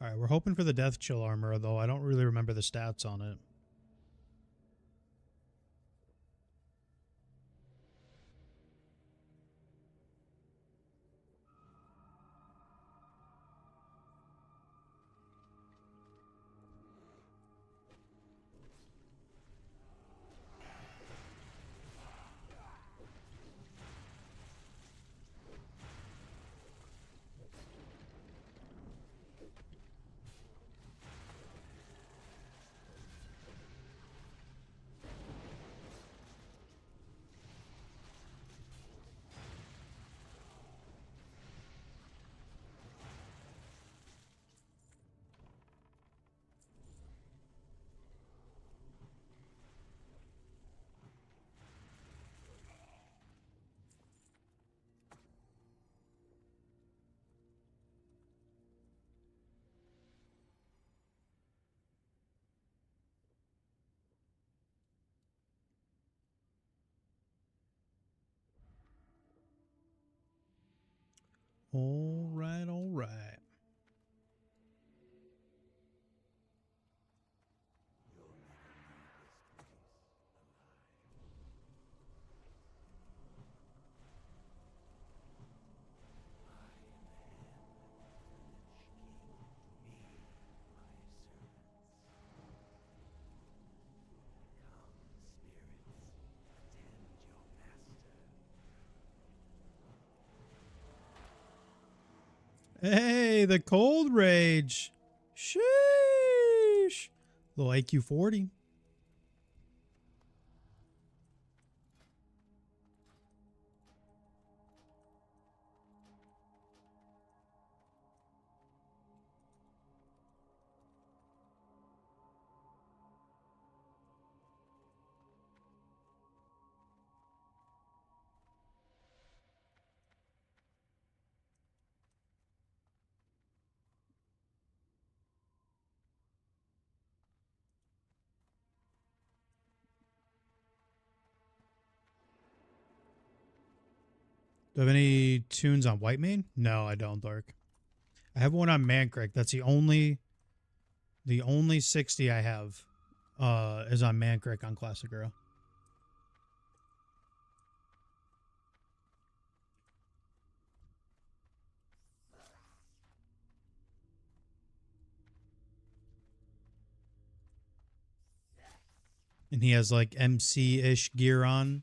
Alright, we're hoping for the death chill armor, though I don't really remember the stats on it. Alright, alright. Hey, the cold rage. Sheesh. Little IQ 40. Do I have any tunes on White Mane? No, I don't, Dark. I have one on Mancrack. That's the only 60 I have is on Mancrack on Classic Era. And he has like MC-ish gear on.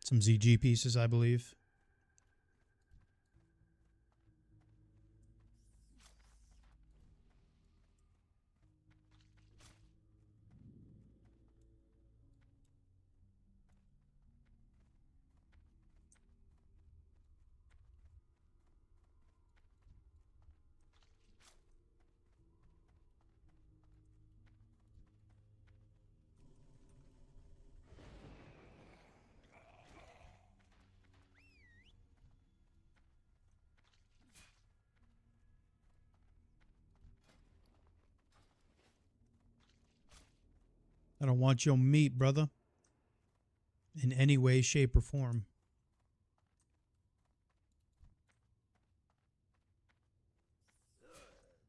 Some ZG pieces, I believe. I don't want your meat, brother. In any way, shape, or form. King's honor, friend.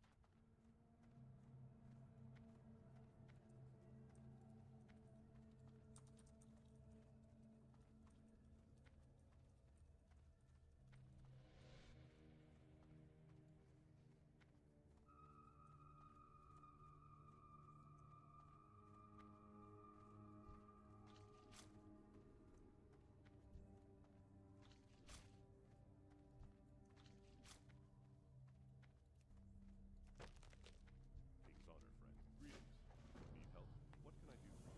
Greetings. Need help? What can I do for you? Be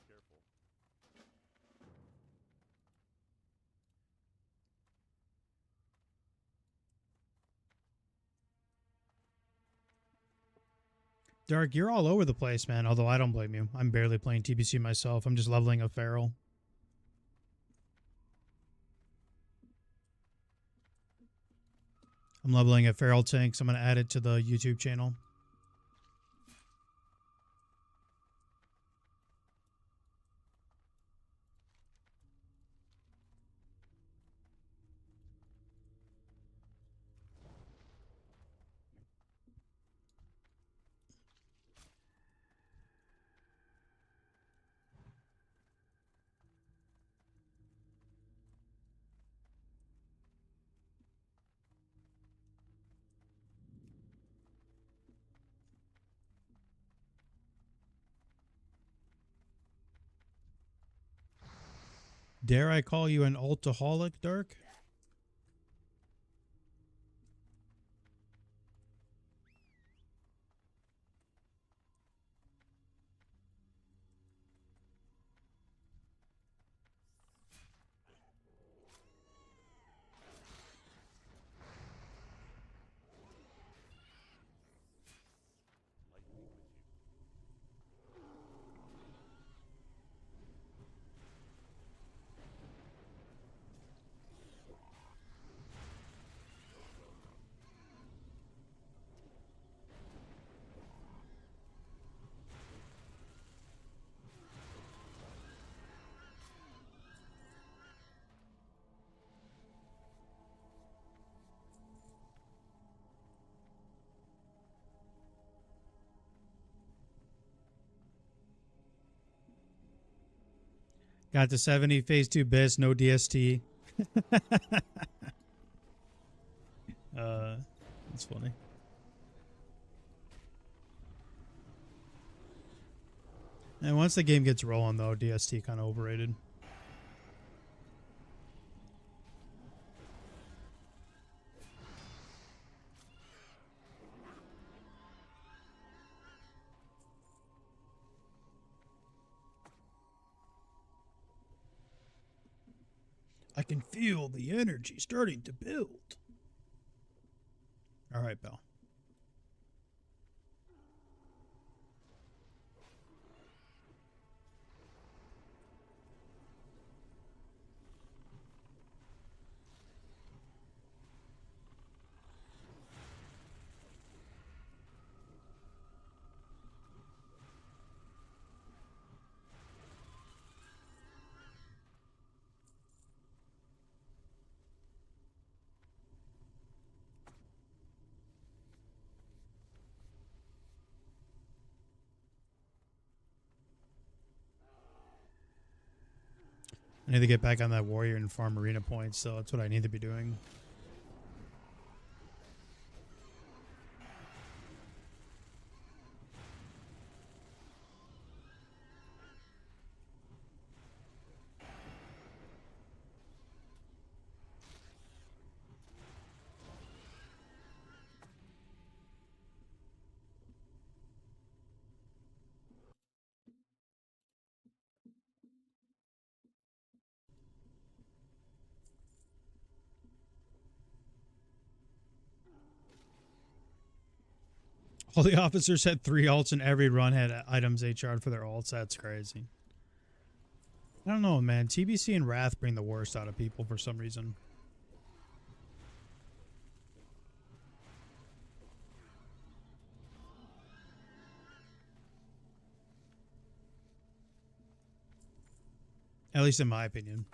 careful. Dark, you're all over the place, man. Although I don't blame you. I'm barely playing TBC myself. I'm just leveling a feral. I'm leveling a feral tank, so I'm going to add it to the YouTube channel. Dare I call you an altaholic, Dark? Lightning with you. Got to 70, phase 2 bits, no DST. That's funny. And once the game gets rolling, though, DST kind of overrated. I can feel the energy starting to build. All right, Belle. I need to get back on that warrior and farm arena points, so that's what I need to be doing. All the officers had 3 ults and every run had items HR'd for their ults. That's crazy. I don't know, man. TBC and Wrath bring the worst out of people for some reason. At least in my opinion.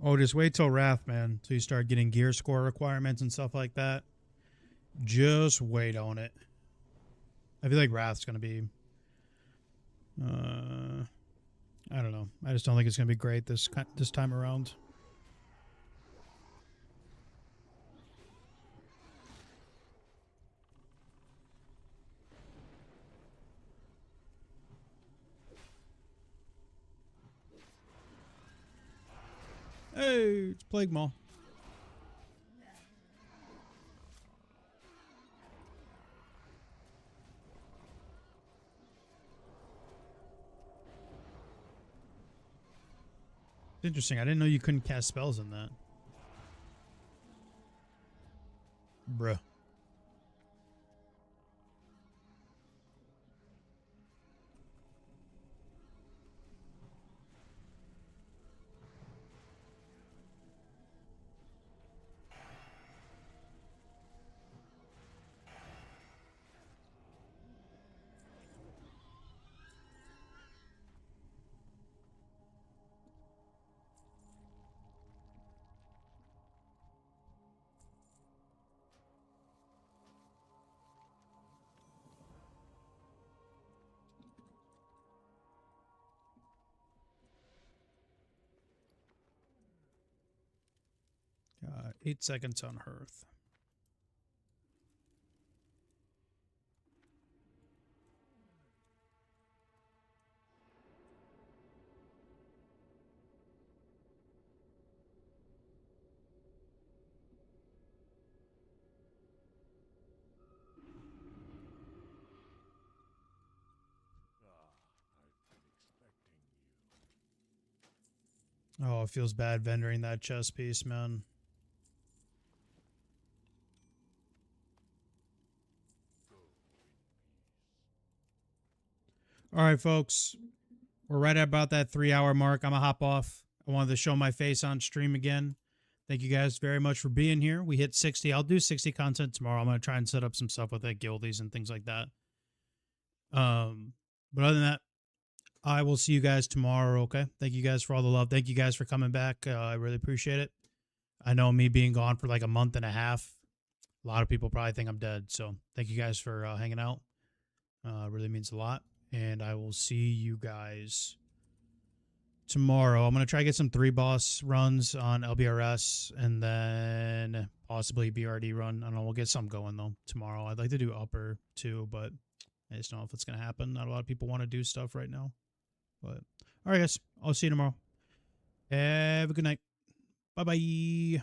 Oh, just wait till Wrath, man. Till you start getting gear score requirements and stuff like that. Just wait on it. I feel like Wrath's going to be... I don't know. I just don't think it's going to be great this time around. Hey, it's Plague Maw. Interesting. I didn't know you couldn't cast spells in that. Bruh. Got 8 seconds on Hearth. Oh, it feels bad vendoring that chest piece, man. All right, folks. We're right at about that 3-hour mark. I'm going to hop off. I wanted to show my face on stream again. Thank you guys very much for being here. We hit 60. I'll do 60 content tomorrow. I'm going to try and set up some stuff with like guildies and things like that. But other than that, I will see you guys tomorrow, okay? Thank you guys for all the love. Thank you guys for coming back. I really appreciate it. I know me being gone for like a month and a half, a lot of people probably think I'm dead. So thank you guys for hanging out. Really means a lot. And I will see you guys tomorrow. I'm going to try to get some 3-boss runs on LBRS and then possibly BRD run. I don't know. We'll get some going, though, tomorrow. I'd like to do upper, too, but I just don't know if it's going to happen. Not a lot of people want to do stuff right now. But all right, guys. I'll see you tomorrow. Have a good night. Bye-bye.